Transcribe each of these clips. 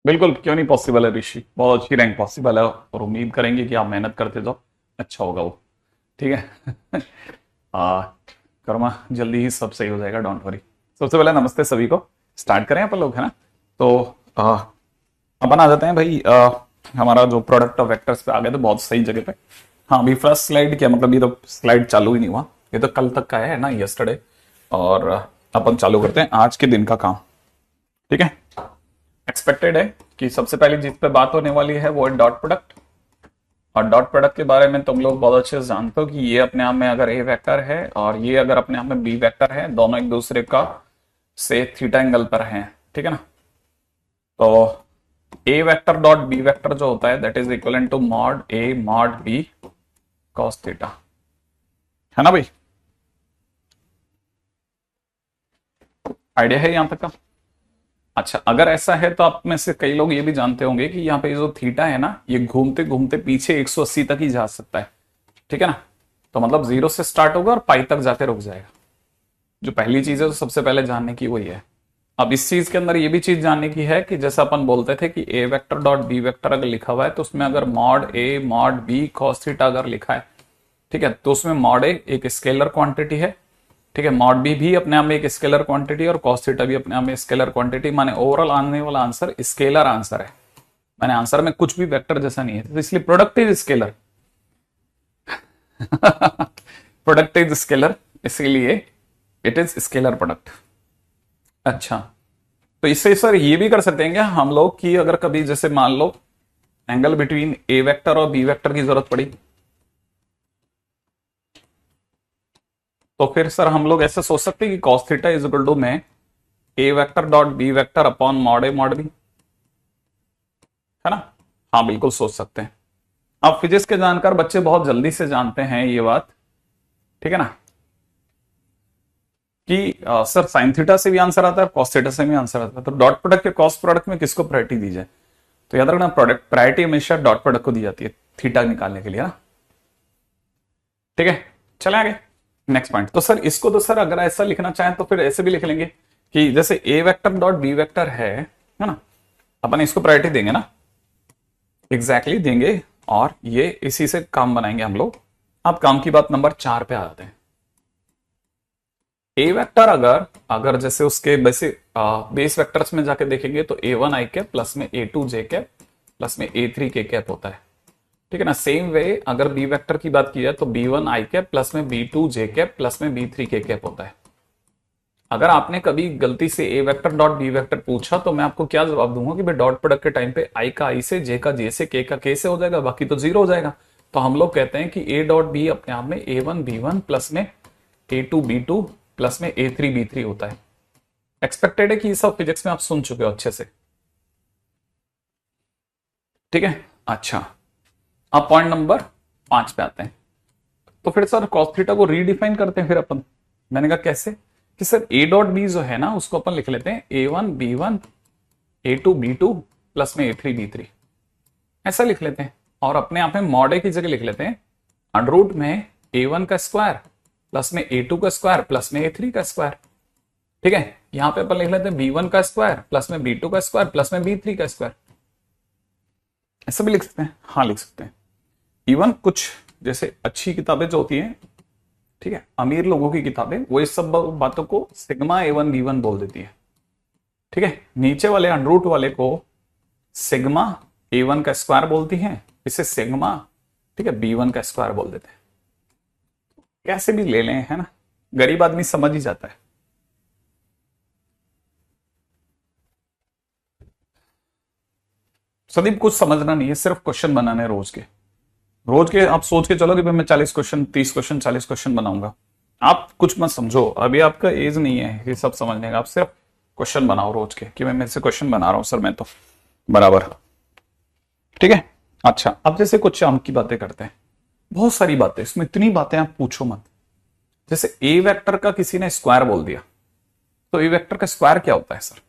बिल्कुल, क्यों नहीं पॉसिबल है ऋषि, बहुत अच्छी रैंक पॉसिबल है और उम्मीद करेंगे कि आप मेहनत करते जाओ, अच्छा होगा वो। ठीक है। आ, कर्मा जल्दी ही सब सही हो जाएगा, डोंट वरी। सबसे पहले नमस्ते सभी को। स्टार्ट करें अपन लोग, है ना? तो आ, अपन आ जाते हैं भाई। हमारा जो प्रोडक्ट ऑफ वेक्टर्स पे आ गए थे बहुत सही जगह पे। हाँ, अभी फर्स्ट स्लाइड क्या मतलब, ये तो स्लाइड चालू ही नहीं हुआ, ये तो कल तक का है ना, यस्टरडे। और अपन चालू करते हैं आज के दिन का काम। ठीक है। एक्सपेक्टेड है कि सबसे पहले जिस पे बात होने वाली है वो है डॉट प्रोडक्ट। और डॉट प्रोडक्ट के बारे में तुम लोग बहुत अच्छे से जानते हो कि ये अपने आप में अगर ए वेक्टर है और ये अगर अपने आप में बी वेक्टर है, दोनों एक दूसरे का से थीटा एंगल पर हैं। ठीक है ना? तो A vector dot B vector जो होता है that is equal to mod A mod B cos theta, है ना भाई? आइडिया है यहां तक का? अच्छा, अगर ऐसा है तो आप में से कई लोग ये भी जानते होंगे कि यहाँ पे जो थीटा है ना, ये घूमते घूमते पीछे 180 तक ही जा सकता है। ठीक है ना? तो मतलब जीरो से स्टार्ट होगा और पाई तक जाके रुक जाएगा। जो पहली चीज है तो सबसे पहले जानने की वही है। अब इस चीज के अंदर ये भी चीज जानने की है कि जैसा अपन बोलते थे कि A vector dot B vector अगर लिखा हुआ है तो उसमें अगर mod A mod B cos theta अगर लिखा है, ठीक है, तो उसमें मॉड ए एक स्केलर क्वांटिटी है। ठीक है, मॉड बी भी अपने आप में एक स्केलर क्वांटिटी और कॉस थीटा भी अपने आप में स्केलर क्वांटिटी, माने ओवरऑल आने वाला आंसर स्केलर आंसर है। माने आंसर में कुछ भी वेक्टर जैसा नहीं है, तो इसलिए product is scalar. Product is scalar, इसलिए इट इज स्केलर प्रोडक्ट। अच्छा, तो इससे सर ये भी कर सकते हैं क्या हम लोग कि अगर कभी जैसे मान लो एंगल बिटवीन ए वेक्टर और बी वेक्टर की जरूरत पड़ी, तो फिर सर हम लोग ऐसे सोच सकते हैं कि cos theta is equal to में ए vector dot B vector upon mod A mod B, है ना? हाँ बिल्कुल सोच सकते हैं। अब फिजिक्स के जानकार बच्चे बहुत जल्दी से जानते हैं ये बात। ठीक है ना? कि सर साइन थीटा से भी आंसर आता है, कॉस थीटा से भी आंसर आता है, तो डॉट प्रोडक्ट के कॉस प्रोडक्ट में किसको प्रायोरिटी दी जाए? तो याद रखना, प्रोडक्ट प्रायोरिटी हमेशा डॉट प्रोडक्ट को दी जाती है थीटा निकालने के लिए ना। ठीक है, चले आगे। नेक्स्ट पॉइंट, तो सर इसको तो सर अगर ऐसा लिखना चाहें तो फिर ऐसे भी लिख लेंगे कि जैसे ए वेक्टर डॉट बी वेक्टर है ना, अपन इसको प्रायोरिटी देंगे ना, एग्जैक्टली exactly देंगे। और ये इसी से काम बनाएंगे हम लोग। अब काम की बात नंबर 4 पे आ जाते हैं। ए वेक्टर अगर अगर जैसे उसके वैसे बेस वेक्टर्स में जाके देखेंगे तो ए वन आई कैप प्लस में ए टू जे कैप प्लस में ए थ्री के कैप होता है। ठीक है ना? सेम वे अगर बी वेक्टर की बात की जाए तो B one I cap plus में B two J cap plus में बी थ्री के कैप होता है। अगर आपने कभी गलती से A vector dot B vector पूछा तो मैं आपको क्या जवाब दूंगा कि भाई डॉट प्रोडक्ट के टाइम पे आई का आई से, जे का जे से, के का के से हो जाएगा, बाकी तो जीरो हो जाएगा। तो हम लोग कहते हैं कि ए डॉट बी अपने आप में ए वन बी वन प्लस में ए टू बी टू प्लस में ए थ्री बी थ्री होता है। एक्सपेक्टेड है कि ये सब फिजिक्स में आप सुन चुके हो अच्छे से। ठीक है, अच्छा। अब पॉइंट नंबर 5 पे आते हैं। तो फिर सर cos थीटा को रीडिफाइन करते हैं फिर अपन। मैंने कहा कैसे? कि सर ए डॉट बी जो है ना उसको अपन लिख लेते हैं A one B one A two B two plus में ए थ्री बी थ्री, ऐसा लिख लेते हैं। और अपने आप में मॉड ए की जगह लिख लेते हैं अंडर रूट में ए वन का स्क्वायर प्लस में ए टू का स्क्वायर प्लस में ए थ्री का स्क्वायर। ठीक है, यहां पे अपन लिख लेते हैं बी वन का स्क्वायर प्लस में बी टू का स्क्वायर प्लस में बी थ्री का स्क्वायर। ऐसा भी लिख सकते हैं, हाँ लिख सकते हैं। इवन कुछ जैसे अच्छी किताबें जो होती हैं, ठीक है, अमीर लोगों की किताबें, वो इस सब बातों को सिग्मा ए वन बी वन बोल देती है। ठीक है, नीचे वाले अंडरूट वाले को सिग्मा ए वन का स्क्वायर बोलती हैं, इसे सिग्मा, ठीक है, बी वन का स्क्वायर बोल देते हैं। कैसे भी ले लें, है ना, गरीब आदमी समझ ही जाता है। सदीप कुछ समझना नहीं है, सिर्फ क्वेश्चन बनाने हैं रोज के। रोज के आप सोच के चलो कि भाई मैं 40 क्वेश्चन 30 क्वेश्चन 40 क्वेश्चन बनाऊंगा। आप कुछ मत समझो, अभी आपका एज नहीं है ये सब समझने का। आप सिर्फ क्वेश्चन बनाओ रोज के कि मैं मेरे से क्वेश्चन बना रहा हूं सर मैं तो बराबर। ठीक है, अच्छा। अब जैसे कुछ अंक की बातें करते हैं, बहुत सारी बातें इसमें, इतनी बातें आप पूछो मत। जैसे ए वेक्टर का किसी ने स्क्वायर बोल दिया, तो ए वेक्टर का स्क्वायर क्या होता है सर?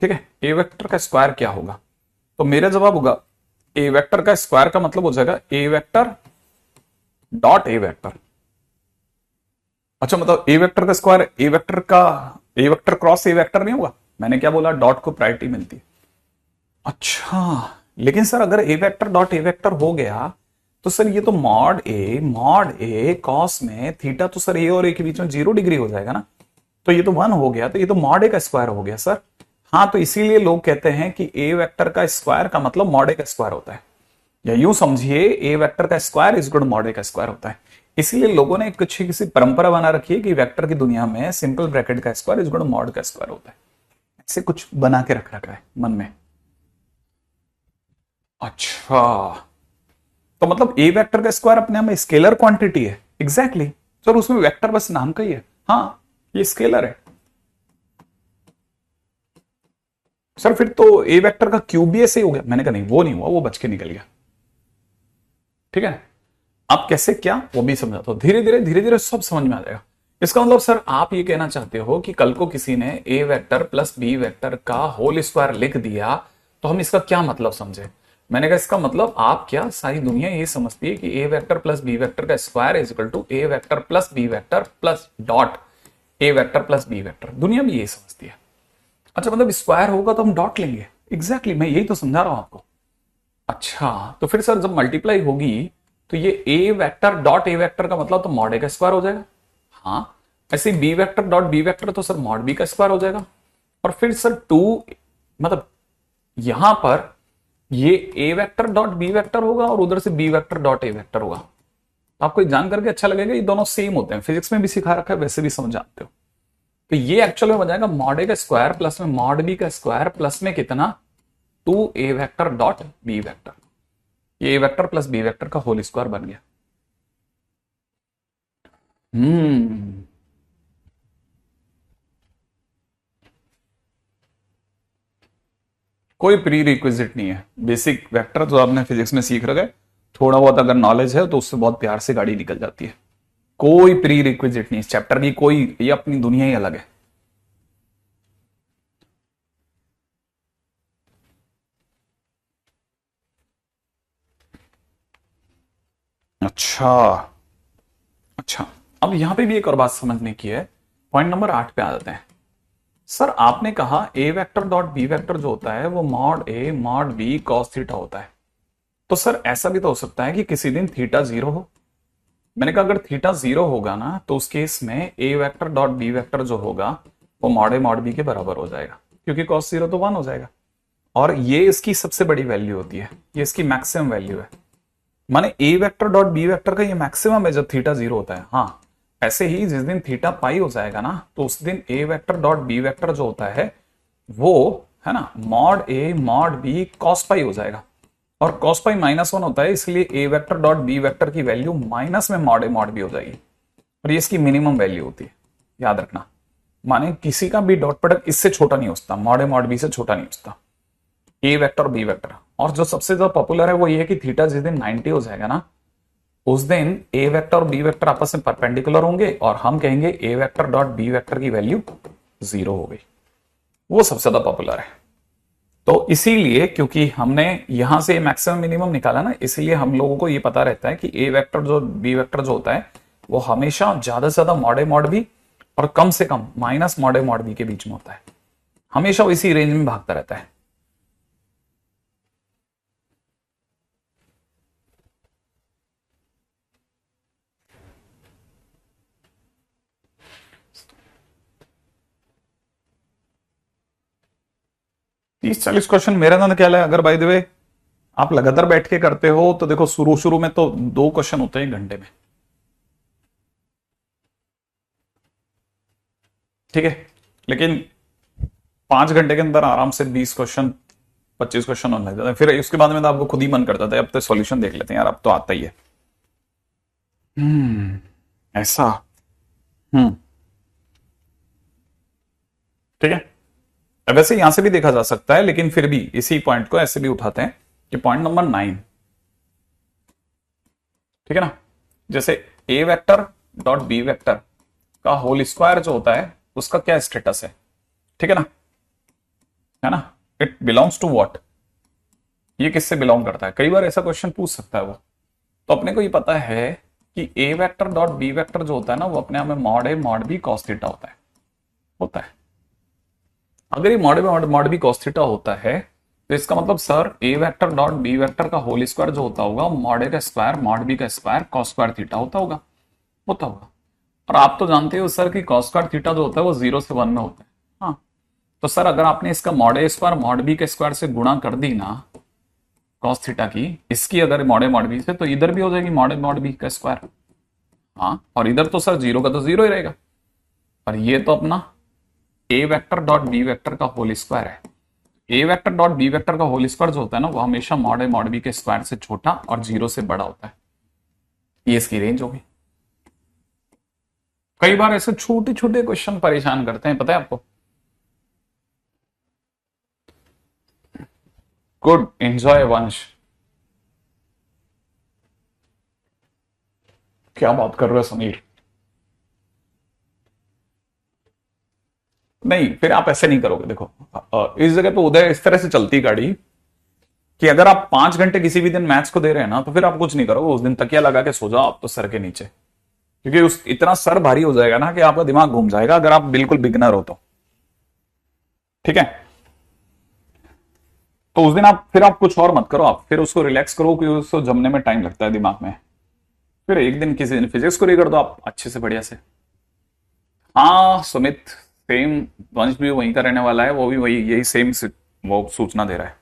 ठीक है, ए वेक्टर का स्क्वायर क्या होगा? तो मेरा जवाब होगा ए वेक्टर का स्क्वायर का मतलब हो जाएगा ए वेक्टर डॉट ए वेक्टर। अच्छा, मतलब ए वेक्टर का स्क्वायर ए वेक्टर क्रॉस ए वेक्टर नहीं होगा? मैंने क्या बोला? डॉट को प्रायोरिटी मिलती है। अच्छा, लेकिन सर अगर A vector dot A vector हो गया तो सर ये तो मॉड ए कॉस में थीटा, तो सर ए और ए के बीच में 0 डिग्री हो जाएगा ना, तो ये तो 1 हो गया, तो ये तो मॉड ए का स्क्वायर हो गया सर। हाँ, तो इसीलिए लोग कहते हैं कि ए वेक्टर का स्क्वायर का मतलब मॉड ए का स्क्वायर होता है, या यूं समझिए ए वेक्टर का square is good mod A का स्क्वायर होता है। इसीलिए लोगों ने कुछ किसी परंपरा बना रखी है कि वेक्टर की दुनिया में सिंपल ब्रैकेट का स्क्वायर इज गुड मॉड का स्क्वायर होता है, ऐसे कुछ बना के रख रखा है मन में। अच्छा, तो मतलब ए वेक्टर का स्क्वायर अपने आप में स्केलर क्वांटिटी है। एग्जैक्टली सर, उसमें वेक्टर बस नाम का ही है। हाँ, ये स्केलर है सर। फिर तो ए वेक्टर का क्यूब भी ऐसे ही हो गया। मैंने कहा नहीं, वो नहीं हुआ, वो बच के निकल गया। ठीक है, आप कैसे क्या वो भी समझाता हूं, धीरे धीरे सब समझ में आ जाएगा। इसका मतलब सर आप ये कहना चाहते हो कि कल को किसी ने A vector plus B vector का होल स्क्वायर लिख दिया तो हम इसका क्या मतलब समझे। मैंने कहा इसका मतलब आप क्या, सारी दुनिया ये समझती है कि A vector plus B vector का square is equal to A vector plus B vector plus dot A vector plus B vector. दुनिया भी यही समझती है। अच्छा, मतलब स्क्वायर होगा तो हम डॉट लेंगे। एग्जैक्टली मैं यही तो समझा रहा हूं आपको। अच्छा, तो फिर सर जब मल्टीप्लाई होगी तो ये A vector dot A vector का मतलब तो मॉड ए का स्क्वायर हो जाएगा। हाँ, ऐसे B vector dot B vector तो सर मॉड बी का स्क्वायर हो जाएगा। और फिर सर टू, मतलब यहां पर ये A vector dot B vector होगा और उधर से B vector dot A vector होगा। आपको जान करके अच्छा लगेगा, ये दोनों सेम होते हैं, फिजिक्स में भी सिखा रखा है, वैसे भी समझ जानते हो। तो ये एक्चुअल में बन जाएगा मॉड ए का स्क्वायर प्लस में मॉड बी का स्क्वायर प्लस में कितना, 2 ए वेक्टर डॉट बी वेक्टर। ये A vector plus B vector का होल स्क्वायर बन गया। कोई प्री रिक्विजिट नहीं है, बेसिक वेक्टर जो आपने फिजिक्स में सीख रखा है, थोड़ा बहुत अगर नॉलेज है तो उससे बहुत प्यार से गाड़ी निकल जाती है। कोई प्री रिक्विजिट नहीं इस चैप्टर की, कोई, ये अपनी दुनिया ही अलग है। अच्छा अच्छा, अब यहां पे भी एक और बात समझने की है। पॉइंट नंबर 8 पे आ जाते हैं। सर आपने कहा ए वेक्टर डॉट बी वेक्टर जो होता है वो mod A mod B cos theta होता है। तो सर ऐसा भी तो हो सकता है कि किसी दिन थीटा 0 हो। मैंने कहा अगर थीटा 0 होगा ना तो उस केस में ए वेक्टर डॉट बी वेक्टर जो होगा वो मॉड ए मॉड बी के बराबर हो जाएगा, क्योंकि कॉस 0 तो 1 हो जाएगा। और ये इसकी सबसे बड़ी वैल्यू होती है, ये इसकी मैक्सिमम वैल्यू है। माने ए वेक्टर डॉट बी वेक्टर का ये मैक्सिमम है जब थीटा 0 होता है। हाँ, ऐसे ही जिस दिन थीटा पाई हो जाएगा ना तो उस दिन ए वेक्टर डॉट बी वेक्टर जो होता है वो है ना mod A mod B cos pi हो जाएगा। और कॉस पाई -1 होता है, इसलिए ए वेक्टर डॉट बी वेक्टर की वैल्यू माइनस में मॉड ए मॉड बी हो जाएगी। और ये इसकी मिनिमम वैल्यू होती है, याद रखना। माने किसी का भी डॉट प्रोडक्ट इससे छोटा नहीं होता, मॉड ए मॉड बी से छोटा नहीं होता, ए वेक्टर और बी वेक्टर। और जो सबसे ज्यादा पॉपुलर है वो ये है कि थीटा जिस दिन 90 हो जाएगा ना उस दिन ए वेक्टर और बी वेक्टर आपस में परपेंडिकुलर होंगे और हम कहेंगे ए वेक्टर डॉट बी वेक्टर की वैल्यू 0 हो गई। वो सबसे ज्यादा पॉपुलर है। तो इसीलिए क्योंकि हमने यहां से मैक्सिमम मिनिमम निकाला ना, इसीलिए हम लोगों को ये पता रहता है कि ए वेक्टर जो बी वेक्टर जो होता है वो हमेशा ज्यादा से ज्यादा मॉड ए मॉड बी और कम से कम minus mod A mod B के बीच में होता है, हमेशा वो इसी रेंज में भागता रहता है। 30-40 क्वेश्चन मेरे अंदर क्या है, अगर बाय द वे आप लगातार बैठ के करते हो तो देखो शुरू शुरू में तो 2 क्वेश्चन होते हैं घंटे में। ठीक है, लेकिन 5 घंटे के अंदर आराम से 20 क्वेश्चन 25 क्वेश्चन होने लग जाते हैं। फिर उसके बाद में तो आपको खुद ही मन करता था अब तो सॉल्यूशन देख लेते हैं यार, अब तो आता ही है। ऐसा। हम्म ठीक है, अब वैसे यहां से भी देखा जा सकता है, लेकिन फिर भी इसी पॉइंट को ऐसे भी उठाते हैं कि पॉइंट नंबर 9, ठीक है ना, जैसे ए वेक्टर डॉट बी वेक्टर का होल स्क्वायर जो होता है उसका क्या स्टेटस है, ठीक है ना, इट बिलोंग्स टू व्हाट, ये किससे बिलोंग करता है। कई बार ऐसा क्वेश्चन पूछ सकता है वो। तो अपने को ये पता है कि A vector dot B vector जो होता है ना वो अपने आप में mod A mod B cos theta होता है। अगर ये mod A mod B cos theta होता है तो इसका मतलब सर ए वेक्टर डॉट बी वेक्टर का होल स्क्वायर जो होता होगा मॉड ए का स्क्वायर मॉड बी का स्क्वायर कॉस स्क्वायर थीटा होता होगा। और आप तो जानते हो सर कि कॉस स्क्वायर थीटा जो होता है वो 0 से 1 में होता है। हाँ, तो सर अगर आपने इसका मॉड ए स्क्वायर मॉड बी के स्क्वायर से गुणा कर दी ना कॉस थीटा की, इसकी अगर मॉड ए मॉड बी से, तो इधर भी हो जाएगी मॉड ए मॉड बी का स्क्वायर। हाँ, और इधर तो सर 0 का तो 0 ही रहेगा। और ये तो अपना ए वेक्टर डॉट बी वेक्टर का होल स्क्वायर है। ए वेक्टर डॉट बी वेक्टर का होल स्क्वायर जो होता है ना वो हमेशा मॉड ए मॉड बी के स्क्वायर से छोटा और 0 से बड़ा होता है। ये इसकी रेंज होगी। कई बार ऐसे छोटे छोटे क्वेश्चन परेशान करते हैं, पता है आपको। गुड, एंजॉय वंश। क्या बात कर रहे हो समीर। नहीं, फिर आप ऐसे नहीं करोगे। देखो इस जगह पे उदय इस तरह से चलती गाड़ी कि अगर आप 5 घंटे किसी भी दिन मैथ्स को दे रहे हैं ना, तो फिर आप कुछ नहीं करोगे। उस दिन तकिया लगा के सो जाओ आप तो सर के नीचे, क्योंकि उस इतना सर भारी हो जाएगा ना कि आपका दिमाग घूम जाएगा अगर आप बिल्कुल बिगनर हो तो। ठीक है, तो उस दिन आप कुछ और मत करो, आप फिर उसको रिलैक्स करो, क्योंकि उसको जमने में टाइम लगता है दिमाग में। फिर एक दिन किसी दिन फिजिक्स को कर दो आप अच्छे से बढ़िया से। हाँ सुमित, सेम। वंश भी वहीं का रहने वाला है, वो भी वही यही सेम वो सूचना दे रहा है।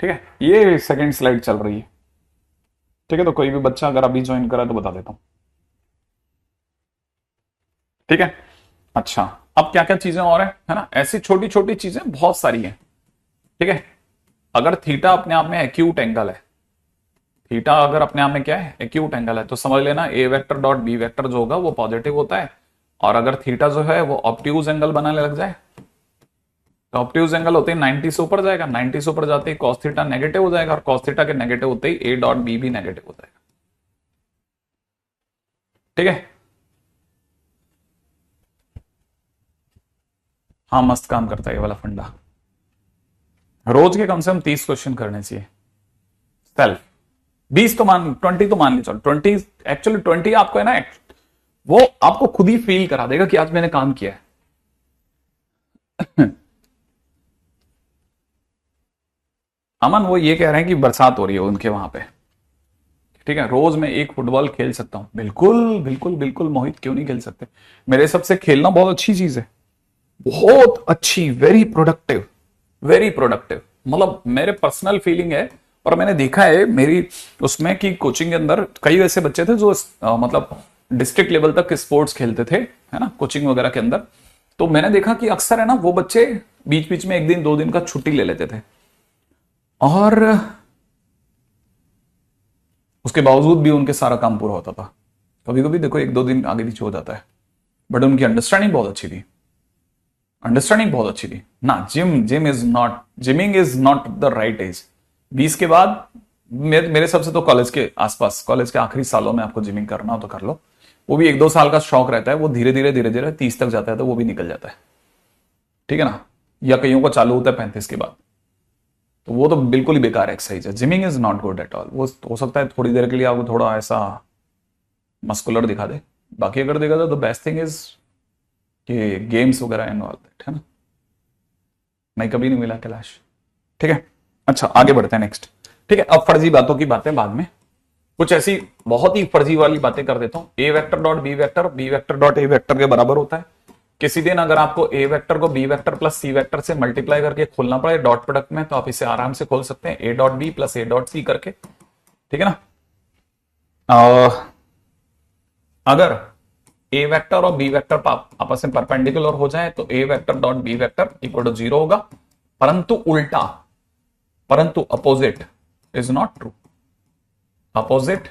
ठीक है, ये सेकंड स्लाइड चल रही है। ठीक है, तो कोई भी बच्चा अगर अभी ज्वाइन करा तो बता देता हूं। ठीक है, अच्छा अब क्या क्या चीजें और है ना, ऐसी छोटी छोटी चीजें बहुत सारी हैं। ठीक है, अगर थीटा अपने आप में एक्यूट एंगल है, थीटा अगर अपने आप में क्या है एक्यूट एंगल है, तो समझ लेना ए वेक्टर डॉट बी वेक्टर जो होगा वो पॉजिटिव होता है। और अगर थीटा जो है वो ऑब्ट्यूज एंगल बनाने लग जाए, तो ऑब्ट्यूज एंगल होते ही 90 से ऊपर जाएगा, 90 से ऊपर जाते ही कॉस थीटा नेगेटिव हो जाएगा, और कॉस थीटा के नेगेटिव होते ही ए डॉट बी भी नेगेटिव हो जाएगा। ठीक है, हाँ मस्त काम करता है ये वाला फंडा। रोज के कम से कम 30 क्वेश्चन करने चाहिए। सेल्फ 20 तो मान, 20 तो मान ली चलो, 20 एक्चुअली 20 आपको है ना, वो आपको खुद ही फील करा देगा कि आज मैंने काम किया है। अमन वो ये कह रहे हैं कि बरसात हो रही है उनके वहां पे। ठीक है, रोज मैं एक फुटबॉल खेल सकता हूं, बिल्कुल बिल्कुल बिल्कुल मोहित, क्यों नहीं खेल सकते। मेरे हिसाब से खेलना बहुत अच्छी चीज है, बहुत अच्छी, वेरी प्रोडक्टिव, वेरी प्रोडक्टिव। मतलब मेरे पर्सनल फीलिंग है, और मैंने देखा है मेरी उसमें कि कोचिंग के अंदर कई ऐसे बच्चे थे जो मतलब डिस्ट्रिक्ट लेवल तक स्पोर्ट्स खेलते थे, है ना, कोचिंग वगैरह के अंदर। तो मैंने देखा कि अक्सर है ना वो बच्चे बीच बीच में 1 दिन 2 दिन का छुट्टी ले लेते थे, और उसके बावजूद भी उनके सारा काम पूरा होता था। कभी कभी देखो 1 2 दिन आगे पीछे हो जाता है, बट उनकी अंडरस्टैंडिंग बहुत अच्छी थी, अंडरस्टैंडिंग बहुत अच्छी थी ना। Gymming is not the right age. 20 के बाद मेरे सबसे तो कॉलेज के आसपास, कॉलेज के आखिरी सालों में आपको जिमिंग करना हो तो कर लो। वो भी 1 2 साल का शौक रहता है, वो धीरे धीरे धीरे धीरे 30 तक जाता है तो वो भी निकल जाता है। ठीक है ना, या कईयों को चालू होता है 35 के बाद, तो वो तो बिल्कुल ही बेकार एक्सरसाइज है। Gymming is not good at all. वो हो सकता है थोड़ी देर के लिए आपको थोड़ा ऐसा मस्कुलर दिखा दे, बाकी अगर देखा जाए तो बेस्ट थिंग इज कि गेम्स वगैरह एंड ऑल दैट, है ना। मैं कभी नहीं मिला कैलाश। ठीक है, अच्छा आगे बढ़ते हैं नेक्स्ट। ठीक है, अब फर्जी बातों की बातें बाद में, कुछ ऐसी बहुत ही फर्जी वाली बातें कर देता हूं। A vector dot B vector, B vector dot A vector के बराबर होता है। किसी दिन अगर आपको ए वेक्टर को B vector plus C vector से मल्टीप्लाई करके खोलना पड़े डॉट प्रोडक्ट में, तो आप इसे आराम से खोल सकते हैं, A dot B plus A dot C करके। ठीक है ना। अगर ए वेक्टर और बी वेक्टर आपस में परपेंडिकुलर हो जाए तो A vector dot B vector equal to 0 होगा, परंतु उल्टा, परंतु opposite is not true. Opposite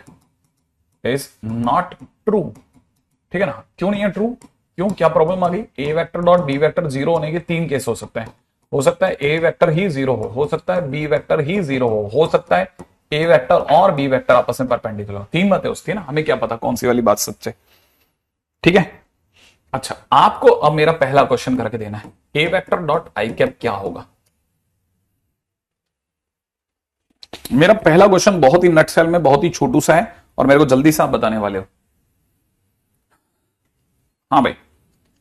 is not true. ठीक है ना, क्यों नहीं है ट्रू, क्यों, क्या प्रॉब्लम आ गई। ए वेक्टर डॉट बी वेक्टर 0 होने के 3 केस हो सकते हैं। हो सकता है ए वेक्टर ही 0 हो सकता है बी वेक्टर ही 0 हो सकता है ए वेक्टर और बी वेक्टर आपस में परपेंडिकुलर। 3 बातें उसकी ना, हमें क्या पता कौन सी वाली बात सच है। ठीक है, अच्छा आपको अब मेरा पहला क्वेश्चन करके देना है, ए वेक्टर डॉट आई कैप क्या होगा। मेरा पहला क्वेश्चन बहुत ही नटसेल में बहुत ही छोटू सा है, और मेरे को जल्दी से आप बताने वाले हो। हाँ भाई,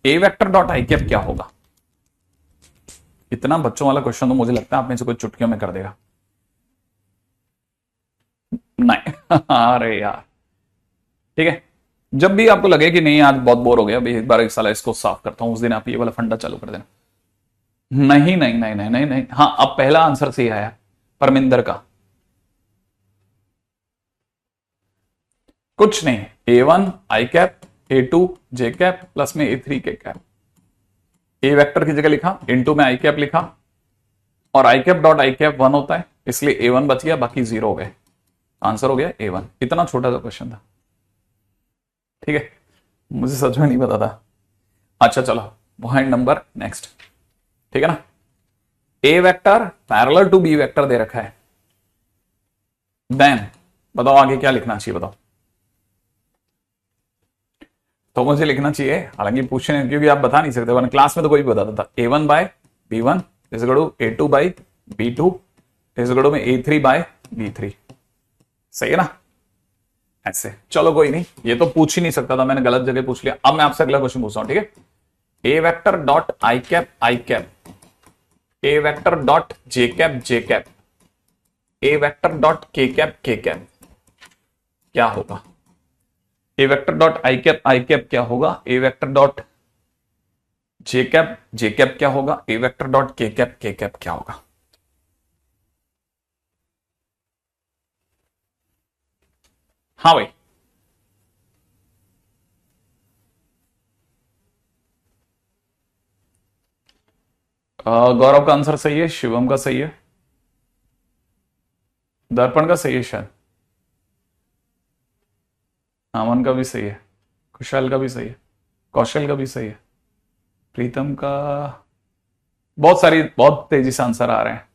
ए वेक्टर डॉट आई कैप क्या होगा। इतना बच्चों वाला क्वेश्चन तो मुझे लगता है आप में से कोई चुटकियों में कर देगा। नहीं अरे यार ठीक है, जब भी आपको लगे कि नहीं आज बहुत बोर हो गया, अभी एक बार एक साल इसको साफ करता हूं, उस दिन आप ये वाला फंडा चालू कर देना। नहीं नहीं नहीं नहीं नहीं नहीं, हाँ अब पहला आंसर सही आया परमिंदर का। कुछ नहीं, A1 आई कैप, A2 जे कैप, प्लस में A3 के कैप। ए वेक्टर की जगह लिखा, इनटू में आई कैप लिखा, और आई कैप डॉट आई कैप 1 होता है, इसलिए A1 बच गया, बाकी 0 हो गए। आंसर हो गया A1। इतना छोटा सा क्वेश्चन था, ठीक है, मुझे सच में नहीं पता था। अच्छा चलो पॉइंट नंबर नेक्स्ट, ठीक है ना। A vector parallel to B vector दे रखा है, देन बताओ आगे क्या लिखना चाहिए, बताओ। तो मुझे लिखना चाहिए, हालांकि पूछने क्योंकि आप बता नहीं सकते, वरना क्लास में तो कोई भी बताता था A1 by B1 is equal to A2 by B2 is equal to में A3 बाय B3, सही है ना। ऐसे चलो कोई नहीं, ये तो पूछ ही नहीं सकता था, मैंने गलत जगह पूछ लिया। अब मैं आपसे अगला क्वेश्चन पूछ रहा हूं, ठीक है। ए vector dot I cap, A vector dot J cap, A vector dot K cap क्या होगा। A vector dot I cap क्या होगा, A vector dot J cap क्या होगा, A vector dot K cap क्या होगा। हाँ भाई, गौरव का आंसर सही है, शिवम का सही है, दर्पण का सही है शायद, अमन का भी सही है, खुशहाल का भी सही है, कौशल का भी सही है, प्रीतम का, बहुत तेजी से आंसर आ रहे हैं।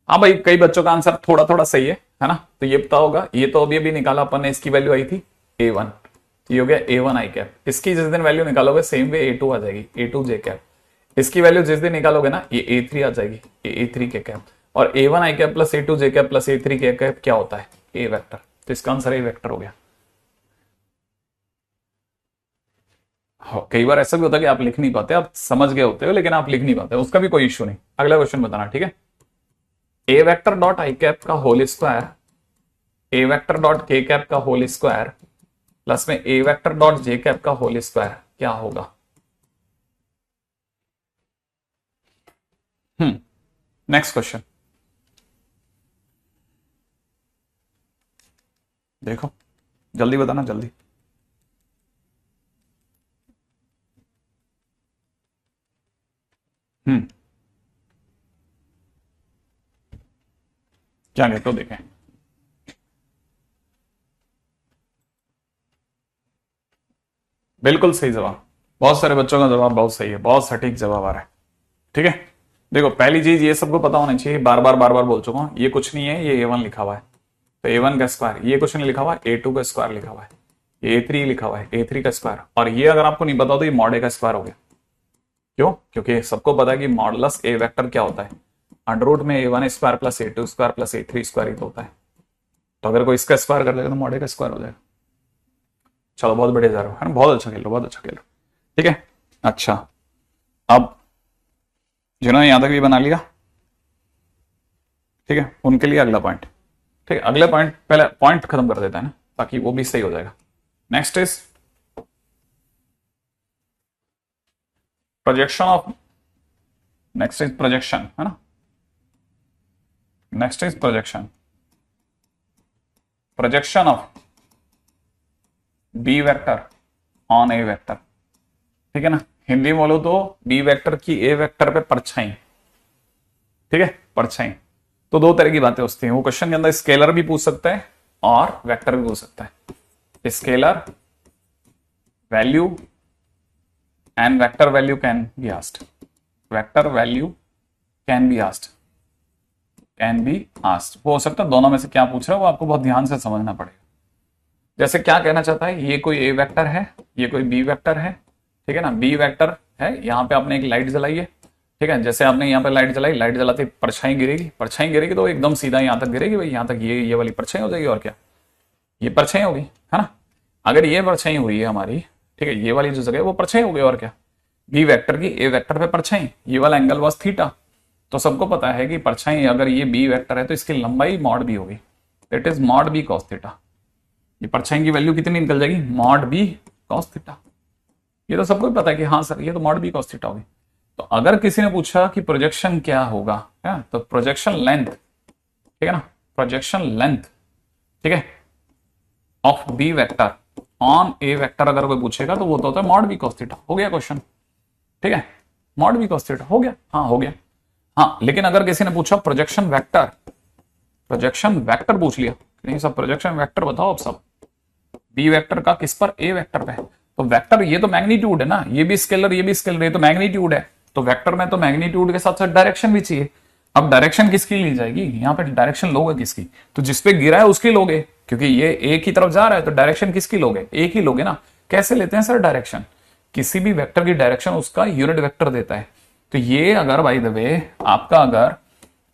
हाँ भाई, कई बच्चों का आंसर थोड़ा थोड़ा सही है ना। तो ये पता होगा, ये तो अभी निकाला अपन ने, इसकी वैल्यू आई थी A1, ये हो गया A1 आई कैप। इसकी जिस दिन वैल्यू निकालोगे सेम वे A2 आ जाएगी, A2 जे कैप। इसकी वैल्यू जिस दिन निकालोगे ना, ये A3 आ जाएगी, ये A3 के कैप। और A1 आई कैप प्लस A2 जे कैप प्लस A3 के कैप क्या होता है, ए वेक्टर। तो इसका आंसर ए वेक्टर हो गया। कई बार ऐसा भी होता है कि आप लिख नहीं पाते, आप समझ गए होते हो लेकिन आप लिख नहीं पाते, उसका भी कोई इश्यू नहीं। अगला क्वेश्चन बताना, ठीक है। ए वेक्टर डॉट आई कैप का होल स्क्वायर, ए वेक्टर डॉट के कैप का होल स्क्वायर प्लस में ए वेक्टर डॉट जे कैप का होल स्क्वायर क्या होगा। नेक्स्ट क्वेश्चन देखो, जल्दी बताना, जल्दी। क्या कहते हो, देखें। बिल्कुल सही जवाब, बहुत सारे बच्चों का जवाब बहुत सही है, बहुत सटीक जवाब आ रहा है, ठीक है। देखो पहली चीज ये सबको पता होना चाहिए, बार बार बोल चुका हूं, ये कुछ नहीं है, ये A1 लिखा हुआ है, तो A1 का स्क्वायर, ये कुछ नहीं लिखा हुआ है, A2 का स्क्वायर लिखा हुआ है, ये A3 लिखा हुआ है, A3 का स्क्वायर, और ये अगर आपको नहीं पता तो ये मॉड A का स्क्वायर हो गया। क्यों? क्योंकि सबको पता है कि मॉडुलस ए वेक्टर क्या होता है, अंडर रूट में A1 square plus A2 square plus A3 square ही तो होता है। तो अगर कोई इसका स्क्वायर कर देगा तो मॉड A का स्क्वायर हो जाएगा। चलो बहुत बढ़िया जा रहे हो, है ना, बहुत अच्छा खेल रहे हो, बहुत अच्छा खेल रहे हो, ठीक है। अच्छा, अब जिन्होंने यहां तक भी बना लिया, ठीक है, उनके लिए अगला पॉइंट, ठीक है। अगले पॉइंट, पहले पॉइंट खत्म कर देता है ना, ताकि वो भी सही हो जाएगा। Next is projection of, next is projection, है ना, next is projection of B vector on A vector, ठीक है ना। हिंदी में बोलो तो बी वेक्टर की ए वेक्टर पे परछाई, ठीक है, परछाई। तो दो तरह की बातें होती हैं, वो क्वेश्चन के अंदर स्केलर भी पूछ सकता है और वेक्टर भी पूछ सकता है। Scalar value and vector value can be asked, vector value can be asked, can be asked, वो हो सकता है। दोनों में से क्या पूछ रहा है वो आपको बहुत ध्यान से समझना पड़ेगा। जैसे क्या कहना चाहता है, ये कोई ए वेक्टर है, ये कोई बी वेक्टर है, ठीक है ना। बी वेक्टर है, यहाँ पे आपने एक लाइट जलाई है, ठीक है। जैसे आपने यहाँ पे लाइट जलाई, लाइट जलाते परछाई गिरेगी, परछाई गिरेगी तो एकदम सीधा यहाँ तक गिरेगी भाई, यहाँ तक ये वाली परछाई हो जाएगी, और क्या, ये परछाई होगी, है ना। अगर ये परछाई हुई है हमारी, ठीक है, ये वाली जो जगह है वो परछाई हो गई, और क्या। बी वेक्टर की ए वेक्टर पे परछाई, ये वाला एंगल वाज थीटा, तो सबको पता है कि परछाई अगर ये बी वेक्टर है तो इसकी लंबाई मॉड बी होगी, it is mod B cos theta. ये परछाई की वैल्यू कितनी निकल जाएगी, मॉड बी कॉस थीटा। ये तो सबको पता है कि हाँ सर ये तो मॉड बी कॉस थीटा होगी। तो अगर किसी ने पूछा कि प्रोजेक्शन क्या होगा है, तो प्रोजेक्शन लेंथ, ठीक है ना, प्रोजेक्शन लेंथ, ठीक है, of B vector on A vector अगर कोई पूछेगा तो वो तो होता है मॉड बी कॉस थीटा। हो गया क्वेश्चन, ठीक है, मॉड बी कॉस थीटा हो गया, हाँ हो गया। हाँ लेकिन अगर किसी ने पूछा प्रोजेक्शन वेक्टर, प्रोजेक्शन वेक्टर पूछ लिया, नहीं सब प्रोजेक्शन वेक्टर बताओ अब सब, बी वेक्टर का किस पर, ए वेक्टर पे, तो वेक्टर ये तो मैग्नीट्यूड है ना, ये भी स्केलर ये भी स्केलर, ये तो मैग्नीट्यूड है, तो वेक्टर में तो मैग्नीट्यूड के साथ साथ डायरेक्शन भी चाहिए। अब डायरेक्शन किसकी ली जाएगी, यहाँ पे डायरेक्शन लोगे किसकी, तो जिसपे गिरा है उसकी लोगे, क्योंकि ये एक ही तरफ जा रहा है तो डायरेक्शन किसकी लोगे, एक ही लोगे ना। कैसे लेते हैं सर डायरेक्शन, किसी भी वेक्टर की डायरेक्शन उसका यूनिट वेक्टर देता है। तो ये अगर बाय द वे आपका अगर,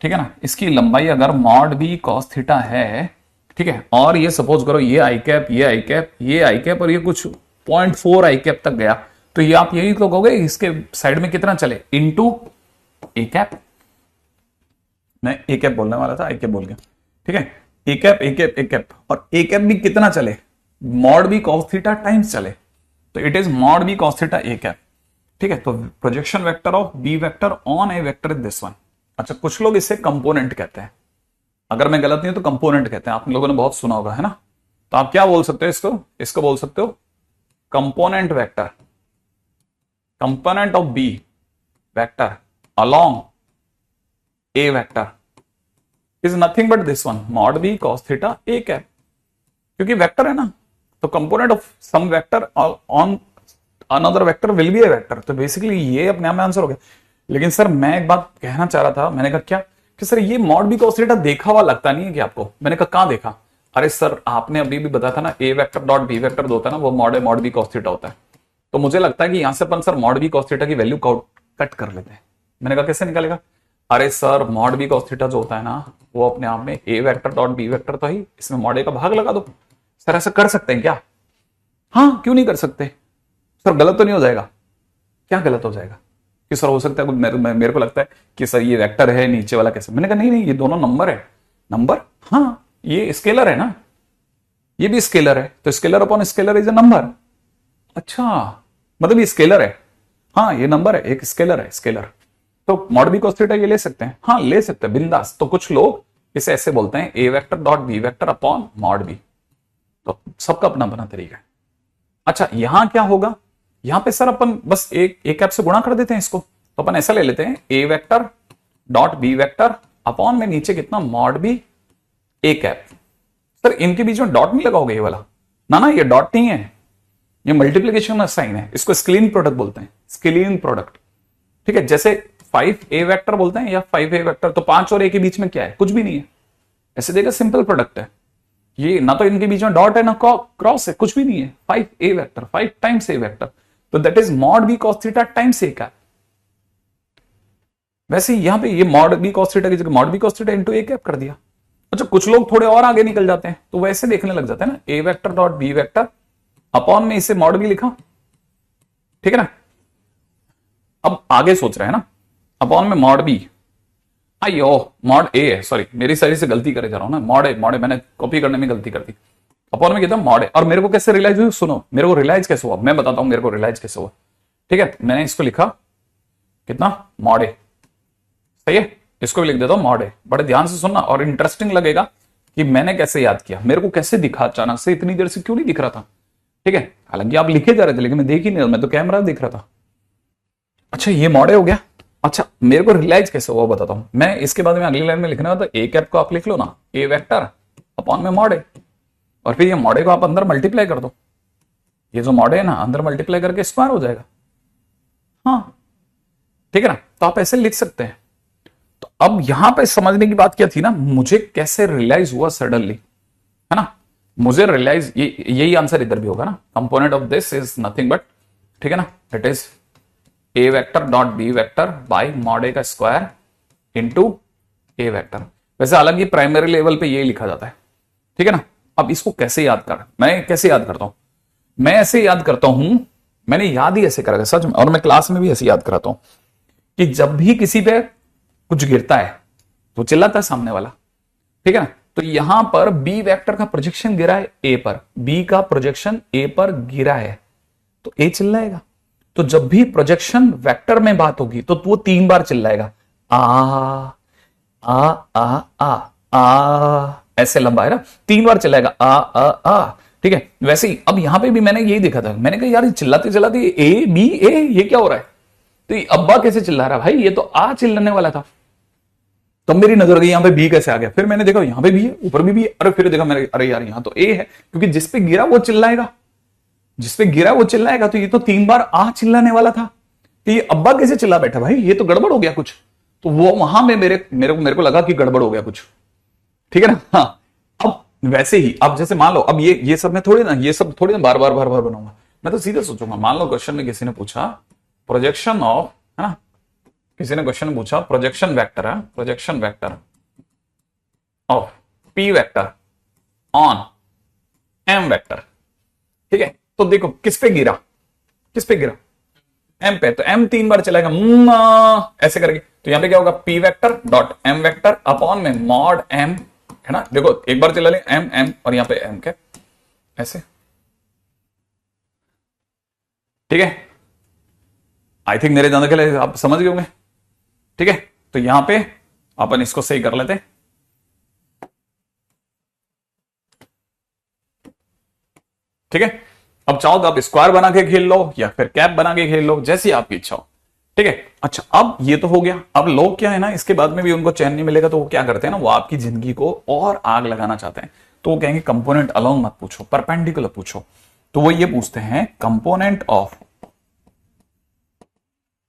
ठीक है ना, इसकी लंबाई अगर मॉड बी कॉस थीटा है, ठीक है, और ये सपोज करो ये आई कैप, ये आई कैप, ये आई कैप और ये कुछ 0.4 आई कैप तक गया, तो ये आप यही तो कहोगे इसके साइड में कितना चले, इनटू ए कैप। मैं ए कैप बोलने वाला था, आई कैप बोल गया, ठीक है, A cap A cap A cap, और ए कैप भी कितना चले, mod B cos theta times चले, तो it is mod B cos theta A cap, ठीक है। तो projection vector of B vector on A vector is this one. अच्छा कुछ लोग इसे कंपोनेंट कहते हैं, अगर मैं गलत नहीं हूं तो कंपोनेंट कहते हैं, आप लोगों ने बहुत सुना होगा है ना। तो आप क्या बोल सकते हो इसको, इसको बोल सकते हो component vector, component of B vector along a vector is nothing but this one mod b cos theta a cap, क्योंकि वेक्टर है ना, तो component of some vector on another vector will be a vector, तो basically ये अपने आप में answer हो गया। लेकिन सर मैं एक बात कहना चाह रहा था, मैंने कहा क्या कि सर ये मॉड बी कॉस थीटा देखा हुआ लगता नहीं है कि आपको, मैंने कहा कहां देखा, अरे सर आपने अभी भी बताया था ना A vector dot B vector होता है ना, वो मॉड बी कॉस थीटा होता है, तो मुझे लगता है कि यहां से अपन sir mod B cos theta की वैल्यू कट कर लेते हैं। मैंने कहा कैसे निकालेगा, अरे sir mod B cos theta जो होता है ना वो अपने आप में ए वेक्टर डॉट बी वेक्टर तो ही, इसमें मॉड ए का भाग लगा दो। सर ऐसा कर सकते हैं क्या, हाँ क्यों नहीं कर सकते सर, गलत तो नहीं हो जाएगा, क्या गलत हो जाएगा कि सर हो सकता है मेरे को लगता है कि सर ये वेक्टर है नीचे वाला कैसे, मैंने कहा नहीं नहीं ये दोनों नंबर है, नंबर, हाँ ये स्केलर है ना, ये भी स्केलर है, तो scalar upon scalar is a number. अच्छा मतलब ये स्केलर है, हाँ ये नंबर है, एक स्केलर है स्केलर, तो मॉड बी कॉस थीटा ये ले सकते हैं, हाँ ले सकते हैं बिंदास। तो कुछ लोग इसे ऐसे बोलते हैं A vector dot B vector upon mod B, तो सबका अपना अपना तरीका है। अच्छा यहां क्या होगा, यहां पे सर अपन बस एक कैप से गुणा कर देते हैं इसको, तो अपन ऐसा ले लेते हैं A vector dot B vector upon में नीचे कितना mod B A cap. Sir इनके बीच में डॉट नहीं लगाओगे ये वाला, ना ये डॉट नहीं है, ये मल्टीप्लीकेशन का साइन है, इसको स्केलिंग प्रोडक्ट बोलते हैं, स्केलिंग प्रोडक्ट, ठीक है। जैसे 5a वेक्टर बोलते हैं या 5a वेक्टर, तो 5 और a के बीच में क्या है, कुछ भी नहीं है, ऐसे देखा सिंपल प्रोडक्ट है ये, ना तो इनके बीच में डॉट है ना क्रॉस है, कुछ भी नहीं है, 5a vector 5 times a vector, तो that is mod B cos theta times a cap. वैसे यहां पे ये मॉड बी कॉस थीटा की जगह mod B cos theta into a cap कर दिया। अच्छा कुछ लोग थोड़े और आगे निकल जाते हैं, तो वैसे देखने लग जाते हैं ना, a vector dot B vector upon में इसे मॉड बी लिखा, ठीक है ना। अब आगे सोच रहे हैं ना, अपॉन में मॉड बी, आइयो मॉड ए है, सॉरी मेरी साइड से गलती करे जा रहा हूं ना, मॉड ए मैंने कॉपी करने में गलती कर दी, अपॉन में कहता मॉड ए। और मेरे को कैसे रियलाइज हुई, सुनो मेरे को रियलाइज कैसे हुआ, मैं बताता हूं मेरे को रियलाइज कैसे हुआ, ठीक है। मैंने इसको लिखा कितना मॉड ए, सही है, इसको भी लिख देता हूं मॉड ए। बड़े ध्यान से सुनना और इंटरेस्टिंग लगेगा कि मैंने कैसे याद किया, मेरे को कैसे दिखा अचानक से, इतनी देर से क्यों नहीं दिख रहा था, ठीक है। हालांकि आप लिखे जा रहे थे लेकिन मैं देख ही नहीं, मैं तो कैमरा दिख रहा था। अच्छा ये मॉड ए हो गया। अच्छा मेरे को रियलाइज कैसे हुआ बताता हूं मैं, इसके बाद में अगली लाइन में लिखना था ए कैप को आप लिख लो ना, ए वेक्टर अपॉन में मॉड ए, और फिर ये मॉड ए को आप अंदर मल्टीप्लाई कर दो, ये जो मॉड ए है ना अंदर मल्टीप्लाई करके स्क्वायर हो जाएगा, हाँ ठीक है ना। तो आप ऐसे लिख सकते हैं। तो अब यहां पे समझने की बात क्या थी ना, मुझे कैसे रियलाइज हुआ सडनली, है ना, मुझे रियलाइज यही आंसर इधर भी होगा ना, component of this is nothing but, ठीक है ना, it is A vector dot B vector by mod A का स्क्वायर इनटू ए वेक्टर। वैसे हालांकि प्राइमरी लेवल पे ये लिखा जाता है, ठीक है ना। अब इसको कैसे याद कर, मैं कैसे याद करता हूं, मैं ऐसे याद करता हूं, मैंने याद ही ऐसे करा सच में, और मैं क्लास में भी ऐसे याद कराता हूं कि जब भी किसी पे कुछ गिरता है तो चिल्लाता है सामने वाला, ठीक है ना। तो यहां पर बी वेक्टर का प्रोजेक्शन गिरा है ए पर, बी का प्रोजेक्शन ए पर गिरा है तो ए चिल्लाएगा। तो जब भी प्रोजेक्शन वेक्टर में बात होगी तो वो 3 बार चिल्लाएगा, आ आ आ आ आ, ऐसे लंबा है ना, 3 बार चिल्लाएगा आ, ठीक है। वैसे ही अब यहां पे भी मैंने यही देखा था, मैंने कहा यार चिल्लाते चिल्लाते ए बी ए ये क्या हो रहा है, तो ये अब्बा कैसे चिल्ला रहा है भाई, ये तो आ चिल्लाने वाला था। तब मेरी नजर गई यहां पे बी कैसे आ गया, फिर मैंने देखा यहां पे भी है, ऊपर भी है, अरे फिर देखा मैंने, अरे यार यहां तो ए है, क्योंकि जिस पे गिरा वो चिल्लाएगा, जिस पे गिरा वो चिल्लाएगा। तो ये तो 3 बार आ चिल्लाने वाला था, तो ये अब्बा कैसे चिल्ला बैठा भाई, ये तो गड़बड़ हो गया कुछ। तो वो वहां में मेरे को लगा कि गड़बड़ हो गया कुछ, ठीक है ना। हाँ, अब वैसे ही अब जैसे मान लो अब ये सब मैं थोड़ी ना, ये सब थोड़ी ना बार बार बनाऊंगा, मैं तो सीधे सोचूंगा। मान लो क्वेश्चन में किसी ने पूछा प्रोजेक्शन ऑफ, है ना, किसी ने क्वेश्चन पूछा प्रोजेक्शन वेक्टर है, projection vector of P vector on M vector, ठीक है। तो देखो किस पे गिरा, किस पे गिरा, एम पे, तो एम 3 बार चलाएगा ऐसे करके, तो यहां पे क्या होगा, P vector dot M vector upon में मॉड एम, है ना। देखो एक बार चला ले एम एम, और यहां पे एम के ऐसे, ठीक है। आई थिंक मेरे जानने के लिए आप समझ गए होंगे, ठीक है। तो यहां पे अपन इसको सही कर लेते, ठीक है। अब चाहो तो आप स्क्वायर बना के खेल लो या फिर कैप बना के खेल लो, जैसी आपकी इच्छा हो, ठीक है। अच्छा अब ये तो हो गया। अब लोग क्या है ना, इसके बाद में भी उनको चैन नहीं मिलेगा तो वो क्या करते हैं ना, वो आपकी जिंदगी को और आग लगाना चाहते हैं। तो वो कहेंगे कंपोनेंट अलोंग मत पूछो, परपेंडिकुलर पूछो। तो वो ये पूछते हैं component of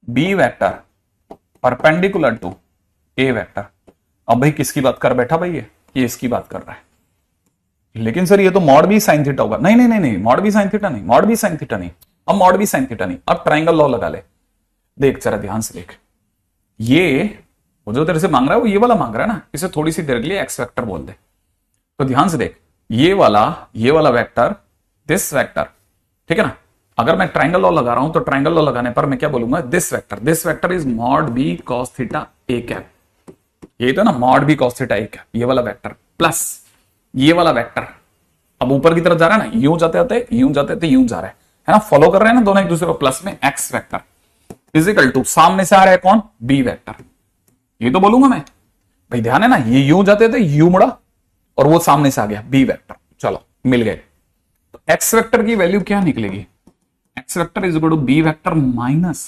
B vector perpendicular to A vector. अब भाई किसकी बात कर बैठा भाई, ये इसकी बात कर रहा है। लेकिन सर ये तो मॉड बी साइन थीटा होगा, नहीं नहीं नहीं नहीं, मॉड बी साइन थीटा नहीं, मॉड बी साइन थीटा नहीं, अब मॉड बी साइन थीटा नहीं, अब ट्राइंगल लॉ लगा ले। देख जरा ध्यान से देख, ये वो जो तेरे से मांग रहा है वो ये वाला मांग रहा है ना, इसे थोड़ी सी देर के लिए एक्स वेक्टर बोल दे। तो ध्यान से देख, ये वाला वेक्टर, दिस वेक्टर, ठीक है ना। अगर मैं ट्राइंगल लॉ लगा रहा हूं तो ट्राइंगल लॉ लगाने पर मैं क्या बोलूंगा, this vector is mod B cos theta A cap, ये तो ना mod B cos theta A cap, ये वाला वेक्टर प्लस ये वाला वेक्टर, अब ऊपर की तरफ जा रहा है ना, यूं जाते जाते यूं जा रहा है ना, फॉलो कर रहे हैं ना दोनों एक दूसरे को, प्लस में एक्स वेक्टर इजिकल टू सामने से आ रहा है कौन, बी वेक्टर, ये तो बोलूंगा मैं भाई। ध्यान है ना, ये यूं जाते थे, यू मुड़ा और वो सामने से आ गया बी वेक्टर, चलो मिल गए। तो एक्स वेक्टर की वैल्यू क्या निकलेगी, X vector is equal to B vector minus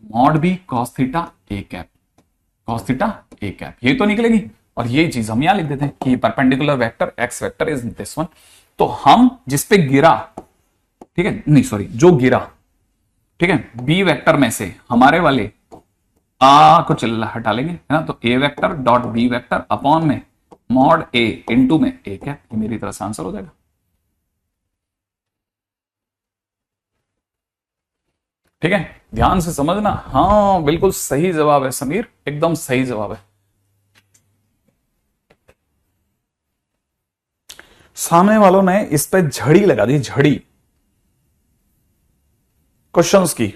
mod B cos theta A cap, cos theta A cap, ये तो निकलेगी। और ये चीज हम यहां लिख देते हैं कि perpendicular vector x vector is this one. तो हम जिस पे गिरा, ठीक है, नहीं सॉरी जो गिरा, ठीक है, बी वेक्टर में से हमारे वाले आ को चल हटा लेंगे, है ना। तो A vector dot B vector upon में मॉड ए इनटू में ए कैप, ये मेरी तरफ से आंसर हो जाएगा, ठीक है। ध्यान से समझना, हाँ बिल्कुल सही जवाब है समीर, एकदम सही जवाब है। सामने वालों ने इस पे झड़ी लगा दी, झड़ी क्वेश्चंस की।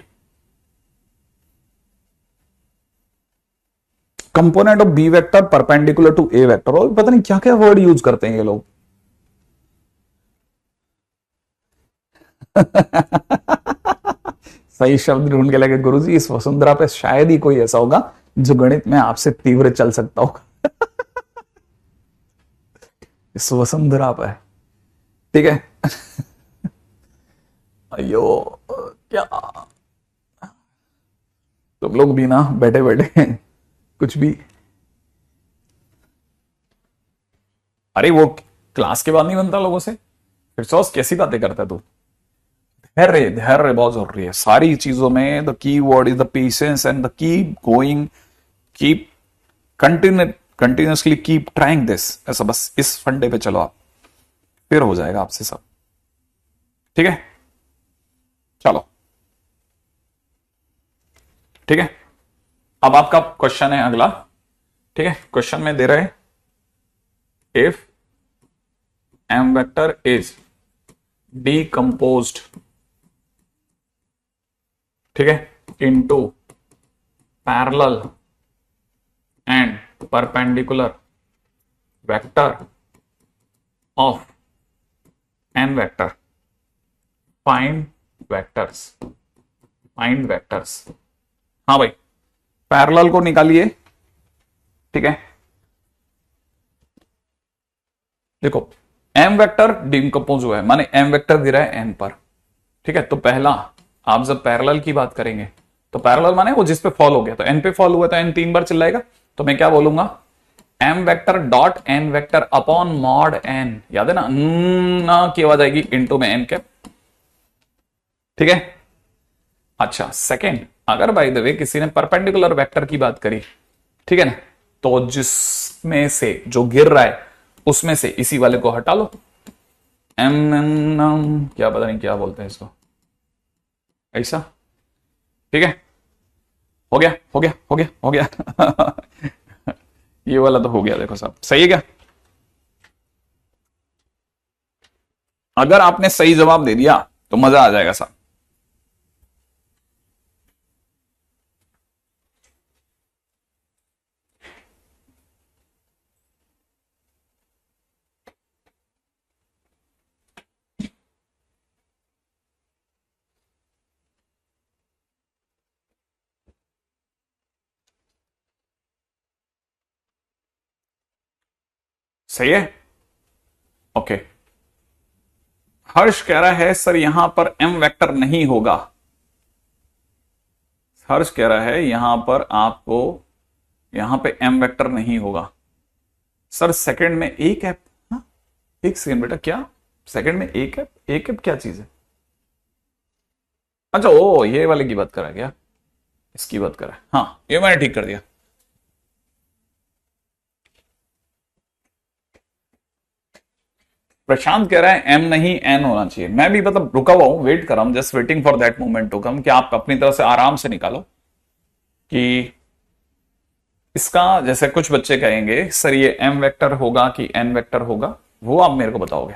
Component of B vector perpendicular to A vector, और पता नहीं क्या क्या वर्ड यूज करते हैं ये लोग। सही शब्द ढूंढ के लगे गुरुजी, इस वसुंधरा पे शायद ही कोई ऐसा होगा जो गणित में आपसे तीव्र चल सकता होगा। इस वसुंधरा पे, ठीक है। अयो क्या तुम लोग भी ना बैठे बैठे कुछ भी, अरे वो क्लास के बाद नहीं बनता लोगों से, फिर सोच कैसी बातें करता है तू। धैर्य धैर्य बहुत जरूरी है सारी चीजों में। The key word is the patience and the keep going, keep continuously keep trying this, ऐसा बस इस फंडे पे चलो आप, फिर हो जाएगा आपसे सब, ठीक है। चलो ठीक है, अब आपका क्वेश्चन है अगला, ठीक है। क्वेश्चन में दे रहे if M vector is decomposed, ठीक है, into parallel and perpendicular vector of N vector, find vectors, find vectors. हाँ भाई, पैरेलल को निकालिए, ठीक है। देखो एम वेक्टर डिकम्पोज हुआ है, माने एम वेक्टर दे रहा है एन पर, ठीक है। तो पहला आप जब पैरेलल की बात करेंगे तो पैरेलल माने वो जिस पे फॉल हो गया, तो एन पे फॉल हुआ तो एन 3 बार चिल्लाएगा, तो मैं क्या बोलूंगा, M vector dot N vector upon mod N, याद है ना, ना की आवाज आएगी, इनटू में एन कैप, ठीक है। अच्छा सेकेंड, अगर बाय द वे किसी ने परपेंडिकुलर वेक्टर की बात करी, ठीक है ना, तो जिसमें से जो गिर रहा है उसमें से इसी वाले को हटा लो, एम क्या पता नहीं क्या बोलते हैं इसको, ऐसा, ठीक है। हो गया हो गया हो गया हो गया ये वाला तो हो गया, देखो साहब सही है क्या। अगर आपने सही जवाब दे दिया तो मजा आ जाएगा साहब। सही है, ओके। हर्ष कह रहा है सर यहां पर एम वेक्टर नहीं होगा, हर्ष कह रहा है यहां पर आपको, यहां पे एम वेक्टर नहीं होगा सर। सेकंड में एक ऐप, हाँ? एक सेकंड बेटा, क्या सेकंड में एक ऐप, एक ऐप क्या चीज है, अच्छा ओ ये वाले की बात करा क्या, इसकी बात करा, हाँ ये मैंने ठीक कर दिया। प्रशांत कह रहा है एम नहीं एन होना चाहिए, मैं भी मतलब रुका हुआ हूं, वेट कर रहा हूं, just waiting for that moment to come, कि आप अपनी तरफ से आराम से निकालो कि इसका, जैसे कुछ बच्चे कहेंगे सर ये एम वेक्टर होगा कि एन वेक्टर होगा, वो आप मेरे को बताओगे,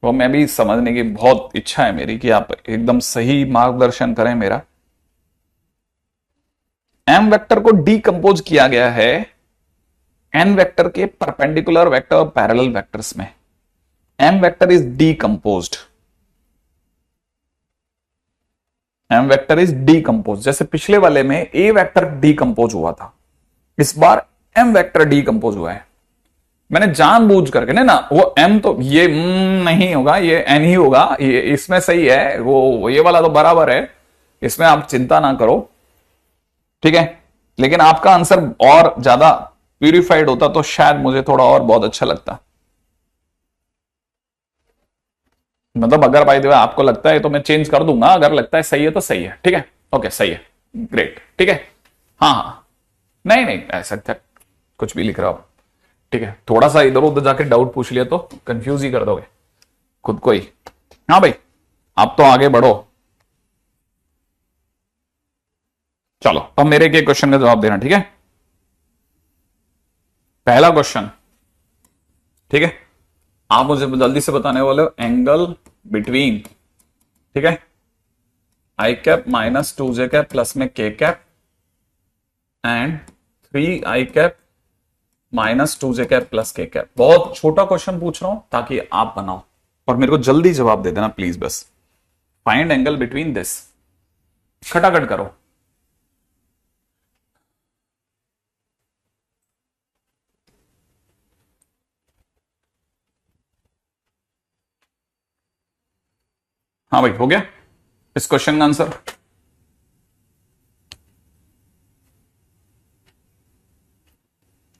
वो मैं भी समझने की बहुत इच्छा है मेरी कि आप एकदम सही मार्गदर्शन करें मेरा। एम वेक्टर को डीकंपोज किया गया है एन वेक्टर के परपेंडिकुलर वेक्टर और पैरेलल वेक्टर्स में। M vector is decomposed, M vector is decompose, जैसे पिछले वाले में ए वेक्टर डीकंपोज हुआ था, इस बार एम वेक्टर डीकंपोज हुआ है। मैंने जानबूझ करके ना वो एम तो ये नहीं होगा, ये एन ही होगा, ये इसमें सही है, वो ये वाला तो बराबर है, इसमें आप चिंता ना करो, ठीक है। लेकिन आपका आंसर और ज्यादा प्यूरिफाइड होता तो शायद मुझे थोड़ा और बहुत अच्छा लगता, मतलब अगर भाई देवा आपको लगता है तो मैं चेंज कर दूंगा, अगर लगता है सही है तो सही है, ठीक है, ओके सही है, ग्रेट, ठीक है। हाँ हाँ, नहीं नहीं ऐसा कुछ भी लिख रहा हूं, ठीक है, थोड़ा सा इधर उधर जाके डाउट पूछ लिया तो कंफ्यूज ही कर दोगे खुद को ही। हाँ भाई आप तो आगे बढ़ो, चलो अब मेरे के क्वेश्चन का जवाब देना, ठीक है। पहला क्वेश्चन, ठीक है, आप मुझे जल्दी से बताने वाले हो, एंगल बिटवीन, ठीक है, आई कैप माइनस 2 जे कैप प्लस में के cap and 3 I cap minus 2 J cap plus के कैप। बहुत छोटा क्वेश्चन पूछ रहा हूं ताकि आप बनाओ और मेरे को जल्दी जवाब दे देना प्लीज, बस। फाइंड एंगल बिटवीन दिस, खटाखट करो। हाँ भाई हो गया इस क्वेश्चन का आंसर।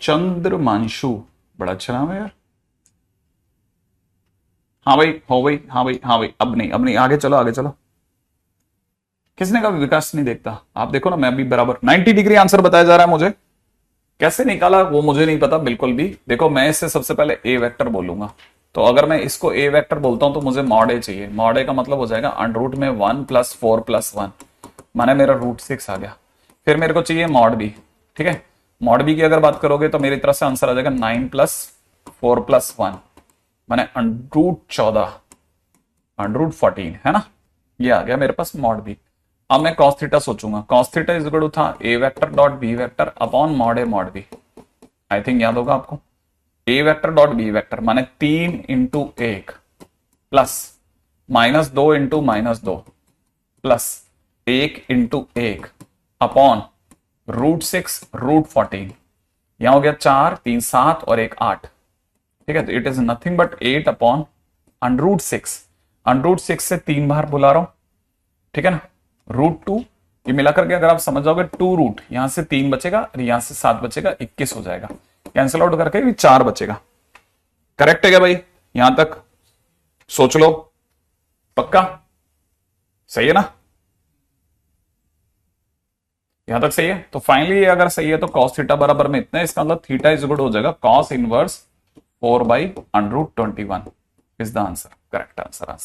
चंद्रमांशु, बड़ा अच्छा नाम है यार। हाँ भाई हो भाई, हाँ भाई हाँ भाई, अब नहीं अब नहीं, आगे चलो आगे चलो। किसने कहा विकास नहीं देखता, आप देखो ना, मैं भी बराबर 90 डिग्री आंसर बताया जा रहा है मुझे, कैसे निकाला वो मुझे नहीं पता बिल्कुल भी। देखो मैं इससे सबसे पहले ए वेक्टर बोलूंगा, तो अगर मैं इसको ए वेक्टर बोलता हूं तो मुझे मॉड ए चाहिए, मॉड ए का मतलब हो जाएगा अंडर रूट में 1 + 4 + 1, माने मेरा √6 आ गया। फिर मेरे को चाहिए मॉड बी, ठीक है, मॉड बी की अगर बात करोगे तो मेरी तरफ से आंसर आ जाएगा 9 + 4 + 1, माने √14, √14 है ना, ये आ गया मेरे पास मॉड बी। अब मैं cos थीटा सोचूंगा, cos theta is equal to था a vector dot b vector upon mod a mod b। I think याद होगा आपको, a vector dot b vector माने 3 into 1 plus -2 into -2 plus 1 into 1 upon √6 √14। यहां हो गया 4 3 7 और 1 8। ठीक है, तो it is nothing but 8 upon √6। √6 से 3 बार बुला रहा हूं, ठीक है ना, √2 ये मिला करके अगर आप समझ जाओगे 2 रूट, यहां से 3 बचेगा और यहां से 7 बचेगा, 21 हो जाएगा। कैंसिल आउट करके भी 4 बचेगा। करेक्ट है क्या भाई? यहां तक सोच लो, पक्का सही है ना? यहां तक सही है। तो फाइनली अगर सही है तो cos थीटा बराबर में इतना है, इसका मतलब थीटा इज इक्वल हो जाएगा cos inverse 4/√21 is the answer, correct answer.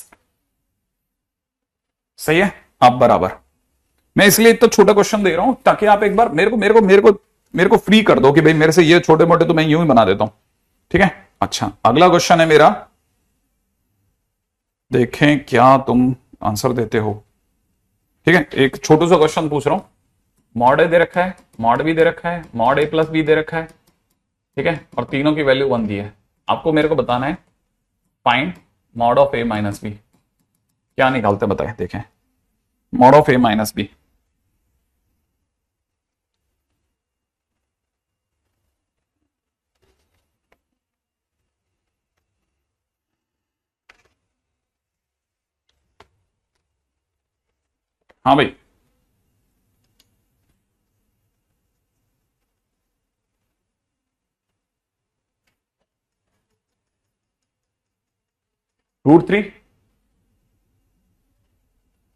सही है। अब बराबर मैं इसलिए इतना छोटा क्वेश्चन दे रहा हूं ताकि आप एक बार मेरे को फ्री कर दो कि भाई मेरे से ये छोटे मोटे तो मैं यूं ही बना देता हूं। ठीक है, अच्छा अगला क्वेश्चन है मेरा, देखें क्या तुम आंसर देते हो। ठीक है, एक छोटू सा क्वेश्चन पूछ रहा हूं, मॉड ए दे रखा है, मॉड बी दे रखा है, मॉड ए प्लस बी दे रखा है। ठीक है, और तीनों की वैल्यू 1 दी है। आपको मेरे को बताना है find mod of A minus B. क्या निकालते बताए, देखें mod of A minus B. हाँ भाई, √3।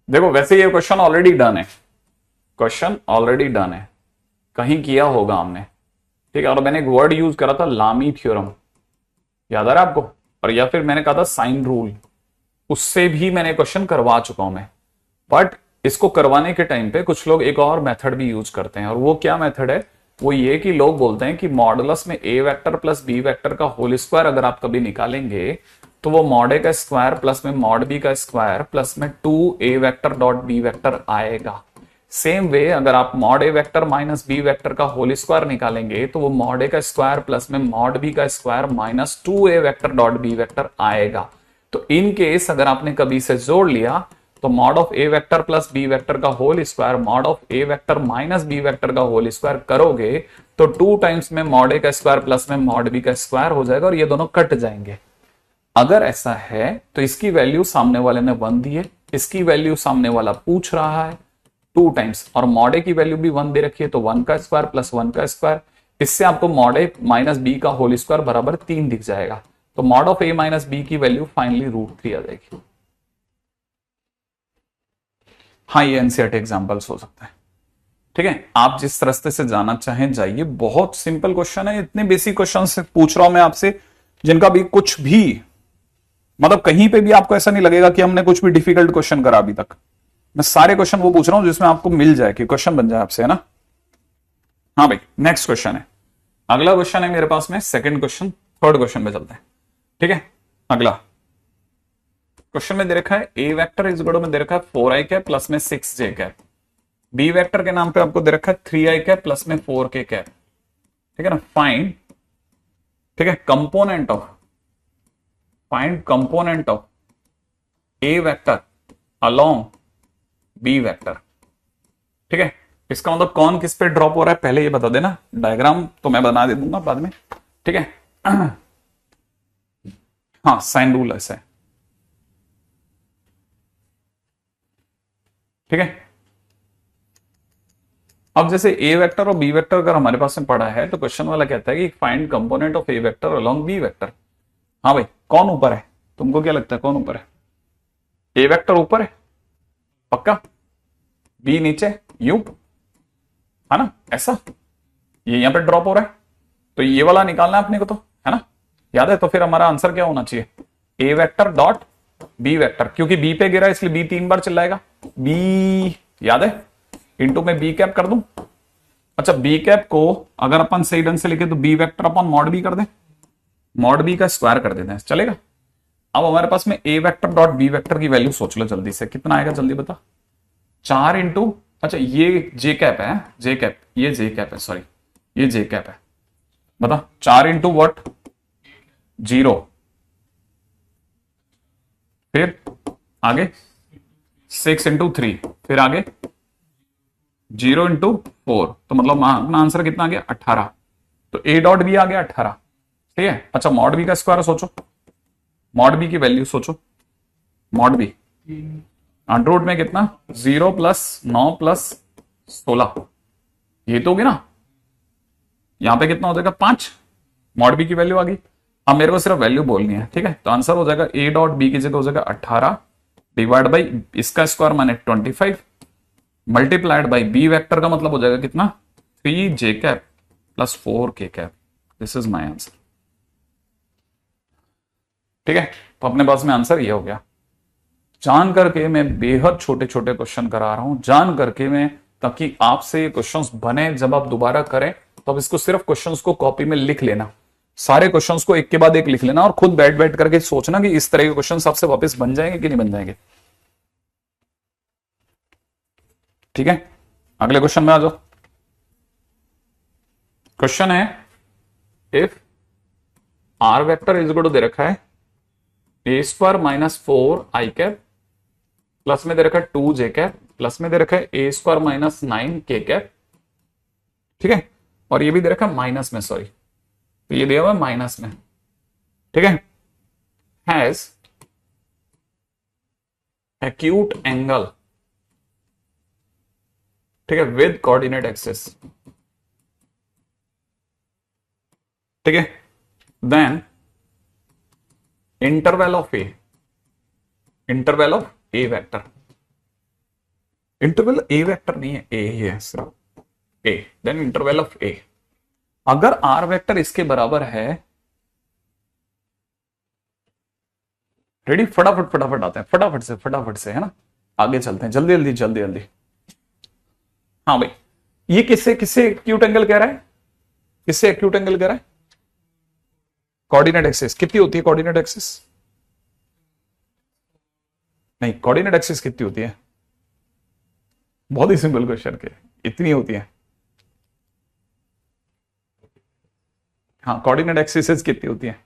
देखो वैसे ये क्वेश्चन ऑलरेडी डन है, क्वेश्चन ऑलरेडी डन है, कहीं किया होगा हमने। ठीक है, और मैंने एक वर्ड यूज करा था लामी थ्योरम, याद आ रहा है आपको? और या फिर मैंने कहा था साइन रूल, उससे भी मैंने क्वेश्चन करवा चुका हूं मैं। बट इसको करवाने के टाइम पे कुछ लोग एक और मेथड भी यूज करते हैं, और वो क्या मेथड है? वो ये कि लोग बोलते हैं कि मॉडुलस में ए वेक्टर प्लस बी वेक्टर का होल स्क्वायर अगर आप कभी निकालेंगे तो वो मॉड ए का स्क्वायर प्लस में मॉड बी का स्क्वायर प्लस में 2a vector dot B vector आएगा। सेम वे अगर आप mod A vector minus B vector का होल स्क्वायर निकालेंगे तो वो मॉड ए का स्क्वायर प्लस में मॉड बी का square minus 2a vector dot B vector आएगा। तो इन केस अगर आपने कभी से जोड़ लिया तो mod of A vector plus B vector का whole square mod of A vector minus B vector का होल स्क्वायर करोगे तो 2 टाइम्स में मॉड ए का स्क्वायर प्लस में मॉड बी का स्क्वायर हो जाएगा और ये दोनों कट जाएंगे। अगर ऐसा है तो इसकी वैल्यू सामने वाले ने 1 दी है, इसकी वैल्यू सामने वाला पूछ रहा है 2 टाइम्स, और मॉड ए की वैल्यू भी 1 दे रखी है तो 1 का स्क्वायर प्लस 1 का स्क्वायर। इससे आपको मॉड ए माइनस बी का होल स्क्वायर बराबर 3 दिख जाएगा। तो mod of A minus B की वैल्यू फाइनली √3 आ जाएगी। हाँ, ये एनसीईआरटी एग्जाम्पल्स हो सकता है। ठीक है, आप जिस रास्ते से जाना चाहें जाइए, बहुत सिंपल क्वेश्चन है। इतने बेसिक क्वेश्चन से पूछ रहा हूं मैं आपसे जिनका भी कुछ भी मतलब कहीं पे भी आपको ऐसा नहीं लगेगा कि हमने कुछ भी डिफिकल्ट क्वेश्चन करा अभी तक। मैं सारे क्वेश्चन वो पूछ रहा हूं जिसमें आपको मिल जाए कि क्वेश्चन बन जाए आपसे, है ना? हाँ भाई, नेक्स्ट क्वेश्चन है, अगला क्वेश्चन है मेरे पास में सेकंड क्वेश्चन, थर्ड क्वेश्चन पे चलते हैं। ठीक है, अगला क्वेश्चन में दे रखा है ए वेक्टर इज इक्वल में दे रखा है 4i कैप प्लस में 6j कैप। बी वेक्टर के नाम पे आपको दे रखा है 3i कैप प्लस में 4k कैप। ठीक है ना, फाइंड, ठीक है, component of, find component of A vector along B vector. ठीक है, इसका मतलब कौन किस पे ड्रॉप हो रहा है पहले ये बता देना, डायग्राम तो मैं बना दे दूंगा बाद में। ठीक है, हाँ साइन रूल ऐसा है। ठीक है, अब जैसे ए वेक्टर और बी वेक्टर अगर हमारे पास में पड़ा है तो क्वेश्चन वाला कहता है कि find component of A vector along B vector. हाँ भाई, कौन ऊपर है? तुमको क्या लगता है कौन ऊपर है? ए वेक्टर ऊपर है पक्का, बी नीचे, यू है ना, ऐसा ये यहां पे ड्रॉप हो रहा है तो ये वाला निकालना है अपने को, तो है ना, याद है? तो फिर हमारा आंसर क्या होना चाहिए? ए वेक्टर डॉट बी वेक्टर, क्योंकि बी पे गिरा इसलिए बी 3 बार चिल्लाएगा, बी याद है, इंटू में बी कैप कर दूं। अच्छा, बी कैप को अगर अपन सही ढंग से लिखे तो बी वेक्टर अपन मॉड बी कर दें, मॉड बी का स्क्वायर कर देते हैं, चलेगा? अब हमारे पास में ए वेक्टर डॉट बी वेक्टर की वैल्यू सोच लो जल्दी से, कितना आएगा जल्दी बता। 4 इंटू, अच्छा ये जे कैप है, जे कैप, ये जे कैप है, सॉरी ये जे कैप है, बता 4 इंटू वट 0, फिर आगे 6 इंटू 3, फिर आगे 0 इंटू 4, तो मतलब अपना आंसर कितना आ गया 18। तो ए डॉट बी आ गया 18, ठीक है। अच्छा मॉड बी का स्क्वायर सोचो, मॉड बी की वैल्यू सोचो, मॉड बी अंडर रूट में कितना 0 प्लस 9 प्लस 16, ये तो होगी ना, यहां पे कितना हो जाएगा 5, मॉड बी की वैल्यू आ गई। अब मेरे को सिर्फ वैल्यू बोलनी है, ठीक है। तो आंसर हो जाएगा ए डॉट बी की जगह हो जाएगा 18 डिवाइड बाई इसका स्क्वायर माने 25 मल्टीप्लाइड बाई बी वेक्टर का मतलब हो जाएगा कितना 3 जे कैप प्लस 4 के cap. This is my answer, ठीक है। तो अपने पास में आंसर ये हो गया। जान करके मैं बेहद छोटे छोटे क्वेश्चन करा रहा हूं, जान करके मैं, ताकि आपसे ये क्वेश्चंस बने जब आप दोबारा करें तो अब इसको सिर्फ क्वेश्चंस को कॉपी में लिख लेना, सारे क्वेश्चंस को एक के बाद एक लिख लेना और खुद बैठ बैठ करके सोचना कि इस तरह के क्वेश्चंस आपसे वापस बन जाएंगे कि नहीं बन जाएंगे, ठीक है। अगले क्वेश्चन में आ जाओ। क्वेश्चन है if R vector is equal to दे रखा है A square minus 4 I cap, plus में दे रखा है 2 जे कैप, प्लस में दे रखा है ए स्क्वायर माइनस 9 के कैप, ठीक है। और ये भी दे रखा है माइनस में, सॉरी, तो ये दिया हुआ है माइनस में, ठीक है। हैज एक्यूट एंगल, ठीक है, विद कोऑर्डिनेट एक्सिस, ठीक है। Then interval of A, interval of A vector, interval A vector नहीं है, ए ही है सिर्फ A, then interval of A, अगर आर वेक्टर इसके बराबर है, रेडी, फटाफट फटाफट आते हैं, फटाफट से है ना, आगे चलते हैं, जल्दी जल्दी जल्दी जल्दी। हाँ भाई, ये किससे किससे एक्यूट एंगल कह रहा है, किससे एक्यूट एंगल कह रहा है, कोऑर्डिनेट एक्सिस। कितनी होती है कोऑर्डिनेट एक्सिस, नहीं कोऑर्डिनेट एक्सिस कितनी होती है, बहुत ही सिंपल क्वेश्चन के, इतनी होती है। हाँ कोऑर्डिनेट एक्सिस कितनी होती है,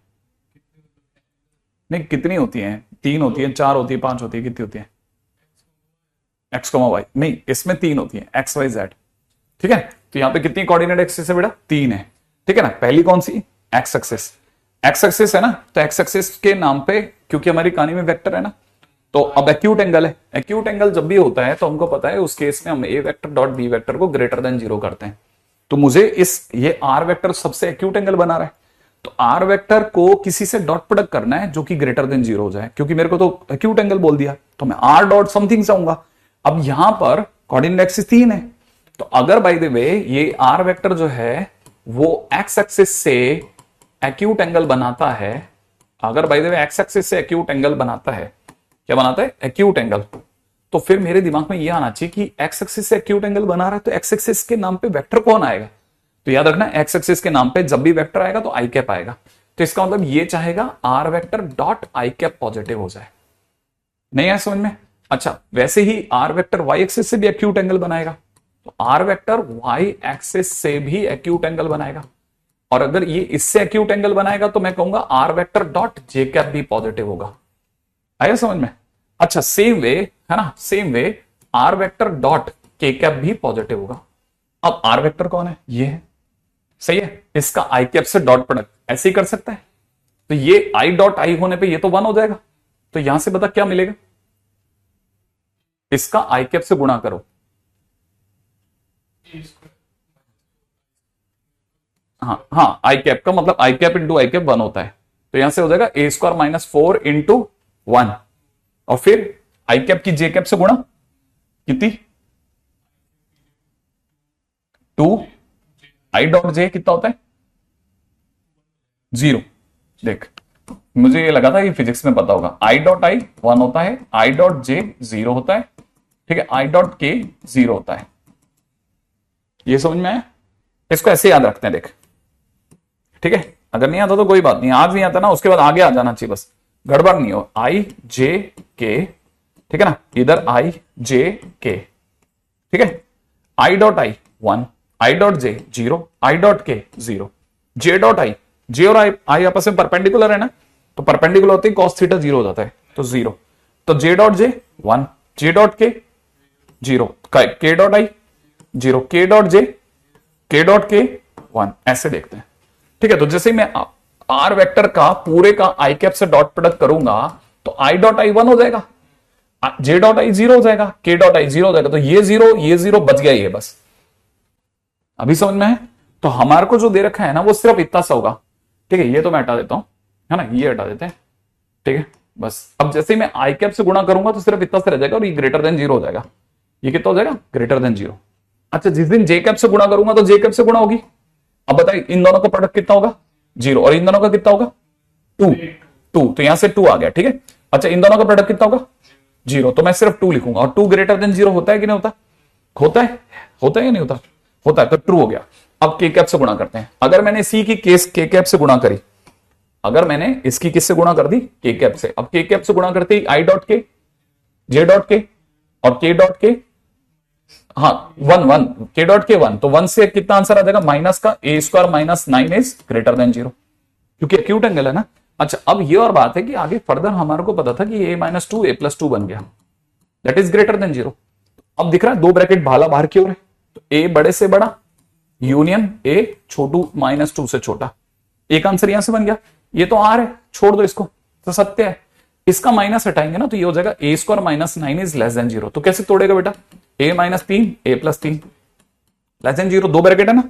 नहीं कितनी होती है, 3 होती है, 4 होती है, 5 होती है, कितनी होती है, एक्स कोमा वाई, नहीं इसमें 3 होती है, एक्स वाई जेड, ठीक है। तो यहां पे कितनी कोऑर्डिनेट एक्सिस है बेटा, 3 है, ठीक है ना। पहली कौन सी, एक्स एक्सिस, एक्स एक्सिस है ना, तो एक्स एक्सिस के नाम पे, क्योंकि हमारी कहानी में वेक्टर है ना, तो अब एक्यूट एंगल है, एक्यूट एंगल जब भी होता है तो हमको पता है उस केस में हम ए वेक्टर डॉट बी वेक्टर को ग्रेटर देन 0 करते हैं। तो मुझे ये आर वेक्टर सबसे एक्यूट एंगल बना रहा है, तो आर वेक्टर को किसी से डॉट प्रोडक्ट करना है जो कि ग्रेटर देन 0 हो जाए, क्योंकि मेरे को तो एक्यूट एंगल बोल दिया, तो मैं आर डॉट समथिंग चाहूंगा। अब यहां पर कोऑर्डिनेट एक्सिस 3 है, तो अगर बाय द वे ये आर वेक्टर जो है वो एक्स एक्सिस से एक्यूट एंगल बनाता है, अगर by the way x axis से एक्यूट एंगल बनाता है, क्या बनाता है, एक्यूट एंगल, तो फिर मेरे दिमाग में यह आना चाहिए कि एक्स एक्सिस से एक्यूट एंगल बना रहा है, तो एक्स एक्सिस के नाम पे वेक्टर कौन आएगा, तो याद रखना एक्स एक्सिस के नाम पे जब भी वेक्टर आएगा तो आई कैप आएगा, तो इसका मतलब ये चाहेगा R vector dot I cap positive हो जाए, नहीं है समझ में। अच्छा वैसे ही आर वेक्टर वाई एक्सिस से भी एक्यूट एंगल बनाएगा, तो आर वेक्टर वाई एक्सिस से भी एक्यूट एंगल बनाएगा, और अगर ये इससे एक्यूट एंगल बनाएगा तो मैं कहूंगा R vector dot J cap भी पॉजिटिव होगा, आया समझ में। अच्छा सेम वे है ना, same way R vector dot K cap भी पॉजिटिव होगा। अब आर वेक्टर कौन है, ये है, सही है, इसका आई कैप से डॉट प्रोडक्ट ऐसे ही कर सकता है, तो ये आई डॉट आई होने पे ये तो 1 हो जाएगा, तो यहां से बता क्या मिलेगा, इसका आई कैप से गुणा करो, हाँ हाँ आई कैप का मतलब आई कैप इंटू आई कैप 1 होता है, तो यहां से हो जाएगा ए स्क्वायर माइनस 4 इंटू 1, और फिर आई कैप की जे कैप से गुणा, कितनी 2, आई डॉट जे कितना होता है 0, देख मुझे ये लगा था कि फिजिक्स में पता होगा, आई डॉट आई 1 होता है, आई डॉट जे 0 होता है, ठीक है, आई डॉट के 0 होता है, ये समझ में आया। इसको ऐसे याद रखते हैं देख, ठीक है, अगर नहीं आता तो कोई बात नहीं, आज नहीं आता ना उसके बाद आगे आ जाना चाहिए, बस गड़बड़ नहीं हो, आई जे के, ठीक है ना, इधर आई जे के, ठीक है, I dot I 1, I dot J 0, I dot के 0, जे डॉट आई, जे और आई आपस में परपेंडिकुलर है ना, तो परपेंडिकुलर होते ही cos थीटा 0 हो जाता है, तो 0, तो J dot J 1, J dot के 0, के डॉट आई 0, के डॉट जे, के डॉट के 1, ऐसे देखते हैं। ठीक है, तो जैसे मैं आर वेक्टर का पूरे का आई कैप से डॉट प्रोडक्ट करूंगा तो आई डॉट आई 1 हो जाएगा, जे डॉट आई 0 हो जाएगा, के डॉट आई 0 हो जाएगा, तो ये 0 बच गया, ये बस अभी समझ में है। तो हमारे को जो दे रखा है ना वो सिर्फ इतना सा होगा। ठीक है, ये तो मैं हटा देता हूं, है ना, ये हटा देते हैं। ठीक है, बस अब जैसे ही मैं आई कैप से गुणा करूंगा तो सिर्फ इतना सा रह जाएगा और ये ग्रेटर देन 0 हो जाएगा। ये कितना हो जाएगा, ग्रेटर देन 0। अच्छा, जिस दिन जे कैप से गुणा करूंगा तो जे कैप से गुणा होगी। अब बताइए इन दोनों का प्रोडक्ट कितना होगा, 0, और इन दोनों का कितना होगा, 2, तो यहां से 2 आ गया। ठीक है, अच्छा इन दोनों का प्रोडक्ट कितना होगा, 0, तो मैं सिर्फ 2 लिखूंगा। और 2 ग्रेटर देन 0 होता है कि नहीं होता, होता है, होता है या नहीं होता, होता है, तो ट्रू हो गया। अब के कैप से गुणा करते हैं। अगर मैंने सी की केस के कैप से गुणा करी, अगर मैंने इसकी किससे गुणा कर दी, के कैप से, अब के कैप से गुणा करते ही आई डॉट के, जे डॉट के और के डॉट के, हाँ 1 के डॉट के 1, तो 1 से कितना आंसर आ जाएगा, माइनस का A square minus 9 is greater than 0, क्योंकि एक्यूट एंगल है ना। अच्छा, अब ये और बात है कि आगे फर्दर हमारे को पता था कि a माइनस 2 a प्लस 2 बन गया, दैट इज ग्रेटर देन 0। अब दिख रहा है 2 ब्रैकेट भाला बाहर की ओर है, तो a बड़े से बड़ा यूनियन a छोटू माइनस 2 से छोटा, एक आंसर यहां से बन गया। ये तो आर है, छोड़ दो इसको, तो सत्य है। इसका माइनस हटाएंगे ना तो ये हो जाएगा A square minus 9 is less than 0। तो कैसे तोड़ेगा बेटा, a minus 3 a plus 3 less than 0, 2 bracket है ना,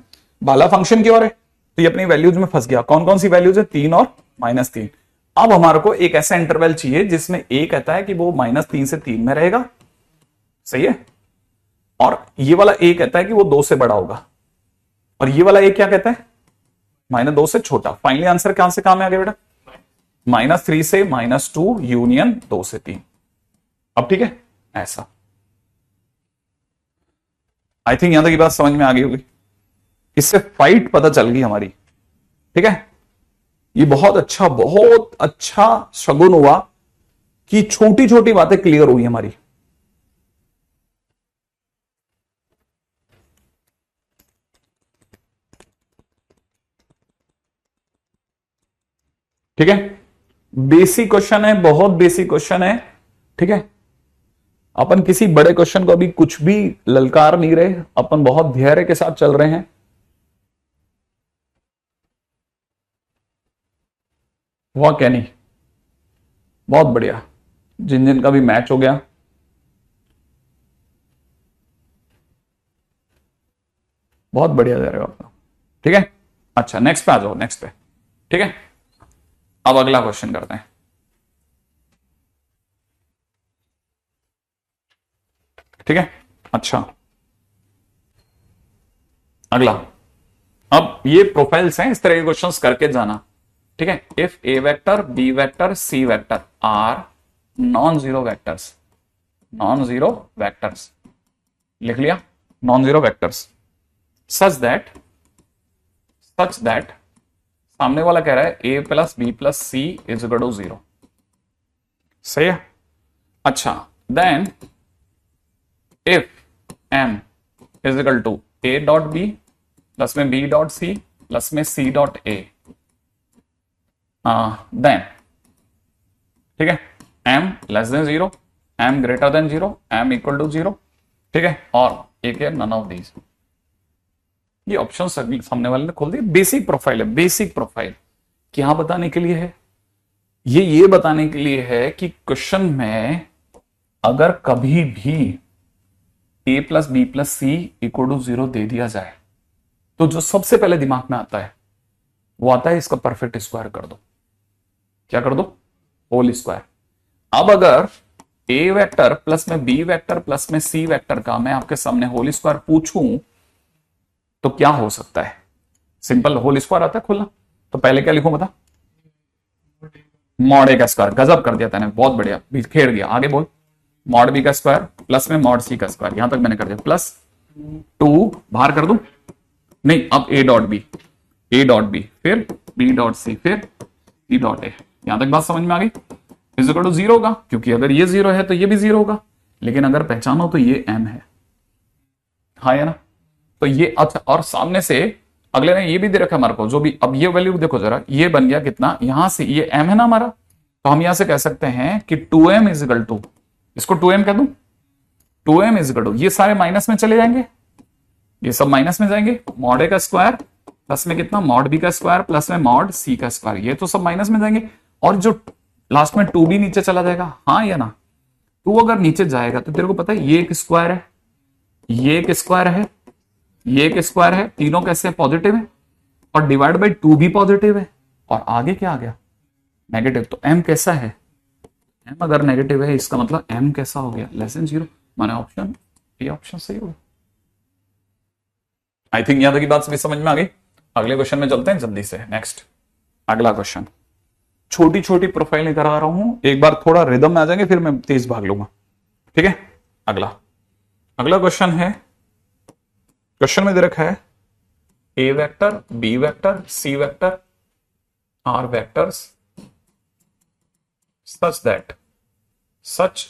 भाला फंक्शन की ओर है, तो ये अपनी वैल्यूज में फंस गया। कौन कौन सी वैल्यूज है, 3 और माइनस 3। अब हमारे को एक ऐसा इंटरवल चाहिए जिसमें a कहता है कि वो माइनस 3 से 3 में रहेगा, सही है, और ये वाला a कहता है कि वो 2 से बड़ा होगा, और ये वाला a क्या कहता है, माइनस 2 से छोटा। फाइनली आंसर कहां से कहां में आ गया बेटा, -3 से -2 यूनियन 2 से 3। अब ठीक है, ऐसा आई थिंक यहां तक की बात समझ में आ गई होगी। इससे फाइट पता चल गई हमारी। ठीक है, ये बहुत अच्छा शगुन हुआ कि छोटी छोटी बातें क्लियर हुई हमारी। ठीक है, बेसिक क्वेश्चन है, बहुत बेसिक क्वेश्चन है। ठीक है, अपन किसी बड़े क्वेश्चन को अभी कुछ भी ललकार नहीं रहे, अपन बहुत धैर्य के साथ चल रहे हैं। हुआ क्या नहीं, बहुत बढ़िया, जिन जिन का भी मैच हो गया, बहुत बढ़िया जा रहेगा आपका। ठीक है, अच्छा नेक्स्ट पे आ जाओ, नेक्स्ट पे। ठीक है, अब अगला क्वेश्चन करते हैं। ठीक है, अच्छा अगला, अब ये प्रोफाइल्स हैं, इस तरह के क्वेश्चंस करके जाना। ठीक है, if A vector B vector C vector are non zero vectors, non zero vectors लिख लिया, non zero vectors such that सामने वाला कह रहा है A plus B plus C is equal to 0, सही है। अच्छा, then if M is equal to A dot B plus में बी डॉट सी प्लस में सी डॉट ए, देन ठीक है M less than 0, M greater than 0, M equal to 0। ठीक है, और एक है नन ऑफ दीज। ये ऑप्शन सामने वाले ने खोल दिया। बेसिक प्रोफाइल है, बेसिक प्रोफाइल क्या बताने के लिए है, ये बताने के लिए है कि क्वेश्चन में अगर कभी भी a plus B plus C equal to 0 दे दिया जाए तो जो सबसे पहले दिमाग में आता है वो आता है इसका परफेक्ट स्क्वायर कर दो। क्या कर दो, होल स्क्वायर। अब अगर a वेक्टर प्लस में b वेक्टर प्लस में c वेक्टर का मैं आपके सामने होल स्क्वायर पूछूं तो क्या हो सकता है, सिंपल होल स्क्वायर आता है खोलना, तो पहले क्या लिखूं बता, मॉड ए का स्क्वायर। गजब कर दिया तूने, बहुत बढ़िया, खेड़ दिया। आगे बोल, मॉड बी का स्क्वायर प्लस में मॉड सी का स्क्वायर, यहां तक मैंने कर दिया, प्लस 2 बाहर कर दूं, नहीं अब ए डॉट बी फिर बी डॉट सी फिर सी डॉट ए, यहां तक बात समझ में आ गई। इज इक्वल टू 0 होगा, क्योंकि अगर ये 0 है तो ये भी 0 होगा, लेकिन अगर पहचानो तो ये m है, हाँ या ना? तो ये अच्छा, और सामने से अगले ने ये भी दे रखा है हमारे को, जो भी, अब ये वैल्यू देखो जरा, ये बन गया कितना, यहां से ये m है ना हमारा, तो हम यहां से कह सकते हैं कि 2m इज इक्वल टू, इसको 2m कह दूं, 2m इज इक्वल टू, ये सारे माइनस में चले जाएंगे, ये सब माइनस में जाएंगे, मॉड ए का स्क्वायर प्लस में कितना मॉड बी का स्क्वायर प्लस में मॉड सी का स्क्वायर, ये तो सब माइनस में जाएंगे, और जो लास्ट में 2 भी नीचे चला जाएगा, हाँ या ना? 2 अगर नीचे जाएगा तो तेरे को पता है ये एक स्क्वायर है, ये एक स्क्वायर है, ये एक स्क्वायर है, तीनों कैसे पॉजिटिव है, और डिवाइड बाई 2 भी पॉजिटिव है, और आगे क्या आ गया, नेगेटिव। तो m कैसा है, m अगर नेगेटिव है इसका मतलब m कैसा हो गया, लेस देन 0, माने ऑप्शन ये ऑप्शन सही होगा। आई थिंक यहां तक की बात भी समझ में आ गई। अगले क्वेश्चन में चलते हैं जल्दी से। नेक्स्ट अगला क्वेश्चन, छोटी छोटी प्रोफाइल करा रहा हूं, एक बार थोड़ा रिदम में आ जाएंगे फिर मैं तेज भाग लूंगा, ठीक है। अगला क्वेश्चन है, क्वेश्चन में दे रखा है ए vector, B vector, C vector are vectors such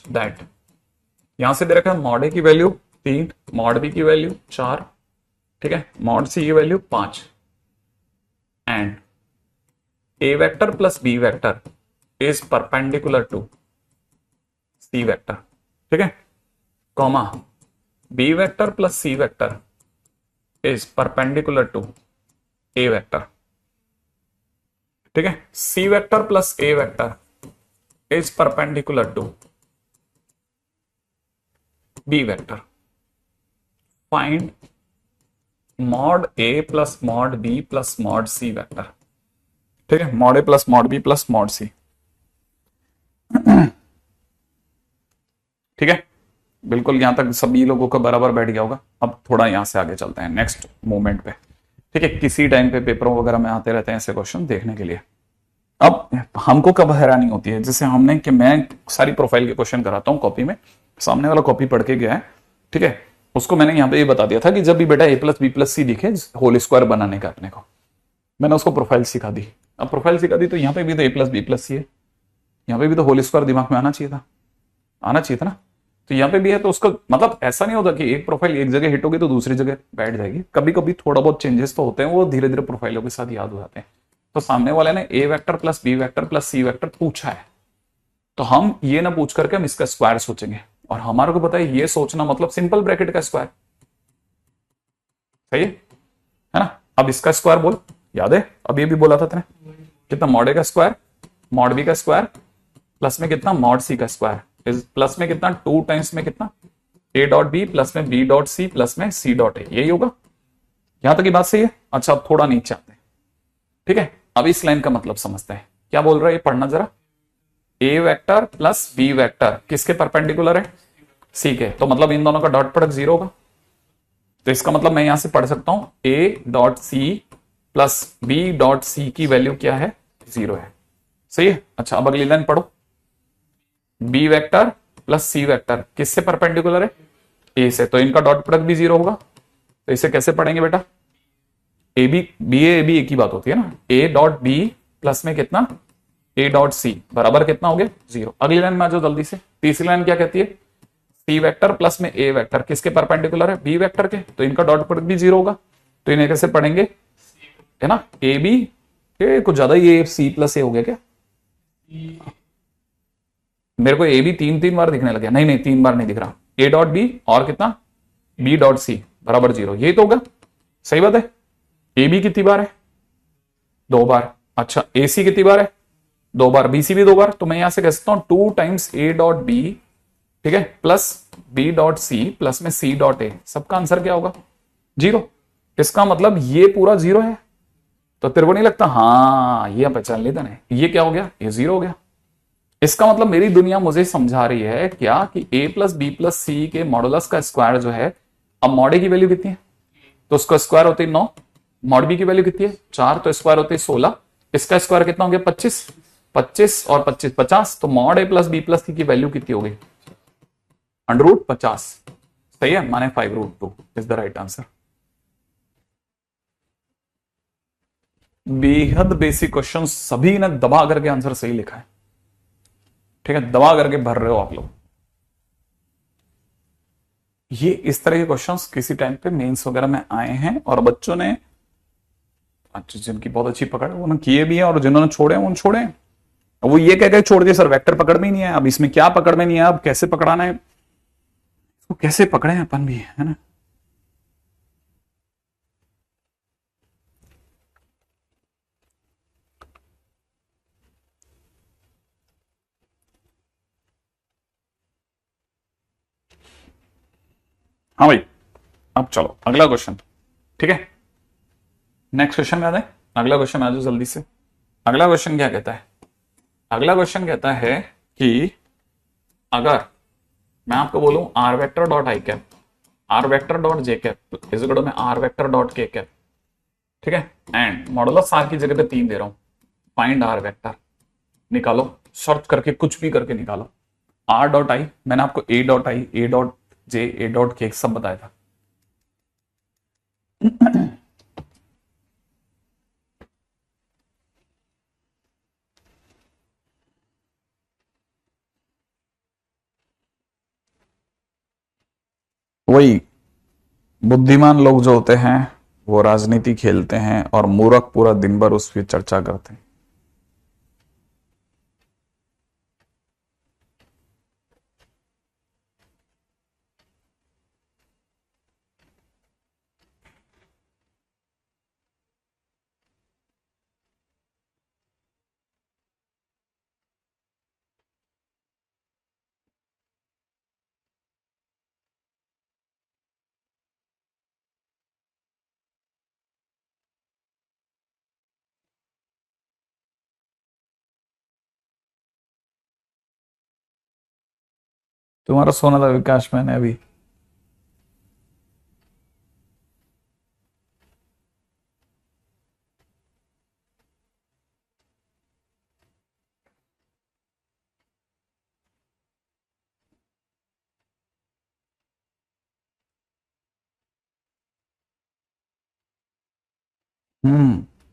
that, यहां से दे रखा है मॉड ए की वैल्यू 3, मॉड बी की वैल्यू 4, ठीक है, मॉड सी की value 5, and A vector plus B vector is perpendicular to C vector, ठीक है, comma B vector plus C vector is perpendicular to A vector, ठीक है, C vector plus A vector is perpendicular to B vector, find mod A plus mod B plus mod C vector, ठीक है, mod A plus mod B plus mod C, ठीक है, बिल्कुल यहां तक सभी लोगों का बराबर बैठ गया होगा। अब थोड़ा यहां से आगे चलते हैं नेक्स्ट मोमेंट पे, ठीक है, किसी टाइम पे पेपरों वगैरह में आते रहते हैं ऐसे क्वेश्चन देखने के लिए। अब हमको कब हैरानी होती है, जैसे हमने कि मैं सारी प्रोफाइल के क्वेश्चन कराता हूं कॉपी में, सामने वाला कॉपी पढ़ के गया है, ठीक है, उसको मैंने यहाँ पे ये बता दिया था कि जब भी बेटा ए प्लस बी प्लस सी दिखे होल स्क्वायर बनाने का अपने को, मैंने उसको प्रोफाइल सिखा दी। अब प्रोफाइल सिखा दी तो यहाँ पे भी तो ए प्लस बी प्लस सी है, यहाँ पे भी तो होल स्क्वायर दिमाग में आना चाहिए था ना, तो यहाँ पे भी है, तो उसका मतलब ऐसा नहीं होता कि एक प्रोफाइल एक जगह हिट होगी तो दूसरी जगह बैठ जाएगी, कभी कभी थोड़ा बहुत चेंजेस तो होते हैं, वो धीरे धीरे प्रोफाइलों के साथ याद हो जाते हैं। तो सामने वाले ने A vector plus B vector plus C vector पूछा है, तो हम ये ना पूछ करके हम इसका स्क्वायर सोचेंगे, और हमारे को पता है ये सोचना मतलब सिंपल ब्रैकेट का स्क्वायर, सही है ना। अब इसका स्क्वायर बोल, याद है अब ये भी बोला था तेने, कितना मॉड ए का स्क्वायर मॉड बी का स्क्वायर प्लस में कितना मॉड सी का स्क्वायर, प्लस में कितना 2 टाइम्स में कितना ए डॉट बी प्लस में बी डॉट सी प्लस में सी डॉट ए, यही होगा। यहां तक की बात सही है। अच्छा अब थोड़ा नीचे आते हैं, ठीक है, अब इस लाइन का मतलब समझते हैं, क्या बोल रहा है ये पढ़ना जरा, ए वेक्टर प्लस बी वेक्टर किसके परपेंडिकुलर है, सी के, तो मतलब इन दोनों का डॉट प्रोडक्ट 0 होगा, तो इसका मतलब मैं यहां से पढ़ सकता हूं A dot C plus B dot C की वैल्यू क्या है, 0 है, सही है। अच्छा अब अगली लाइन पढ़ो, B vector plus C vector किससे परपेंडिकुलर है, ए से, तो इनका डॉट प्रोडक्ट भी 0 होगा, तो इसे कैसे पढ़ेंगे बेटा, ए बी एक ही बात होती है ना, ए डॉट बी प्लस में कितना ए डॉट सी बराबर कितना हो गया 0। अगली लाइन में आ जाओ जल्दी से, तीसरी लाइन क्या कहती है, सी वेक्टर प्लस में ए वेक्टर किसके परपेंडिकुलर है, बी वेक्टर के, तो इनका डॉट प्रोडक्ट भी 0 होगा, तो इन्हें कैसे पढ़ेंगे, है ना, ए बी, कुछ ज्यादा ये सी प्लस ए हो गया क्या, मेरे को ए बी 3 बार दिखने लगे, नहीं 3 बार नहीं दिख रहा, ए डॉट बी और कितना बी डॉट सी बराबर 0, यही तो होगा, सही बात है। ए बी कितनी बार है, 2 बार, अच्छा ए सी कितनी बार है, 2 बार, बी सी भी 2 बार, तो मैं यहां से कह सकता हूं 2 टाइम्स ए डॉट बी, ठीक है, plus B dot C plus में सी डॉट ए, सबका आंसर क्या होगा 0। इसका मतलब ये पूरा 0 है, तो तेरे को नहीं लगता, हाँ ये पहचान लेता ना, ये क्या हो गया, ये 0 हो गया। इसका मतलब मेरी दुनिया मुझे समझा रही है क्या कि a प्लस बी प्लस सी के मॉडुलस का स्क्वायर जो है, अब मॉड ए की वैल्यू कितनी है, तो उसका स्क्वायर होती है 9, मॉड बी की वैल्यू कितनी है 4, तो स्क्वायर होती है 16, इसका स्क्वायर कितना हो गया 25 और 25 50, तो mod A plus B plus सी की वैल्यू कितनी हो गई √50, सही है, माने 5√2 इज द राइट आंसर। बेहद बेसिक क्वेश्चन, सभी ने दबा करके आंसर सही लिखा है, ठीक है, दबा करके भर रहे हो आप लोग। ये इस तरह के क्वेश्चंस किसी टाइम पे मेंस वगैरह में आए हैं और बच्चों ने अच्छा जिनकी बहुत अच्छी पकड़ है उन्होंने किए भी है और जिन्होंने छोड़े हैं उन्होंने छोड़े हैं। अब वो ये कह के छोड़ दिया सर वेक्टर पकड़ में ही नहीं है, अब इसमें क्या पकड़ में नहीं है, अब कैसे पकड़ाना है इसको, कैसे पकड़े हैं अपन भी, है ना। हाँ भाई, अब चलो अगला क्वेश्चन। ठीक है, नेक्स्ट क्वेश्चन में आ जाए, अगला क्वेश्चन आ जाओ जल्दी से। अगला क्वेश्चन क्या कहता है, अगला क्वेश्चन कहता है कि अगर मैं आपको बोलूं R vector dot I cap, R vector dot J cap is equal to में R vector dot K cap, ठीक है, एंड मॉडुलस आर की जगह पे 3 दे रहा हूं, फाइंड आर वेक्टर, निकालो, सर्च करके कुछ भी करके निकालो। आर डॉट आई मैंने आपको ए dot I, A dot J, A dot के सब बताया था। वही बुद्धिमान लोग जो होते हैं वो राजनीति खेलते हैं और मूर्ख पूरा दिन भर उस पर चर्चा करते हैं। तुम्हारा सोना था विकास, मैंने अभी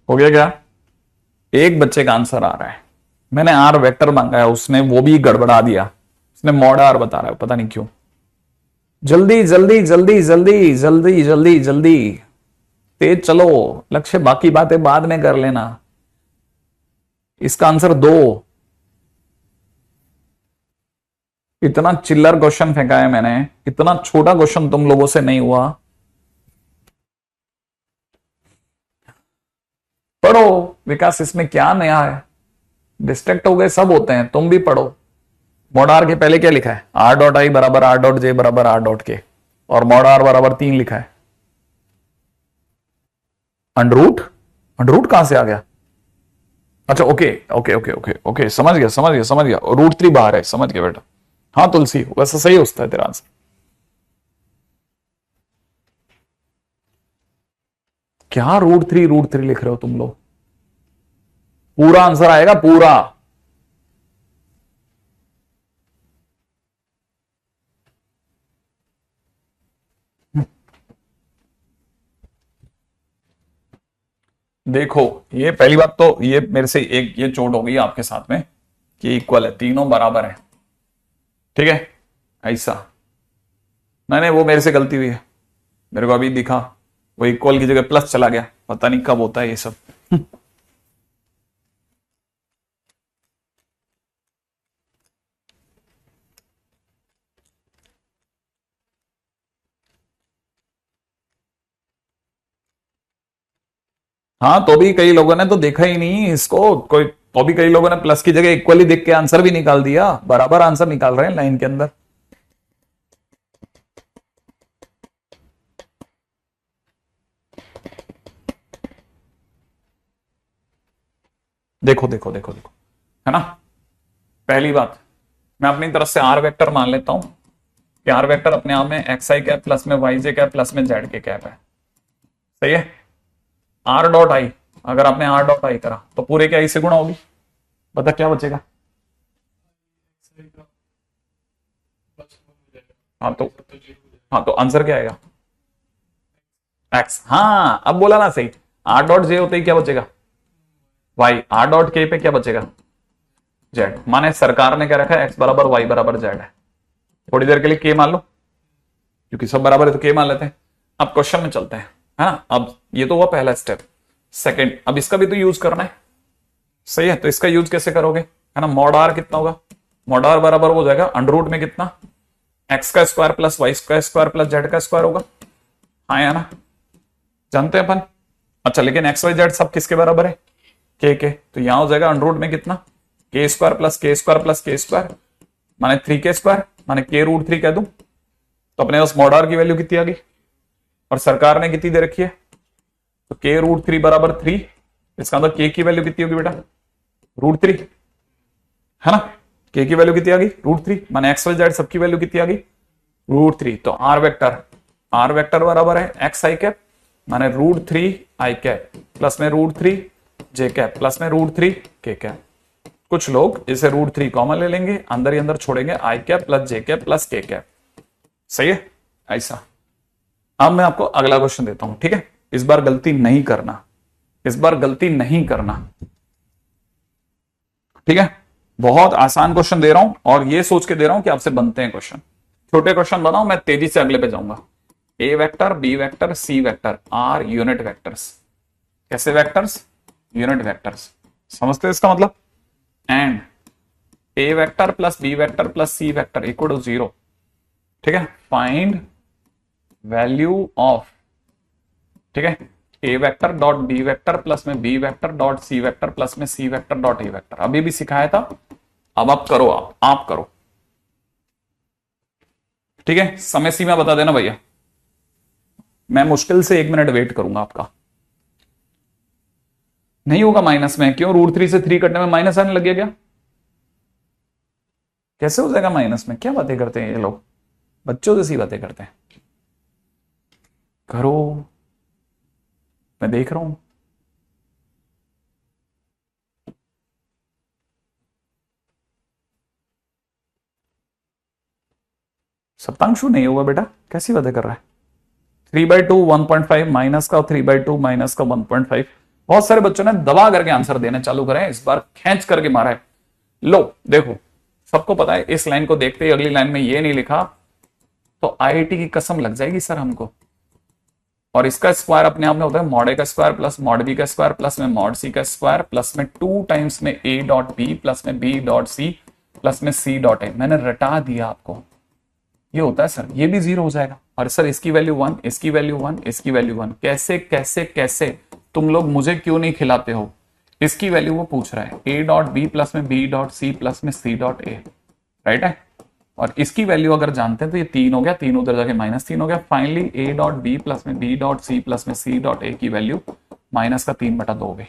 हो गया क्या, एक बच्चे का आंसर आ रहा है, मैंने आर वेक्टर मांगा है उसने वो भी गड़बड़ा दिया, उसने मॉड आर बता रहा है पता नहीं क्यों। जल्दी जल्दी जल्दी जल्दी जल्दी जल्दी जल्दी, तेज चलो, लक्ष्य बाकी बातें बाद में कर लेना। इसका आंसर 2। इतना चिल्लर क्वेश्चन फेंका है मैंने, इतना छोटा क्वेश्चन तुम लोगों से नहीं हुआ। पढ़ो विकास, इसमें क्या नया है, डिस्ट्रैक्ट हो गए सब होते हैं, तुम भी पढ़ो। मॉड आर के पहले क्या लिखा है, आर डॉट आई बराबर आर डॉट जे बराबर आर डॉट के, और मॉड आर बराबर 3 लिखा है। अंडरूट, अंडरूट कहां से आ गया, अच्छा okay okay okay okay okay, समझ गया समझ गया समझ गया, रूट 3 बाहर है, समझ गया बेटा। हाँ तुलसी वैसा सही होता है तेरा आंसर। क्या रूट थ्री लिख रहे हो तुम लोग, पूरा आंसर आएगा पूरा। देखो ये पहली बात तो ये मेरे से एक ये चोट हो गई आपके साथ में कि इक्वल है, तीनों बराबर है, ठीक है ऐसा। नहीं नहीं वो मेरे से गलती हुई है, मेरे को अभी दिखा वो इक्वल की जगह प्लस चला गया, पता नहीं कब होता है ये सब। हाँ तो भी कई लोगों ने तो देखा ही नहीं इसको, कोई तो भी कई लोगों ने प्लस की जगह इक्वली देख के आंसर भी निकाल दिया, बराबर आंसर निकाल रहे हैं लाइन के अंदर। देखो देखो देखो देखो, है ना। पहली बात मैं अपनी तरफ से आर वेक्टर मान लेता हूं कि आर वेक्टर अपने आप में एक्स आई कैप प्लस में वाई जे कैप प्लस में जेड के कैप है, सही है। आर डॉट आई, अगर आपने आर डॉट आई करा तो पूरे के आई से गुणा होगी, बता क्या बचेगा। हाँ तो, हाँ तो आंसर क्या आएगा, एक्स। हाँ अब बोला ना सही, आर डॉट जे होते ही क्या बचेगा वाई, आर डॉट के पे क्या बचेगा जेड, माने सरकार ने क्या रखा है एक्स बराबर वाई बराबर जेड है। थोड़ी देर के लिए के मान लो, क्योंकि सब बराबर है तो के मान लेते हैं। अब क्वेश्चन में चलते हैं, है ना। अब ये तो हुआ पहला स्टेप। सेकंड, अब इसका भी तो यूज करना है, सही है। तो इसका यूज कैसे करोगे, है ना। मॉड आर कितना होगा, मॉड आर बराबर हो जाएगा अंडर रूट में कितना, एक्स का स्क्वायर प्लस वाई का स्क्वायर प्लस जेड का स्क्वायर होगा। हाँ या ना, जानते हैं अपन। अच्छा, लेकिन एक्स वाई जेड सब किसके बराबर है, के। तो यहां हो जाएगा अंडर रूट में कितना, के स्क्वायर प्लस के स्क्वायर प्लस के स्क्वायर, माने 3 के स्क्वायर, माने के रूट 3 कह दूं। तो अपने पास मॉड आर की वैल्यू कितनी आ गई, और सरकार ने कितनी दे रखी है, तो के रूट 3 बराबर 3। इसका मतलब के की वैल्यू कितनी होगी बेटा, √3, है ना। के की वैल्यू कितनी आ गई, √3, माने एक्स वाई जेड सबकी वैल्यू कितनी आ गई, √3। तो आर वेक्टर बराबर है एक्स आई कैप, माने √3 आई कैप प्लस में √3 जे कैप प्लस में √3 के कैप। कुछ लोग इसे √3 कॉमन ले लेंगे, अंदर ही अंदर छोड़ेंगे आई कैप प्लस जे कैप प्लस के कैप, सही है ऐसा। अब मैं आपको अगला क्वेश्चन देता हूं, ठीक है। इस बार गलती नहीं करना, इस बार गलती नहीं करना, ठीक है। बहुत आसान क्वेश्चन दे रहा हूं और ये सोच के दे रहा हूं कि आपसे बनते हैं क्वेश्चन। छोटे क्वेश्चन बनाओ, मैं तेजी से अगले पे जाऊंगा। A vector, B vector, C vector are unit vectors. कैसे वेक्टर्स, यूनिट वेक्टर्स, समझते हैं इसका मतलब। And A vector plus B vector plus C vector equal to 0, ठीक है। फाइंड वैल्यू ऑफ, ठीक है, ए vector dot B vector plus में B vector dot C vector plus में सी वेक्टर डॉट ए वेक्टर। अभी भी सिखाया था, अब आप करो, आप करो, ठीक है। समय सीमा बता देना भैया, मैं मुश्किल से 1 मिनट वेट करूंगा आपका। नहीं होगा माइनस में, क्यों, √3 से 3 कटने में माइनस आने लग गया क्या, कैसे हो जाएगा माइनस में, क्या बातें करते हैं ये लोग, बच्चों जैसी बातें करते हैं। करो, मैं देख रहा हूं। सप्तांशु नहीं होगा बेटा, कैसी बातें कर रहा है। 3/2 1.5 माइनस का 3/2 माइनस का 1.5। बहुत सारे बच्चों ने दबा करके आंसर देने चालू करें, इस बार खींच करके मारा है। लो देखो, सबको पता है इस लाइन को देखते ही अगली लाइन में ये नहीं लिखा तो आईआईटी की कसम लग जाएगी सर हमको। और इसका स्क्वायर अपने आप में होता है मॉड ए का स्क्वायर प्लस मॉड बी का स्क्वायर प्लस में मॉड सी का स्क्वायर प्लस में 2 टाइम्स में ए डॉट बी प्लस में बी डॉट सी प्लस में सी डॉट ए। मैंने रटा दिया आपको, ये होता है सर, ये भी 0 हो जाएगा। और सर इसकी वैल्यू 1, इसकी वैल्यू 1, इसकी वैल्यू 1, कैसे कैसे कैसे, तुम लोग मुझे क्यों नहीं खिलाते हो। इसकी वैल्यू वो पूछ रहा है ए डॉट बी प्लस में बी डॉट सी प्लस में सी डॉट ए, राइट है। और इसकी वैल्यू अगर जानते हैं तो ये 3 हो गया, 3 उधर जाके -3 हो गया। Finally A dot B plus में बी डॉट सी प्लस में सी डॉट ए की वैल्यू -3/2 हो गई।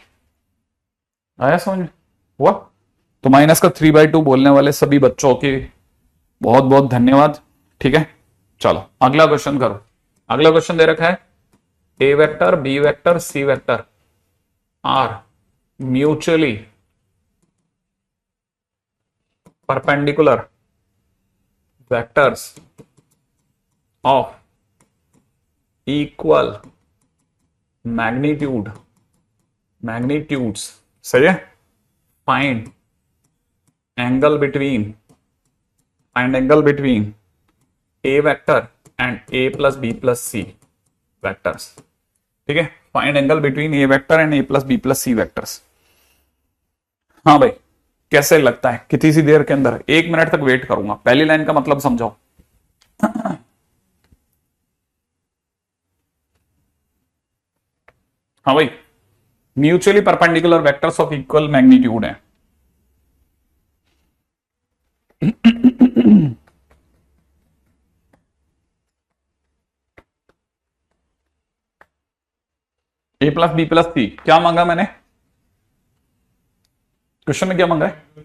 आया समझ, हुआ। तो -3/2 बोलने वाले सभी बच्चों के बहुत बहुत धन्यवाद, ठीक है। चलो अगला क्वेश्चन करो। अगला क्वेश्चन दे रखा है ए vector B vector C vector are mutually perpendicular vectors of equal magnitudes, सही है। Find angle between A vector and A plus B plus C vectors, ठीक है। Find angle between A vector and A plus B plus C vectors. हाँ भाई, कैसे लगता है, कितनी सी देर के अंदर, 1 मिनट तक वेट करूंगा। पहली लाइन का मतलब समझाओ। हाँ भाई, mutually perpendicular vectors of equal magnitude है। A plus B plus C, क्या मांगा मैंने क्वेश्चन में, क्या मांगा है,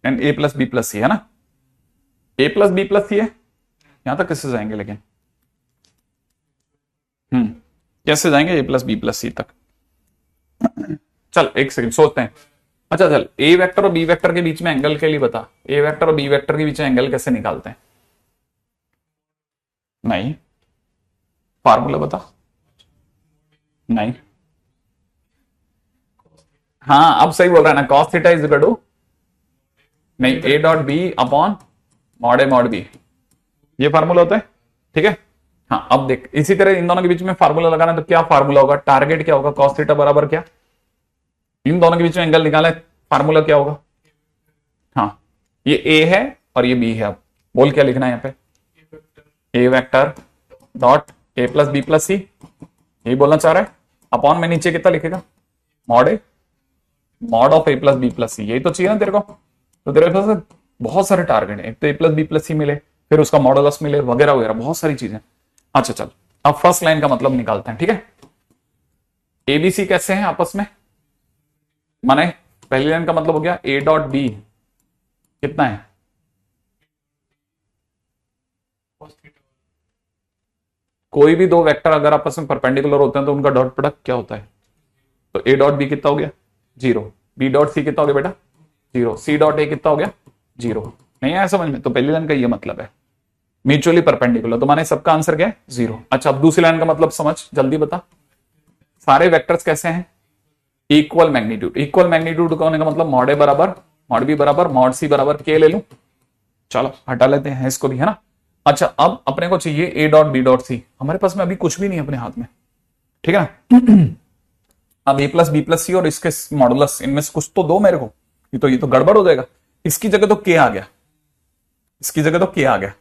and A plus B plus C, है ना। A plus B plus C है, यहां तक कैसे जाएंगे लेकिन, कैसे जाएंगे A plus B plus C तक। चल एक सेकंड सोचते हैं। अच्छा चल, ए वेक्टर और बी वेक्टर के बीच में एंगल के लिए बता, ए वेक्टर और बी वेक्टर के बीच में एंगल कैसे निकालते हैं। नहीं, फार्मूला बता। नहीं, हाँ अब सही बोल रहा है ना, cos theta is equal to, नहीं, A dot B upon mod A mod B, ये फार्मूला होता है, ठीक है। हाँ अब देख, इसी तरह इन दोनों के बीच में फार्मूला लगाना है, तो क्या फार्मूला होगा, टारगेट क्या होगा, कॉस थीटा बराबर क्या, इन दोनों के बीच में एंगल निकाला है, फार्मूला क्या होगा। हाँ ये ए है और ये बी है, अब बोल क्या लिखना है यहाँ पे, A vector dot A plus B plus C, यही बोलना चाह रहा है। अपॉन में नीचे कितना लिखेगा, mod A mod of A plus B plus C, यही तो चाहिए ना तेरे को। तो तेरे पास बहुत सारे टारगेट है, एक तो ए प्लस बी प्लस सी मिले, फिर उसका मॉडुलस मिले, वगैरह वगैरह बहुत सारी चीजें। अच्छा चल अब फर्स्ट लाइन का मतलब निकालते हैं, ठीक है। एबीसी कैसे हैं आपस में, माने पहली लाइन का मतलब हो गया ए डॉट बी कितना है, कोई भी दो वेक्टर अगर आपस में परपेंडिकुलर होते हैं तो उनका डॉट प्रोडक्ट क्या होता है, तो ए डॉट बी कितना हो गया 0, बी डॉट सी कितना हो गया बेटा 0, सी डॉट ए कितना हो गया 0। नहीं आया समझ में, तो पहली लाइन का ये मतलब है म्यूचुअली परपेंडिकुलर, तो माने सबका आंसर क्या है 0। अच्छा अब दूसरी लाइन का मतलब समझ, जल्दी बता, सारे वेक्टर्स कैसे हैं, इक्वल मैग्नीट्यूड, इक्वल मैग्नीट्यूड का होने का मतलब मॉड ए बराबर मॉड बी बराबर मॉड सी बराबर के ले लूं, चलो हटा लेते हैं इसको भी, है ना। अच्छा अब अपने को चाहिए A dot B dot C, हमारे पास में अभी कुछ भी नहीं है अपने हाथ में, ठीक है ना। अब ए प्लस बी प्लस सी और इसके मॉडुलस, इनमें से कुछ तो दो मेरे को, ये तो गड़बड़ हो जाएगा। इसकी जगह तो के आ गया, इसकी जगह तो के आ गया,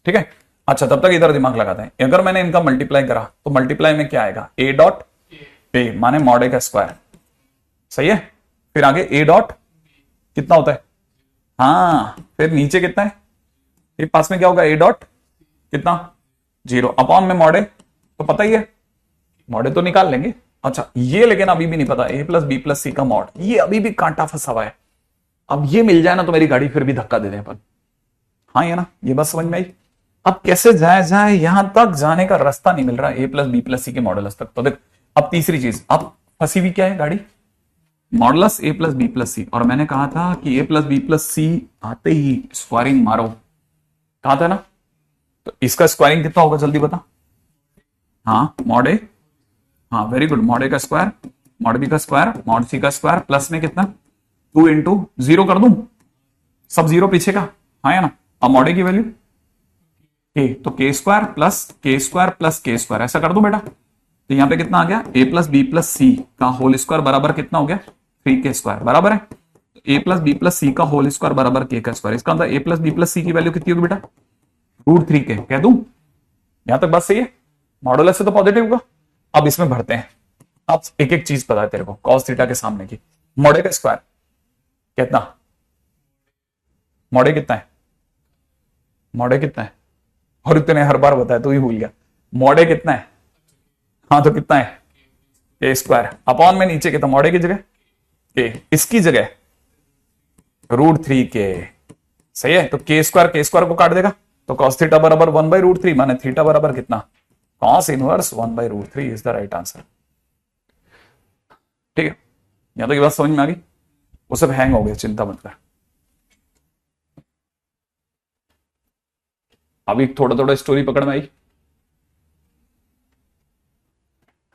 ठीक है। अच्छा तब तक इधर दिमाग लगाते हैं, अगर मैंने इनका मल्टीप्लाई करा तो मल्टीप्लाई में क्या आएगा, ए डॉट ए माने मॉड ए का स्क्वायर, सही है। फिर आगे ए डॉट कितना होता है, हाँ फिर नीचे कितना है, ये पास में क्या होगा ए डॉट कितना 0, अपॉन में मॉड ए, तो पता ही है मॉड ए तो निकाल लेंगे। अच्छा ये लेकिन अभी भी नहीं पता, ए प्लस बी प्लस सी का मॉड, ये अभी भी कांटा फंसा हुआ है। अब ये मिल जाए ना तो मेरी गाड़ी फिर भी धक्का दे दे अपन, हाँ ये ना, ये बस समझ में आई। अब कैसे जाए यहां तक जाने का रास्ता नहीं मिल रहा ए प्लस बी प्लस सी के मॉडुलस तक। तो देख अब तीसरी चीज, अब फंसी हुई क्या है गाड़ी, modulus A plus B plus सी, और मैंने कहा था कि ए प्लस बी प्लस सी आते ही स्क्वायरिंग मारो, कहा था ना। तो इसका स्क्वायरिंग कितना होगा जल्दी बता, हाँ मॉड ए, हाँ वेरी गुड, मॉड ए का स्क्वायर मॉड बी का स्क्वायर मॉड सी का स्क्वायर प्लस में कितना 2 इंटू 0 कर दूं, सब 0 पीछे का, हाँ या ना। अब मॉड ए की वैल्यू के, तो के स्क्वायर प्लस के स्क्वायर प्लस के स्क्वायर, ऐसा कर दूं बेटा। तो यहां पे कितना आ गया, ए प्लस बी प्लस सी का होल स्क्वायर बराबर कितना हो गया 3 के स्क्वायर, बराबर है A plus B plus c का होल स्क्वायर बराबर के का स्क्वायर। इसका मतलब ए प्लस बी प्लस सी की वैल्यू कितनी होगी बेटा √3 के, कह दूं यहां तक बात सही है, मॉडुलस से तो पॉजिटिव होगा। अब इसमें भरते हैं, अब एक एक चीज पता है तेरे को, कॉस थीटा के सामने की मॉड ए का स्क्वायर कितना, मॉड ए कितना है, मॉड ए कितना है, और इतने हर बार बताया तू ही भूल गया, मॉड ए कितना है, हाँ तो कितना है ए स्क्वायर, अपॉन में नीचे कितना मॉड ए की जगह के, इसकी जगह √3 के, सही है। तो के स्क्वायर को काट देगा, तो कॉस थीटा बराबर 1/√3 माने थीटा बराबर कितना, cos inverse 1/√3 is the right answer, ठीक है। यहां तो ये बात समझ में आ गई, वो सब हैंग हो गया, चिंता मत कर। अभी थोड़ा थोड़ा स्टोरी पकड़ में आई,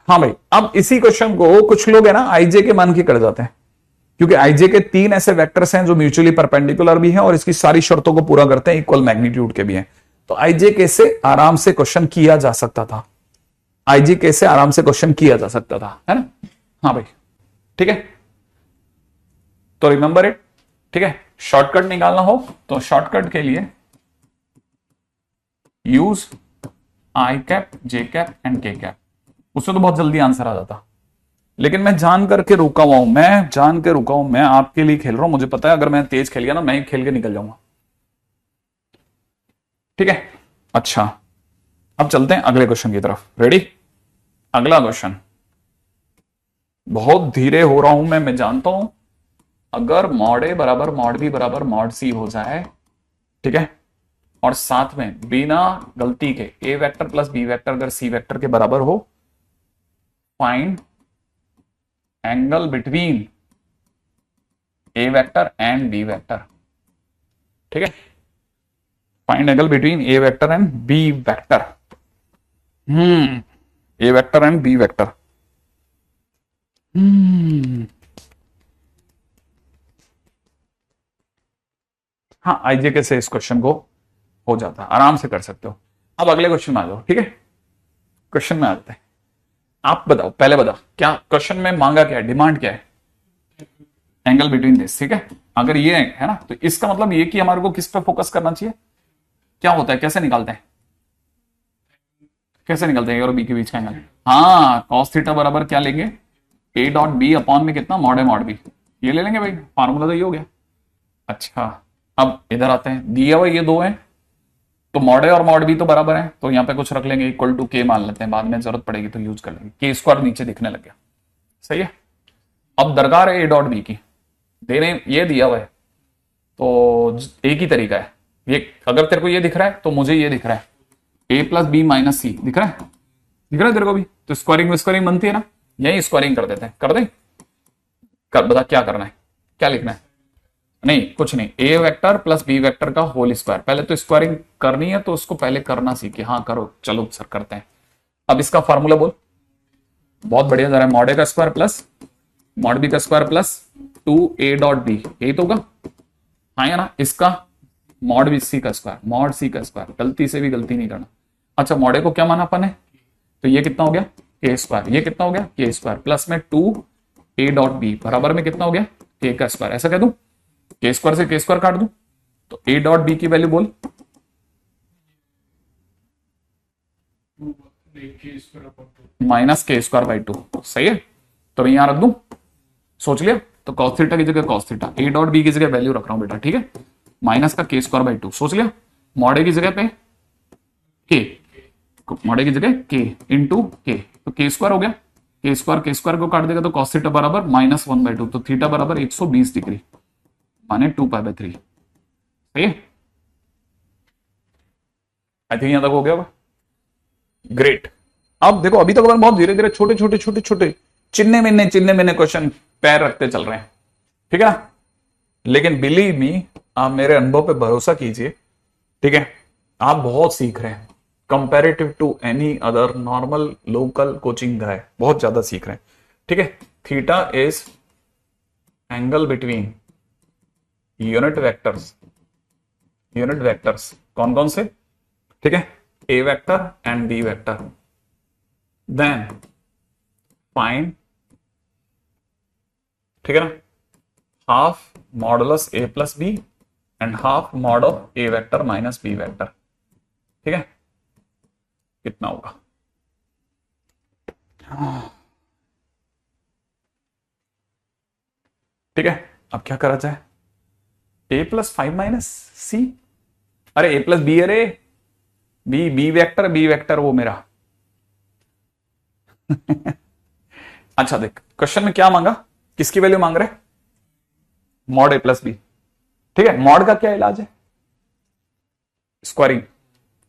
हाँ भाई। अब इसी क्वेश्चन को कुछ लोग है ना आईजे के मान के कर जाते हैं, क्योंकि आईजे के 3 ऐसे वेक्टर्स हैं जो म्यूचुअली परपेंडिकुलर भी हैं और इसकी सारी शर्तों को पूरा करते हैं, इक्वल मैग्नीट्यूड के भी हैं। तो आईजे के से आराम से क्वेश्चन किया जा सकता था, आईजे के से आराम से क्वेश्चन किया जा सकता था, है ना, हाँ भाई ठीक है। तो रिमेंबर इट, ठीक है। शॉर्टकट निकालना हो तो शॉर्टकट के लिए use I cap J cap and के कैप, उससे तो बहुत जल्दी आंसर आ जाता। लेकिन मैं जान करके रुका हुआ हूं, मैं जान के रुका हूं, मैं आपके लिए खेल रहा हूं, मुझे पता है अगर मैं तेज खेल गया ना मैं ही खेल के निकल जाऊंगा, ठीक है। अच्छा अब चलते हैं अगले क्वेश्चन की तरफ, रेडी। अगला क्वेश्चन, बहुत धीरे हो रहा हूं मैं जानता हूं। अगर मॉड ए बराबर मॉड बी बराबर मॉड सी हो जाए, ठीक है, और साथ में बिना गलती के A vector plus B vector अगर सी वेक्टर के बराबर हो, find angle between A vector and B vector, ठीक है। Find angle between A vector and B vector, A vector and B vector, हाँ आईजे के से इस क्वेश्चन को हो जाता है, आराम से कर सकते हो। अब अगले क्वेश्चन में आ जाओ, ठीक है। क्वेश्चन में आते हैं। आप बताओ, पहले बताओ क्या क्वेश्चन में मांगा, क्या है डिमांड, क्या है? एंगल बिटवीन दिस, ठीक है। अगर ये है ना, तो इसका मतलब ये कि हमारे को किस पे फोकस करना चाहिए, क्या होता है, कैसे निकालते हैं, कैसे निकलते हैं ए और बी के बीच का एंगल? हाँ, कॉस थीटा बराबर क्या लेंगे, ए डॉट बी अपॉन में कितना, मॉड ए मॉड बी, ये ले लेंगे भाई, फार्मूला तो ये हो गया। अच्छा, अब इधर आते हैं, दिया हुआ ये दो है, तो मॉड ए और मॉड बी तो बराबर है, तो यहाँ पे कुछ रख लेंगे, इक्वल टू के मान लेते हैं, बाद में जरूरत पड़ेगी तो यूज कर लेंगे, के स्क्वायर नीचे दिखने लग गया, सही है। अब दरकार है ए डॉट बी की, देने ये दिया हुआ है, तो एक ही तरीका है, ये अगर तेरे को ये दिख रहा है तो मुझे ये दिख रहा है, ए प्लस बी माइनस सी दिख रहा है, दिख रहा है तेरे को भी, तो स्क्वायरिंग स्क्वायरिंग बनती है ना, यही स्क्वायरिंग कर देते हैं, कर दे, कर बता क्या करना है, क्या लिखना है? नहीं कुछ नहीं, ए वेक्टर प्लस बी वेक्टर का होल स्क्वायर, पहले तो स्क्वायरिंग करनी है तो उसको पहले करना सीखे, हाँ करो, चलो सर करते हैं। अब इसका फॉर्मूला बोल, बहुत बढ़िया, जरा मॉड ए का स्क्वायर प्लस मॉड बी का square plus 2a dot B, यही तो होगा, हाँ या ना, इसका मॉड बी सी का स्क्वायर, मॉड सी का स्क्वायर, गलती से भी गलती नहीं करना। अच्छा, मॉड ए को क्या माना अपन है, तो ये कितना हो गया के स्क्वायर, ये कितना हो गया के स्क्वायर, प्लस में 2a डॉट बी बराबर में कितना हो गया के का स्क्वायर, ऐसा कह दूं, के स्क्वायर से के स्क्वायर काट दूं, तो a डॉट बी की वैल्यू बोल, माइनस के स्क्वायर बाई 2, सही है। तो मैं यहां रख दूं, सोच लिया, तो कॉस थीटा की जगह cos theta, A dot B की जगह वैल्यू रख रहा हूं बेटा, ठीक है, माइनस का के स्क्वायर बाई 2, सोच लिया, मॉड ए की जगह पे के, मॉड ए की जगह के इंटू के, तो के स्क्वायर हो गया, के स्क्वायर को काट देगा तो कॉस थीटा बराबर -1/2, तो थीटा बराबर 120 डिग्री माने 2π/3, सही है। आई थिंक यहां तक हो गया होगा, ग्रेट। अब देखो, अभी तक अपन बहुत धीरे धीरे छोटे छोटे छोटे छोटे चिन्ने मिन्ने क्वेश्चन पैर रखते चल रहे हैं, ठीक है ना, लेकिन बिलीव मी, आप मेरे अनुभव पे भरोसा कीजिए, ठीक है, आप बहुत सीख रहे हैं, comparative to any other normal local coaching guy, बहुत ज्यादा सीख रहे हैं, ठीक है। Theta is angle between unit vectors कौन कौन से, ठीक है, ए vector and B vector, then find, ठीक है ना, half modulus A plus B and half mod of A vector minus B vector, ठीक है, कितना होगा? ठीक है, अब क्या करा जाए, ए प्लस 5 माइनस सी, अरे ए प्लस बी, अरे बी बी वेक्टर वो मेरा अच्छा देख, क्वेश्चन में क्या मांगा, किसकी वैल्यू मांग रहे, मॉड ए प्लस बी, ठीक है, मॉड का क्या इलाज है, स्क्वायरिंग,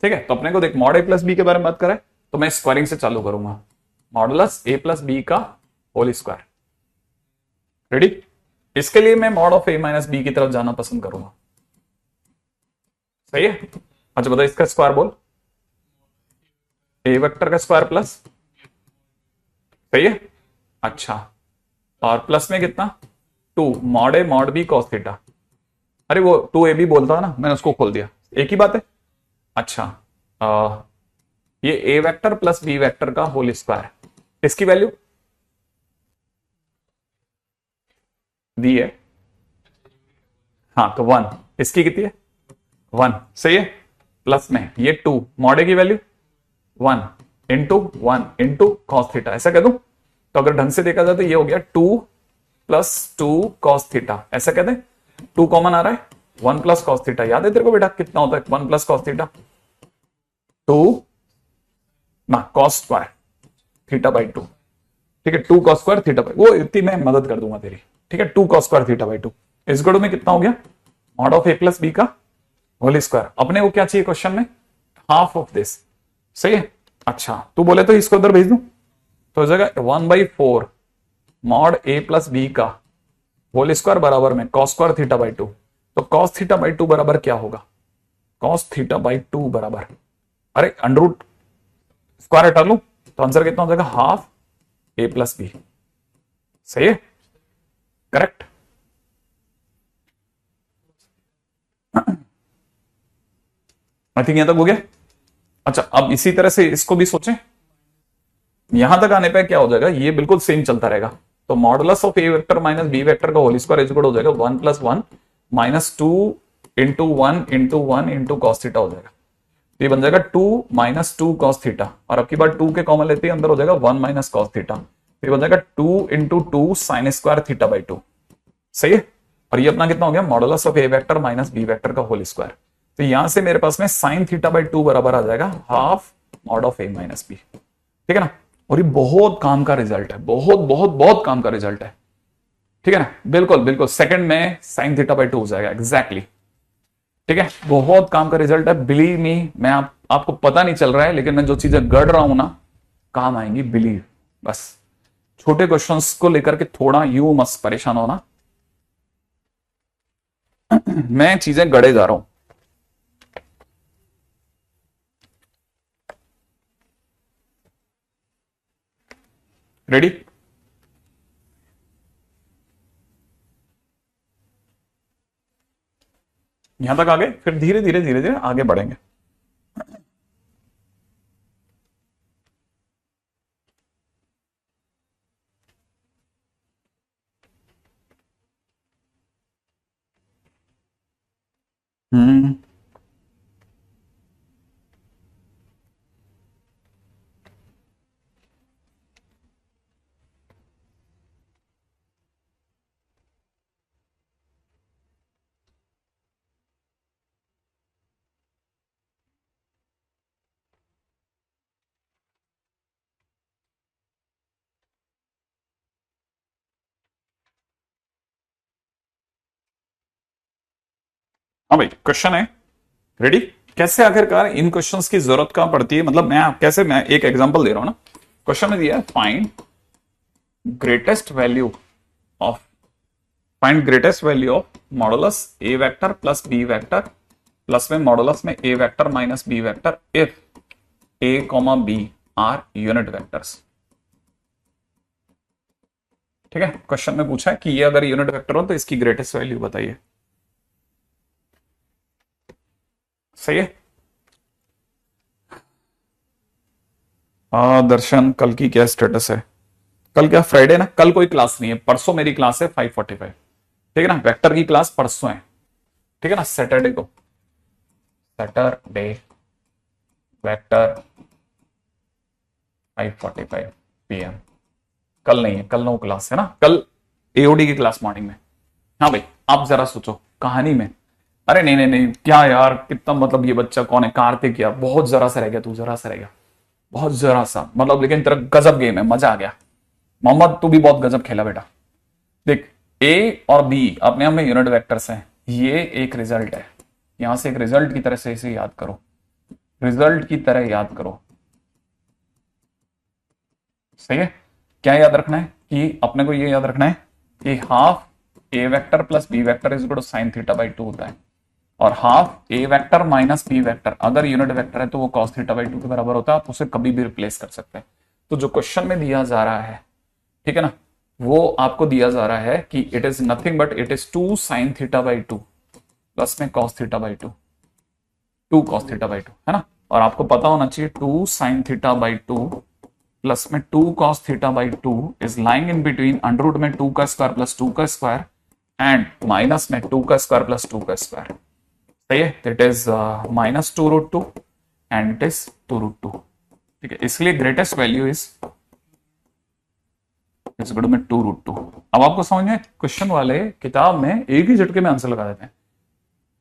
ठीक है, तो अपने को देख मॉड ए प्लस बी के बारे में बात करें, तो मैं स्क्वायरिंग से चालू करूंगा, मॉडुलस ए प्लस बी का होल स्क्वायर, रेडी, इसके लिए मैं mod of A minus B की तरफ जाना पसंद करूंगा, सही है। अच्छा बताओ, इसका स्क्वायर बोल, ए वेक्टर का स्क्वायर प्लस, सही है, अच्छा, और प्लस में कितना 2 mod A mod B cos theta, अरे वो 2ab बोलता है ना, मैंने उसको खोल दिया, एक ही बात है। अच्छा, ये A vector plus B vector का होल स्क्वायर, इसकी वैल्यू दी है, हाँ तो 1, इसकी कितनी है 1, सही है, प्लस में ये 2 मॉड ए की वैल्यू 1 इंटू कॉस थीटा, ऐसा कह दूं, तो अगर ढंग से देखा जाए तो ये हो गया 2 + 2 कॉस थीटा, ऐसा कहते हैं, 2 कॉमन आ रहा है, 1 + कॉस थीटा, याद है तेरे को बेटा कितना होता है 1 + कॉस थीटा, 2 ना कॉस स्क्वायर थीटा बाई 2, ठीक है, 2 कॉस स्क्वायर थीटा बाई, वो इतनी मैं मदद कर दूंगा तेरी, ठीक है, 2 कॉस स्क्वायर थीटा बाई 2, इस गड़ो में कितना हो गया, mod of A plus B का होल स्क्वायर, अपने को क्या चाहिए क्वेश्चन में, हाफ ऑफ दिस, सही है। अच्छा तू बोले तो इसको उधर भेज दूं, तो हो जाएगा 1/4 मॉड ए प्लस बी का होल स्क्वायर बराबर में कॉस स्क्वायर थीटा बाई 2, तो कॉस थीटा बाई 2 बराबर क्या होगा, कॉस थीटा बाई 2 बराबर, अरे अंडर रूट स्क्वायर हटा लू, तो आंसर कितना हो जाएगा, हाफ ए प्लस बी, सही है, करेक्ट। आई थिंक यहां तक हो गया। अच्छा, अब इसी तरह से इसको भी सोचें। यहां तक आने पे क्या हो जाएगा, ये बिल्कुल सेम चलता रहेगा। तो modulus of A vector minus B vector का होल स्क्वायर इज इक्वल हो जाएगा 1 + 1 - 2 × 1 × 1 × cos थीटा हो जाएगा। तो ये बन जाएगा 2 - 2 cos थीटा, और अब की बार 2 के कॉमन लेते ही अंदर हो जाएगा 1 - cos थीटा। तो ये बन जाएगा 2 × 2 sin स्क्वायर थीटा बाई 2। सही है। और ये अपना कितना हो गया, modulus of A vector minus B vector का होल स्क्वायर। तो यहां से मेरे पास में sin थीटा बाई 2 बराबर आ जाएगा half mod of A minus B. ठीक है ना। और ये बहुत काम का रिजल्ट है, बहुत बहुत बहुत काम का रिजल्ट है। ठीक है ना, बिल्कुल बिल्कुल सेकंड में sin थीटा बाई 2 हो जाएगा एग्जैक्टली। ठीक है, बहुत काम का रिजल्ट है, बिलीव मी। मैं आपको पता नहीं चल रहा है, लेकिन मैं जो चीजें गढ़ रहा हूं ना, काम आएंगी, बिलीव। बस छोटे क्वेश्चंस को लेकर के थोड़ा यू मत परेशान होना। मैं चीजें गढ़े जा रहा हूं। रेडी। यहां तक आगे, फिर धीरे धीरे धीरे धीरे आगे बढ़ेंगे। हम्म। हाँ भाई, क्वेश्चन है। रेडी। कैसे आखिरकार इन क्वेश्चंस की जरूरत कहां पड़ती है, मतलब मैं एक एग्जांपल दे रहा हूं ना। क्वेश्चन में दिया है find greatest value of modulus A vector plus B vector plus में मॉडुलस में ए vector minus B vector if A comma B are unit vectors. ठीक है, क्वेश्चन में पूछा है कि ये अगर यूनिट वेक्टर हो तो इसकी ग्रेटेस्ट वैल्यू बताइए। सही है। दर्शन, कल की क्या स्टेटस है? कल क्या फ्राइडे ना, कल कोई क्लास नहीं है, परसों मेरी क्लास है 5:45। ठीक है ना, वेक्टर की क्लास परसों है। ठीक है ना, सैटरडे को, सैटरडे वेक्टर 5:45 PM। कल नहीं है, कल नो क्लास है ना, कल एओडी की क्लास मॉर्निंग में। हाँ भाई, आप जरा सोचो कहानी में। अरे नहीं नहीं नहीं, क्या यार, कितना मतलब, ये बच्चा कौन है, कार्तिक यार, बहुत जरा सा रह गया, तू जरा सा रह गया, बहुत जरा सा मतलब, लेकिन तेरा गजब गेम है, मजा आ गया। मोहम्मद, तू भी बहुत गजब खेला बेटा। देख, ए और बी अपने आप में यूनिट वेक्टर्स हैं, ये एक रिजल्ट है। यहां से एक रिजल्ट की तरह से इसे याद करो, रिजल्ट की तरह याद करो। सही है। क्या याद रखना है कि अपने को ये याद रखना है कि half A vector plus B vector is equal to sine theta by 2 होता है, और half A vector minus B vector अगर यूनिट वेक्टर है तो वो कॉस थीटा बाई 2 के बराबर होता है। आप उसे कभी भी रिप्लेस कर सकते हैं। तो जो क्वेश्चन में दिया जा रहा है, ठीक है ना, वो आपको दिया जा रहा है कि it is nothing but it is 2 sine theta by 2 plus में cos theta by 2, 2 cos theta by 2, है ना। और आपको पता होना चाहिए 2 साइन थीटा बाई 2 प्लस में 2 cos theta by 2 is lying in between under root में 2 का स्क्वायर प्लस 2 का स्क्वायर एंड माइनस में 2 का स्क्वायर प्लस 2 का स्क्वायर। सही है। It is -2√2 and it is 2√2। ठीक है, इसलिए greatest value is equal to में 2√2। अब आपको समझ में, क्वेश्चन वाले किताब में एक ही झटके में आंसर लगा देते हैं।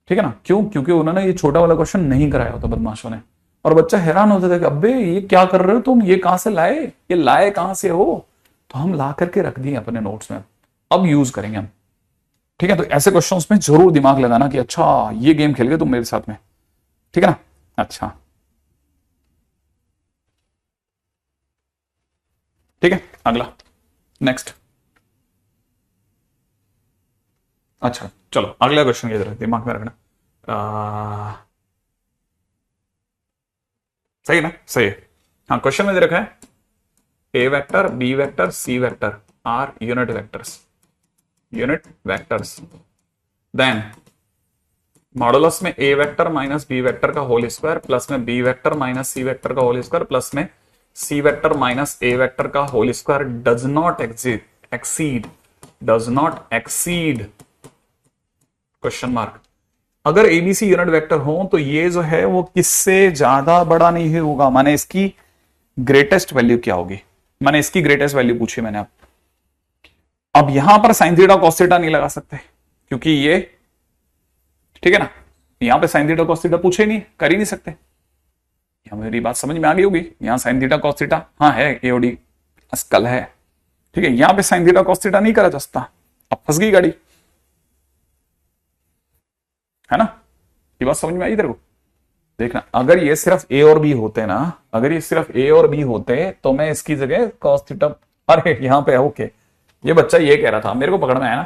ठीक है ना, क्यों? क्योंकि उन्होंने ये छोटा वाला क्वेश्चन नहीं कराया होता बदमाशों ने, और बच्चा हैरान होता था कि अबे ये क्या कर रहे हो तुम, ये कहां से लाए, ये लाए कहां से हो। तो हम ला करके रख दिए अपने नोट्स में, अब यूज करेंगे हम। ठीक है, तो ऐसे क्वेश्चंस में जरूर दिमाग लगाना कि अच्छा ये गेम खेल गए तुम मेरे साथ में। ठीक है ना। अच्छा, ठीक है, अगला, नेक्स्ट। अच्छा चलो, अगला क्वेश्चन इधर दिमाग में रखना। सही है ना, सही है। हाँ, क्वेश्चन में दे रखा है ए vector B vector C vector are unit vectors, unit vectors, then modulus में ए वेक्टर माइनस बी वेक्टर का होल स्क्वायर प्लस में B vector minus c vector का होल स्क्वायर प्लस में सी वेक्टर माइनस ए वेक्टर का whole square does not exceed question mark. अगर ABC unit vector हो तो ये जो है वो किससे ज्यादा बड़ा नहीं होगा, माने इसकी ग्रेटेस्ट वैल्यू क्या होगी, मैंने इसकी ग्रेटेस्ट वैल्यू पूछी मैंने। अब यहां पर साइन थीटा कॉस थीटा नहीं लगा सकते क्योंकि ये, ठीक है ना, यहां पे साइन थीटा कॉस थीटा पूछे नहीं, कर ही नहीं सकते। यहां मेरी बात समझ में आ गई होगी, यहां साइन थीटा कॉस थीटा हाँ है, एओडी अस्कल है, ठीक है, यहां पे साइन थीटा कॉस थीटा नहीं करा जा सकता। अब फंस गई गाड़ी, है ना, ये बात समझ में आई तेरे को। देखना, अगर ये सिर्फ ए और बी होते ना, अगर ये सिर्फ ए और बी होते तो मैं इसकी जगह कॉस थीटा, अरे यहां पे ओके, ये बच्चा ये कह रहा था, मेरे को पकड़ में आया ना,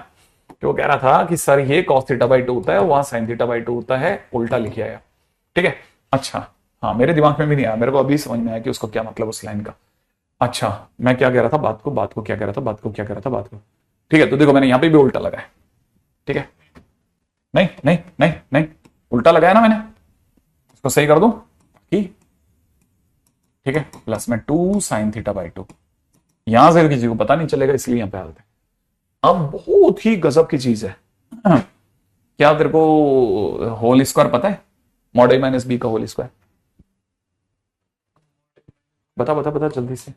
कि वो कह रहा था कि सर ये cos थीटा बाई 2 होता है, वहां sin थीटा बाई 2 होता है, उल्टा लिख आया, ठीक है। अच्छा हाँ, मेरे दिमाग में भी नहीं आया, मेरे को अभी समझ में आया कि उसको क्या मतलब उस लाइन का। अच्छा मैं क्या कह रहा था, बात को क्या कह रहा था, बात को, ठीक है। तो देखो मैंने यहां पे भी उल्टा लगाया, ठीक है, नहीं नहीं नहीं नहीं, उल्टा लगाया ना मैंने, इसको सही कर दूं, ठीक है, प्लस में 2 sin थीटा बाई 2, यहां से किसी को पता नहीं चलेगा इसलिए यहां पे आते हैं। अब बहुत ही गजब की चीज है, क्या तेरे को होल स्क्वायर पता है, मॉड ए माइनस बी का होल स्क्वायर, बता बता बता जल्दी से।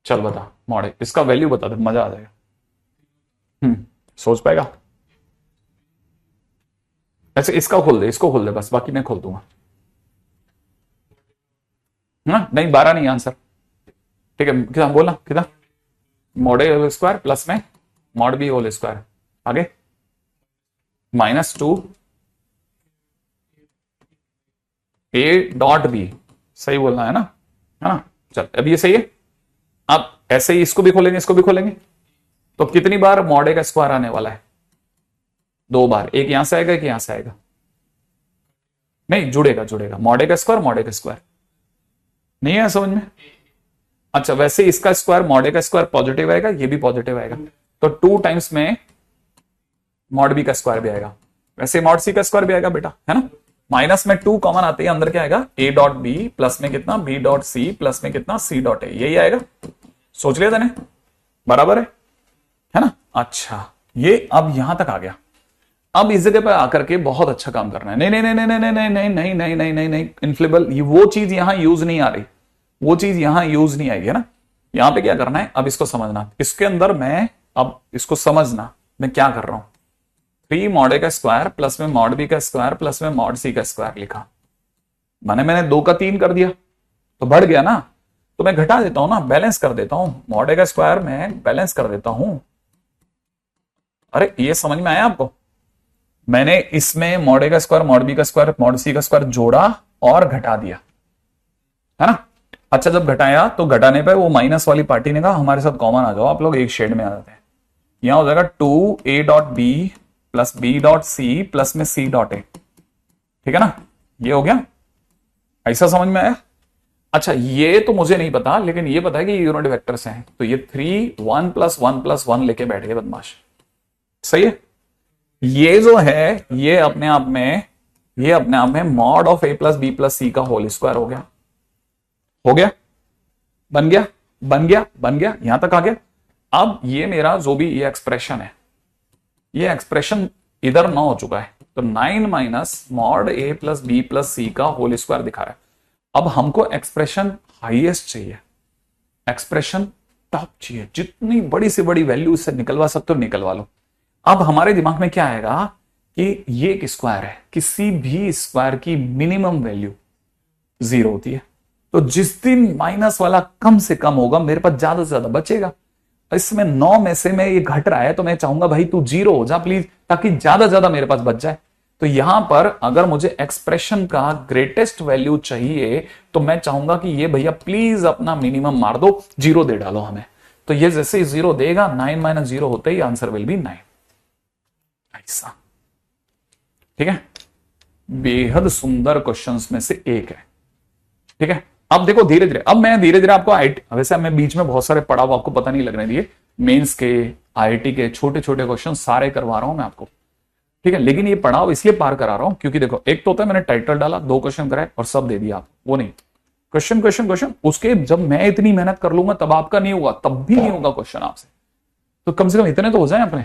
चल बता, मॉड ए, इसका वैल्यू बता दे, मजा आ जाएगा। सोच पाएगा, ऐसे इसका खोल दे, इसको खोल दे बस, बाकी मैं खोल दूंगा ना। नहीं 12 नहीं आंसर, ठीक है, कितना बोलना, कितना, मॉड ए होल स्क्वायर प्लस में मॉड बी होल स्क्वायर, आगे -2 ए डॉट बी, सही बोलना है ना, चल अब ये सही है। अब ऐसे ही इसको भी खोलेंगे, इसको भी खोलेंगे, तो कितनी बार मॉड ए का स्क्वायर आने वाला है, 2 बार, एक यहां से आएगा, एक यहां से आएगा, नहीं जुड़ेगा मॉड ए का स्क्वायर नहीं है समझ में। अच्छा वैसे इसका स्क्वायर, मॉड ए का स्क्वायर पॉजिटिव आएगा, ये भी पॉजिटिव आएगा, तो 2 टाइम्स में मॉड बी का स्क्वायर भी आएगा, वैसे मॉड सी का स्क्वायर भी आएगा बेटा, है ना। माइनस में 2 कॉमन आते हैं, अंदर क्या आएगा, ए डॉट बी प्लस में कितना बी डॉट सी प्लस में कितना सी डॉट ए, यही आएगा, सोच लिया तने, बराबर है ना। अच्छा ये अब यहां तक आ गया, अब इस जगह पर आकर के बहुत अच्छा काम करना है, नहीं नहीं नहीं नहीं नहीं नहीं नहीं नहीं नहीं नहीं नहीं नहीं इनफ्लेबल, वो चीज यहां यूज नहीं आ रही, वो चीज यहां यूज नहीं आएगी, है ना। यहां पे क्या करना है, अब इसको समझना, इसके अंदर मैं, अब इसको समझना मैं क्या कर रहा हूं, 3 मॉड ए का स्क्वायर प्लस में मॉड बी का स्क्वायर प्लस में मॉड सी का स्क्वायर लिखा, मैंने 2 का 3 कर दिया तो बढ़ गया ना, तो मैं घटा देता हूं ना, बैलेंस कर देता हूं, मॉड ए का स्क्वायर में बैलेंस कर देता हूं। अरे ये समझ में आया आपको, मैंने इसमें मॉड ए का स्क्वायर मॉड बी का स्क्वायर मॉड सी का स्क्वायर जोड़ा और घटा दिया, है ना। अच्छा जब घटाया तो घटाने पे वो माइनस वाली पार्टी ने कहा हमारे साथ कॉमन आ जाओ, आप लोग एक शेड में आ जाते हैं, यहां हो जाएगा 2 A dot B plus B dot C plus में सी डॉट ए, ठीक है ना, ये हो गया, ऐसा समझ में आया। अच्छा ये तो मुझे नहीं पता, लेकिन ये पता है कि यूनिट वेक्टर्स हैं, तो ये 3 1 प्लस 1 प्लस 1 लेके बैठ गए बदमाश, सही है। ये जो है ये अपने आप में mod of A plus B plus c का होल स्क्वायर हो गया, बन गया, यहां तक आ गया। अब ये मेरा जो भी ये एक्सप्रेशन है, ये एक्सप्रेशन इधर 9 हो चुका है, तो 9 minus mod A plus B plus c का होल स्क्वायर दिखा रहा है। अब हमको एक्सप्रेशन हाईएस्ट चाहिए, एक्सप्रेशन टॉप चाहिए, जितनी बड़ी से बड़ी वैल्यू इससे निकलवा सकते हो निकलवा लो। अब हमारे दिमाग में क्या आएगा कि ये एक स्क्वायर है, किसी भी स्क्वायर की मिनिमम वैल्यू 0 होती है, तो जिस दिन माइनस वाला कम से कम होगा मेरे पास ज्यादा से ज्यादा बचेगा। इसमें 9 में से मैं ये घट रहा है, तो मैं चाहूंगा भाई तू 0 हो जा प्लीज, ताकि ज्यादा ज्यादा मेरे पास बच जाए। तो यहां पर अगर मुझे एक्सप्रेशन का ग्रेटेस्ट वैल्यू चाहिए तो मैं चाहूंगा कि ये भैया प्लीज अपना मिनिमम मार दो, 0 दे डालो हमें। तो ये जैसे ही 0 देगा, 9 माइनस 0 होते ही आंसर विल बी 9, ऐसा, ठीक है। बेहद सुंदर क्वेश्चंस में से एक है, ठीक है। अब देखो धीरे धीरे, अब मैं धीरे धीरे आपको वैसे मैं बीच में बहुत सारे पड़ाव आपको पता नहीं लगने दिए, मेंस के, आईआईटी के छोटे छोटे क्वेश्चन सारे करवा रहा हूं मैं आपको, ठीक है। लेकिन ये पढ़ाओ इसलिए पार करा रहा हूं क्योंकि देखो, एक तो होता है मैंने टाइटल डाला, 2 क्वेश्चन कराए और सब दे दिया आप, वो नहीं, क्वेश्चन क्वेश्चन क्वेश्चन, उसके जब मैं इतनी मेहनत कर लूंगा तब आपका नहीं होगा, तब भी नहीं होगा क्वेश्चन आपसे, तो कम से कम इतने तो हो जाए अपने,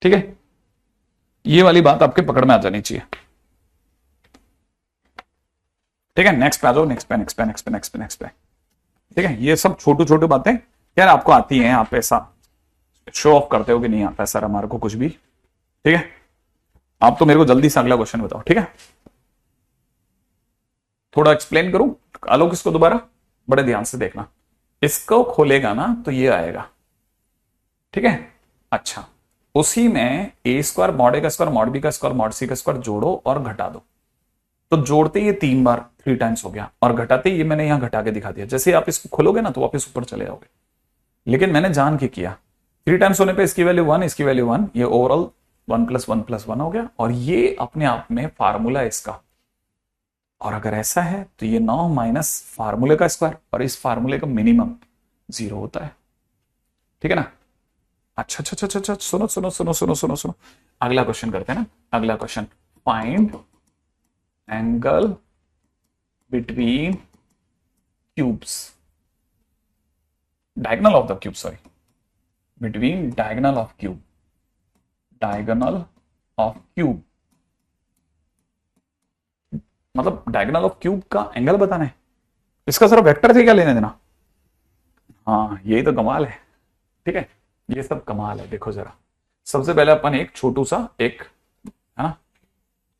ठीक है। ये वाली बात आपके पकड़ में आ जानी चाहिए, ठीक है। नेक्स्ट पे आ जाओ, नेक्स्ट पे नेक्स्ट पे नेक्स्ट पे नेक्स्ट पे नेक्स्ट पे, ठीक है। ये सब छोटी छोटी बातें यार आपको आती हैं, आप ऐसा शो ऑफ करते हो कि नहीं आता है सर हमारे को कुछ भी, ठीक है। आप तो मेरे को जल्दी से अगला क्वेश्चन बताओ, ठीक है। थोड़ा एक्सप्लेन करूं, आलोक इसको दोबारा बड़े ध्यान से देखना, इसको खोलेगा ना तो ये आएगा, ठीक है। अच्छा, उसी में ए स्क्वायर मॉड ए का स्क्वायर मॉड बी का स्क्वायर मॉड सी का स्क्वायर जोड़ो और घटा दो, तो जोड़ते ये 3 बार 3 टाइम्स हो गया, और घटाते ये मैंने यहां घटा के दिखा दिया। जैसे आप इसको खोलोगे ना तो वापस ऊपर चले जाओगे, लेकिन मैंने जान के किया, 3 टाइम्स होने पे इसकी वैल्यू 1, इसकी वैल्यू 1, ये ओवरऑल 1 + 1 + 1 हो गया, और ये अपने आप में फार्मूला इसका। और अगर ऐसा है तो ये 9 माइनस फार्मूले का स्क्वायर, और इस फार्मूले का मिनिमम 0 होता है, ठीक है ना। अच्छा अच्छा अच्छा अच्छा, सुनो सुनो सुनो सुनो सुनो सुनो, अगला क्वेश्चन करते हैं ना। अगला question, find angle between cubes, diagonal of the cube, sorry, between diagonal of cube, diagonal of cube मतलब डायगोनल ऑफ क्यूब का एंगल बताना है, इसका जरा वेक्टर से क्या लेने देना। हाँ, यही तो कमाल है, ठीक है, ये सब कमाल है। देखो जरा, सबसे पहले अपन एक छोटू सा एक, है ना,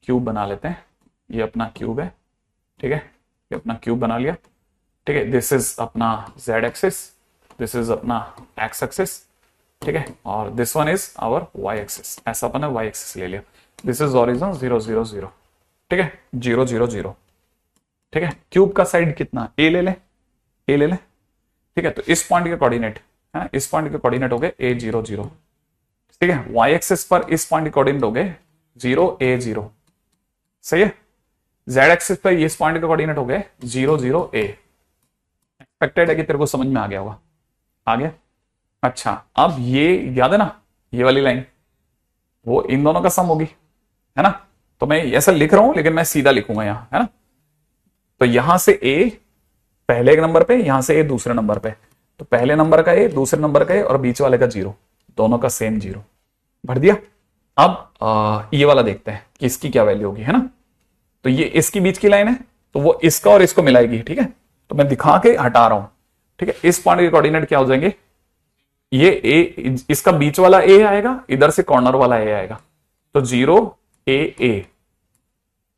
क्यूब बना लेते हैं। ये अपना क्यूब है, ठीक है, ये अपना क्यूब बना लिया, ठीक है। दिस इज अपना z एक्सिस, दिस इज अपना x एक्सिस, ठीक है, और this one is our y axis, ऐसा अपन ने y एक्सिस ले लिया। दिस इज ओरिजिन 0 0 0, ठीक है, 0 0 0, ठीक है। क्यूब का साइड कितना, a ले ले, a ले ले, ठीक है। तो इस पॉइंट के कोऑर्डिनेट है, इस पॉइंट के कोऑर्डिनेट हो गए a 0 0, ठीक है। y एक्सिस पर इस पॉइंट के कोऑर्डिनेट हो गए 0 a 0, सही है। z एक्सिस पर इस पॉइंट के कोऑर्डिनेट हो गए 0 0 a। एक्सपेक्टेड है कि तेरे को समझ में आ गया होगा, आ गया। अच्छा, अब ये याद है ना, ये वाली लाइन वो इन दोनों का सम होगी, है ना। तो मैं ऐसा लिख रहा हूं लेकिन मैं सीधा लिखूंगा यहां, है ना। तो यहां से a पहले नंबर पे, यहां से a दूसरे नंबर पे, तो पहले नंबर का a, दूसरे नंबर का a और बीच वाले का 0, दोनों का सेम 0 भर दिया। अब ये वाला देखते हैं कि इसकी क्या वैल्यू होगी, है ना। तो ये इसकी बीच की लाइन है, तो वो इसका और इसको मिलाएगी, ठीक है। तो मैं दिखा के हटा रहा हूं, ठीक है। इस पॉइंट के कोऑर्डिनेट क्या हो जाएंगे, ये a, इसका बीच वाला a आएगा, इधर से कॉर्नर वाला a आएगा, तो 0 a a,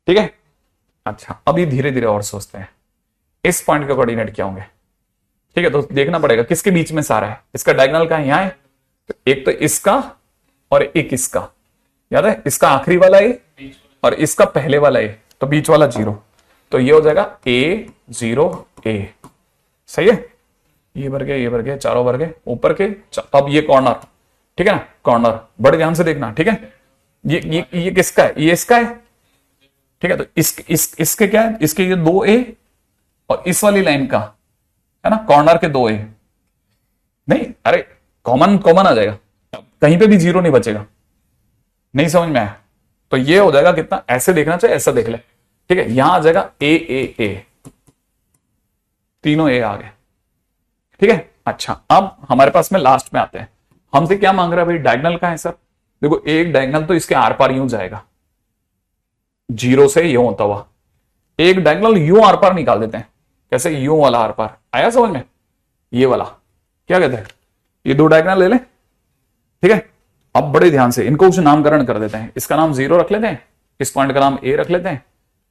ठीक है। अच्छा, अभी धीरे धीरे और सोचते हैं, इस पॉइंट के कोऑर्डिनेट क्या होंगे, ठीक है। तो देखना पड़ेगा किसके बीच में सारा है, इसका डायगोनल का यहां है, तो एक तो इसका और एक इसका, याद है, इसका आखिरी वाला a और इसका पहले वाला a, तो बीच वाला 0, तो ये हो जाएगा a 0 a, सही है। ये भर गए, ये भर गए, चारों भर गए, ऊपर के। अब ये कॉर्नर, ठीक है ना, कॉर्नर बड़े ध्यान से देखना, ठीक है। ये किसका है, ये इसका है, ठीक है। तो इसके क्या है, इसके ये 2a और इस वाली लाइन का, है ना, कॉर्नर के 2a, नहीं अरे कॉमन कॉमन आ जाएगा, कहीं पे भी 0 नहीं बचेगा, नहीं समझ में आया। तो ये हो जाएगा कितना, ऐसे देखना चाहिए, ऐसा देख ले, ठीक है। यहां आ जाएगा a, तीनों a आ गए, ठीक है। अच्छा, अब हमारे पास में लास्ट में आते हैं, हमसे क्या मांग रहा है भाई, डायगोनल का है सर। देखो एक डायगोनल तो इसके आर पार यूं जाएगा, 0 से यूं होता हुआ, एक डायगोनल यूं आर पार निकाल देते हैं, कैसे, यूं वाला आर पार, आया समझ में, ये वाला क्या कहते हैं, ये 2 डायगोनल ले ले, ठीक है। अब बड़े ध्यान से इनको कुछ नामकरण कर देते हैं, इसका नाम 0 रख लेते हैं, इस पॉइंट का नाम a रख लेते हैं,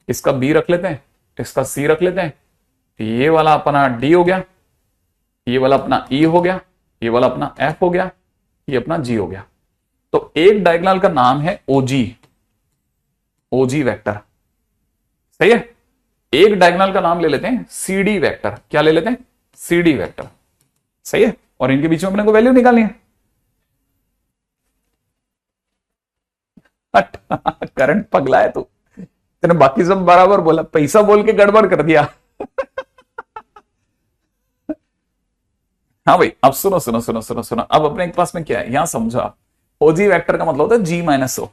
इसका b रख लेते हैं, इसका c रख लेते हैं। ये वाला अपना d हो गया, ये वाला अपना e हो गया, ये वाला अपना f हो गया, ये अपना g हो गया। तो एक डायगोनल का नाम है OG वेक्टर, सही है। एक डायगोनल का नाम ले लेते हैं CD वेक्टर, क्या ले लेते हैं, CD वेक्टर, सही है। और इनके बीच में अपने को वैल्यू निकालनी है। करंट पगला है तू, तेने बाकी सब बराबर बोला, पैसा बोल के गड़बड़ कर दिया। हाँ भाई, अब सुनो सुनो सुनो सुनो सुनो, अब अपने पास में क्या है यहां समझो आप। ओजी वेक्टर का मतलब होता है जी माइनस ओ,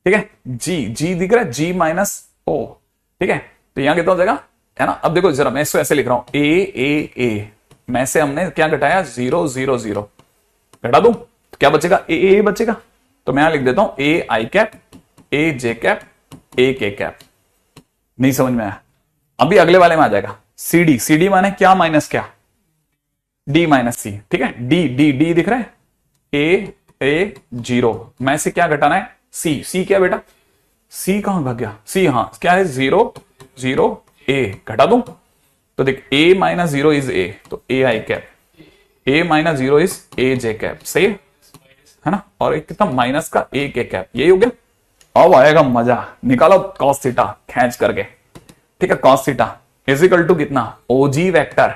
ठीक है, जी जी दिख रहा है, जी माइनस ओ, ठीक है। तो यहां कितना हो जाएगा, है ना। अब देखो जरा मैं इसको ऐसे लिख रहा हूं, ए में से हमने क्या घटाया, 0 0 0, घटा दूं तो क्या बचेगा, ए बचेगा। तो मैं यहां लिख देता हूं ए I cap, A j cap, ए के कैप। नहीं समझ में आया। अभी अगले वाले में आ जाएगा, सी डी माने क्या माइनस क्या, डी माइनस सी, ठीक है। डी डी डी दिख रहा है, ए 0 में से क्या घटाना है, सी क्या बेटा, सी कहां भाग गया, सी, हाँ क्या है, 0 0 ए, घटा दूं तो देख ए माइनस 0 इज ए, तो a I cap, a minus 0 is a j cap, सही है ना। और एक कितना माइनस का ए के कैप, यही हो गया। अब आएगा मजा, निकालो कॉस थीटा खींच करके, ठीक है। Cos theta is equal to कितना, OG vector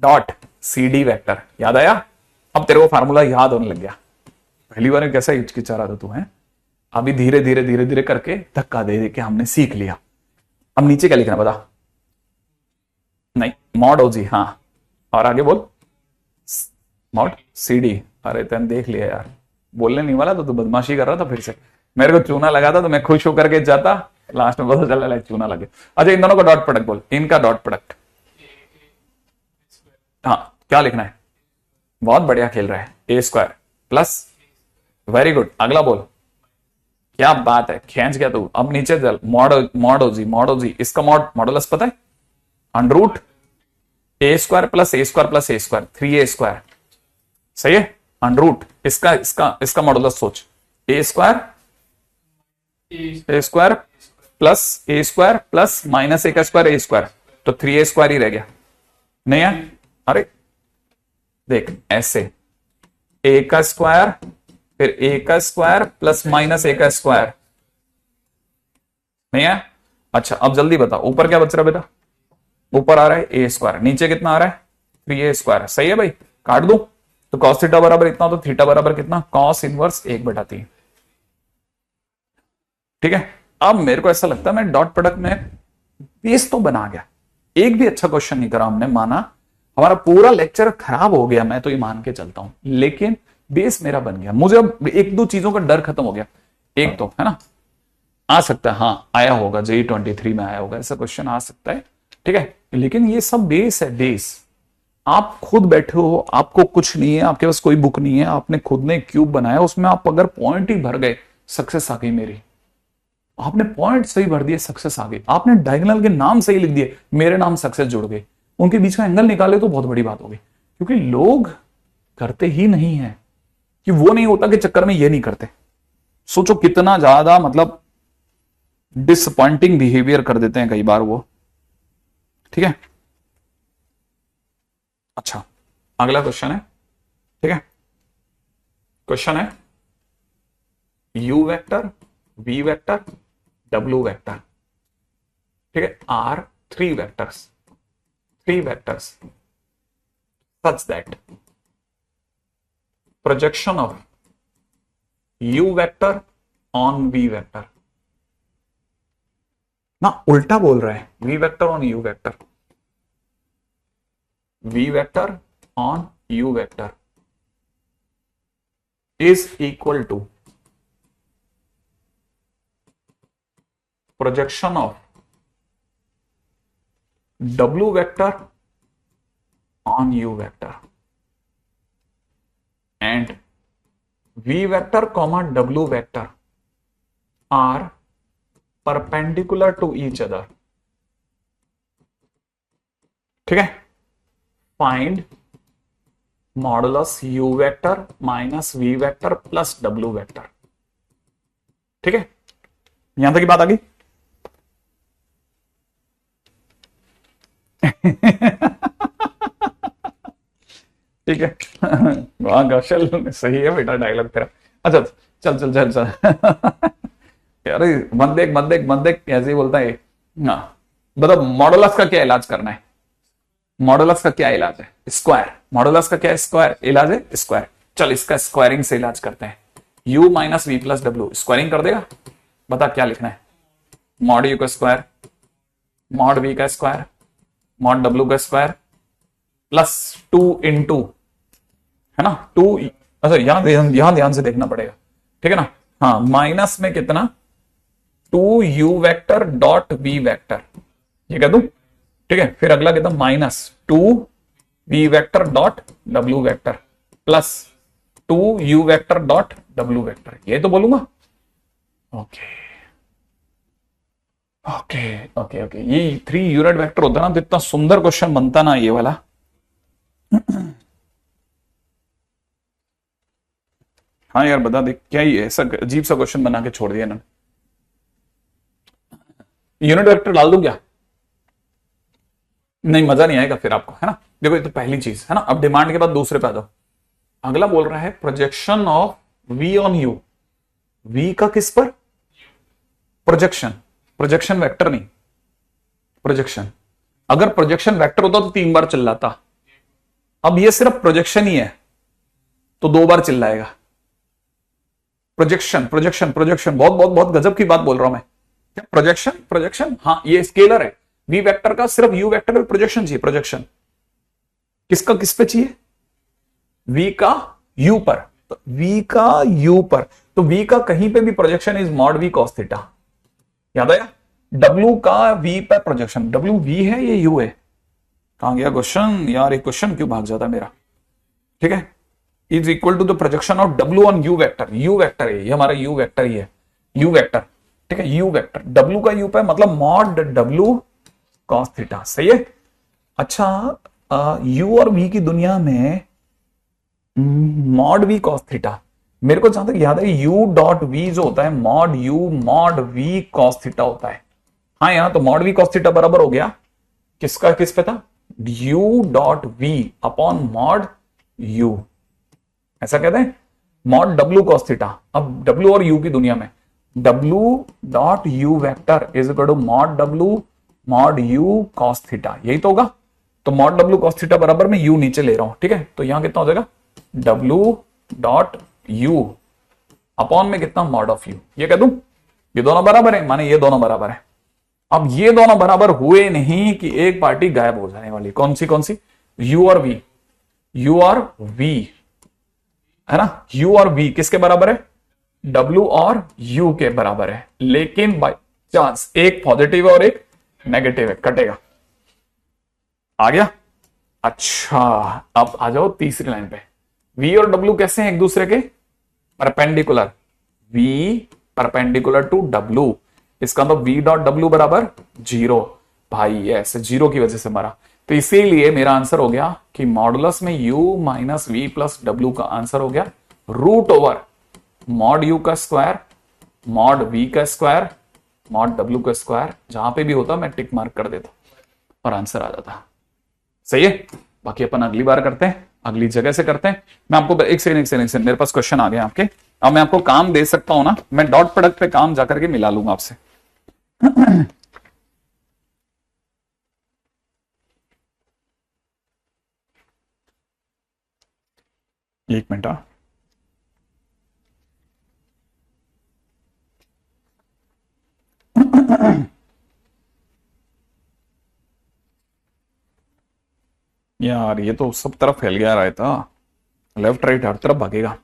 dot C D vector, याद आया। अब तेरे को फार्मूला याद होने लग गया, पहली बार में कैसा हिचकिचा रहा था तू, है। अभी धीरे धीरे धीरे धीरे करके धक्का दे दे के हमने सीख लिया। अब नीचे क्या लिखना बता, नहीं मॉड ओजी, हाँ, और आगे बोल मॉड सी डी। अरे तेने देख लिया यार, बोलने नहीं वाला तो तू बदमाशी कर रहा था फिर से, मेरे को चूना लगा था तो मैं खुश होकर के जाता, लास्ट में पता चला चूना लगे। अच्छा इन दोनों का डॉट प्रोडक्ट बोल, इनका डॉट प्रोडक्ट, हाँ क्या लिखना है, बहुत बढ़िया खेल रहा है, A square plus, very good, अगला बोल, क्या बात है, खींच गया तू। अब नीचे चल, मॉड ओजी, इसका मॉडुलस पता है, अंडर रूट ए स्क्वायर प्लस ए स्क्वायर प्लस ए स्क्वायर, 3a स्क्वायर, सही है। अंडर रूट इसका इसका इसका मॉडुलस सोच, ए स्क्वायर प्लस माइनस ए का स्क्वायर ए स्क्वायर, तो 3a स्क्वायर ही रह गया, नहीं है। अरे देख ऐसे, ए का स्क्वायर फिर ए का स्क्वायर प्लस माइनस ए का स्क्वायर, नहीं है। अच्छा अब जल्दी बता, ऊपर क्या बच रहा बेटा, ऊपर आ रहा है ए स्क्वायर, नीचे कितना आ रहा है, 3a स्क्वायर, सही है भाई। काट दो तो कॉस थीटा बराबर इतना, तो थीटा बराबर कितना, कॉस इनवर्स 1/3, ठीक है। अब मेरे को ऐसा लगता है मैं डॉट प्रोडक्ट में बेस तो बना गया, एक भी अच्छा क्वेश्चन नहीं करा हमने, माना हमारा पूरा लेक्चर खराब हो गया, मैं तो ये मान के चलता हूं, लेकिन बेस मेरा बन गया। मुझे अब एक दो चीजों का डर खत्म हो गया, एक तो है ना, आ सकता है, हाँ आया होगा JEE 23 में आया होगा ऐसा क्वेश्चन, आ सकता है, ठीक है। लेकिन ये सब बेस है, बेस। आप खुद बैठे हो, आपको कुछ नहीं है, आपके पास कोई बुक नहीं है, आपने खुद ने क्यूब बनाया, उसमें आप अगर पॉइंट ही भर गए, सक्सेस आ गई मेरी। आपने पॉइंट सही भर दिए, सक्सेस आ गई। आपने डायगोनल के नाम सही लिख दिए, मेरे नाम सक्सेस जुड़ गए। उनके बीच का एंगल निकाले तो बहुत बड़ी बात होगी, क्योंकि लोग करते ही नहीं है, कि वो नहीं होता के चक्कर में ये नहीं करते। सोचो कितना ज्यादा मतलब डिसअपॉइंटिंग बिहेवियर कर देते हैं कई बार वो, ठीक है। अच्छा अगला क्वेश्चन है, ठीक है। क्वेश्चन है u vector, v vector, w vector, ठीक है, are three vectors such that projection of u vector on v vector, ना उल्टा बोल रहा है, v vector on u vector, v vector on u vector is equal to projection of w vector on u vector and v vector comma w vector are perpendicular to each other, ठीक है। Find modulus u vector minus v vector plus w vector, ठीक है। यहां तक की बात आ गई। ठीक है वाह कौशल, सही है बेटा डायलॉग तेरा। अच्छा चल चल चल चल अरे मत देख कैसे बोलता है। हाँ बताओ मॉडुलस का क्या इलाज करना है, मॉडुलस का क्या इलाज है, स्क्वायर। मॉडुलस का क्या स्क्वायर इलाज है, स्क्वायर। चल इसका स्क्वायरिंग से इलाज करते हैं, u minus V plus W squaring कर देगा। बता क्या लिखना है, मॉड u का स्क्वायर, मॉड v का स्क्वायर, मॉड w का स्क्वायर प्लस 2 है ना 2। अच्छा यहां ध्यान से देखना पड़ेगा, ठीक है ना। हाँ माइनस में कितना 2u vector dot v vector, ये कह दूं, ठीक है। फिर अगला कितना -2v vector dot w vector plus 2u vector dot w vector, ये तो बोलूंगा। ओके ओके ओके ओके, ये 3 यूनिट वेक्टर होता ना तो इतना सुंदर क्वेश्चन बनता ना ये वाला। हाँ यार बता दे क्या ही है, ऐसा अजीब सा क्वेश्चन बना के छोड़ दिया इन्होंने। यूनिट वेक्टर डाल दूं क्या? नहीं मजा नहीं आएगा फिर आपको, है ना। देखो ये तो पहली चीज है ना। अब डिमांड के बाद दूसरे पे आ जाओ। अगला बोल रहा है projection of v on u। v का किस पर? प्रोजेक्शन, प्रोजेक्शन वेक्टर नहीं, प्रोजेक्शन। अगर प्रोजेक्शन वेक्टर होता तो 3 बार चिल्लाता, अब ये सिर्फ प्रोजेक्शन ही है तो 2 बार चिल्लाएगा। प्रोजेक्शन प्रोजेक्शन प्रोजेक्शन, बहुत बहुत बहुत गजब की बात बोल रहा हूं मैं। क्या प्रोजेक्शन? प्रोजेक्शन हाँ ये स्केलर है। v वेक्टर का सिर्फ u वेक्टर में प्रोजेक्शन चाहिए, प्रोजेक्शन किसका किस पे चाहिए? v का u पर, तो v का u पर, तो v का कहीं पे भी projection is mod v cos theta. याद आया? w का v पर प्रोजेक्शन, w v है ये u है। कहां गया क्वेश्चन यार, एक क्वेश्चन क्यों भाग जाता मेरा, ठीक है। Is equal to the projection of w on u vector, u vector है ये हमारा, u वेक्टर ही है, u वेक्टर, ठीक है। u वेक्टर w का u पे मतलब मॉड w cos थीटा, सही है। अच्छा u और v की दुनिया में मॉड v cos थीटा, मेरे को जहां तक याद है u डॉट v जो होता है mod u mod v cos theta होता है। हाँ यहां तो मॉड v cos थीटा बराबर हो गया किसका किस पे था? u dot v upon mod u, ऐसा कहते हैं मॉड w cos थीटा। अब w और u की दुनिया में w dot u vector is equal to mod w mod u cos theta, यही तो होगा। तो मॉड w cos थीटा बराबर में u नीचे ले रहा हूं, ठीक है। तो यहां कितना हो जाएगा w डॉट u अपॉन में कितना मॉड ऑफ u, ये कह दूं ये दोनों बराबर है, माने ये दोनों बराबर है। अब ये दोनों बराबर हुए नहीं कि एक पार्टी गायब हो जाने वाली, कौन सी कौन सी? u और v, u और v है ना। u और v किसके बराबर है? w और u के बराबर है, लेकिन बाय चांस एक पॉजिटिव है और एक नेगेटिव है, कटेगा। आ गया? अच्छा अब आ जाओ तीसरी लाइन पे। v और w कैसे हैं एक दूसरे के? Perpendicular, v perpendicular to w, इसका मतलब v डॉट w बराबर 0। भाई ऐसे 0 की वजह से मरा, तो इसीलिए मेरा आंसर हो गया कि मॉडुलस में u minus v plus w का आंसर हो गया रूट ओवर मॉड u का स्क्वायर मॉड v का स्क्वायर मॉड w का स्क्वायर। जहां पे भी होता मैं टिक मार्क कर देता और आंसर आ जाता। सही है। बाकी अपन अगली बार करते हैं, अगली जगह से करते हैं। मैं आपको एक सेकंड मेरे पास क्वेश्चन आ गए आपके। अब मैं आपको काम दे सकता हूं ना, मैं डॉट प्रोडक्ट पे काम जाकर के मिला लूंगा आपसे। एक मिनट यार, ये तो सब तरफ फैल गया रहता, लेफ्ट राइट हर तरफ भागेगा।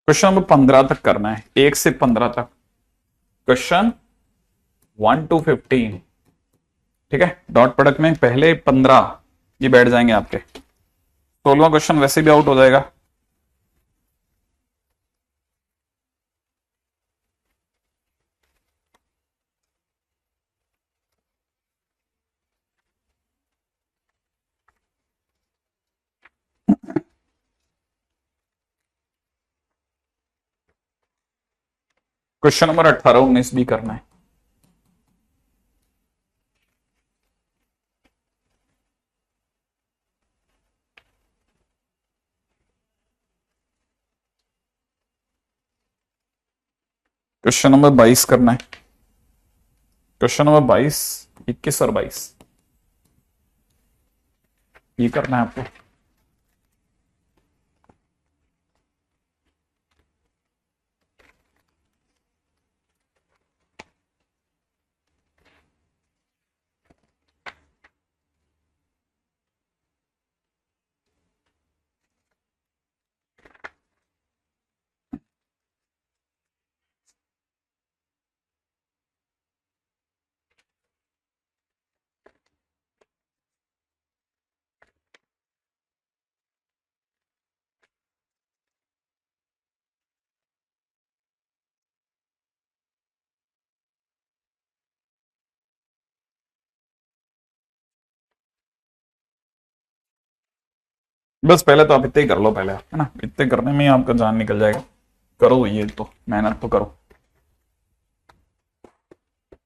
क्वेश्चन नंबर 15 तक करना है, 1 से 15 तक। क्वेश्चन 1 to 15, ठीक है। डॉट प्रोडक्ट में पहले 15 ये बैठ जाएंगे आपके, 16वां क्वेश्चन वैसे भी आउट हो जाएगा। क्वेश्चन नंबर 18 19 भी करना है। क्वेश्चन नंबर 22 करना है। क्वेश्चन नंबर 22, 21 और 22 ये करना है आपको। बस पहले तो आप इतने ही कर लो, पहले है ना, इतने करने में ही आपका जान निकल जाएगा। करो ये तो, मेहनत तो करो।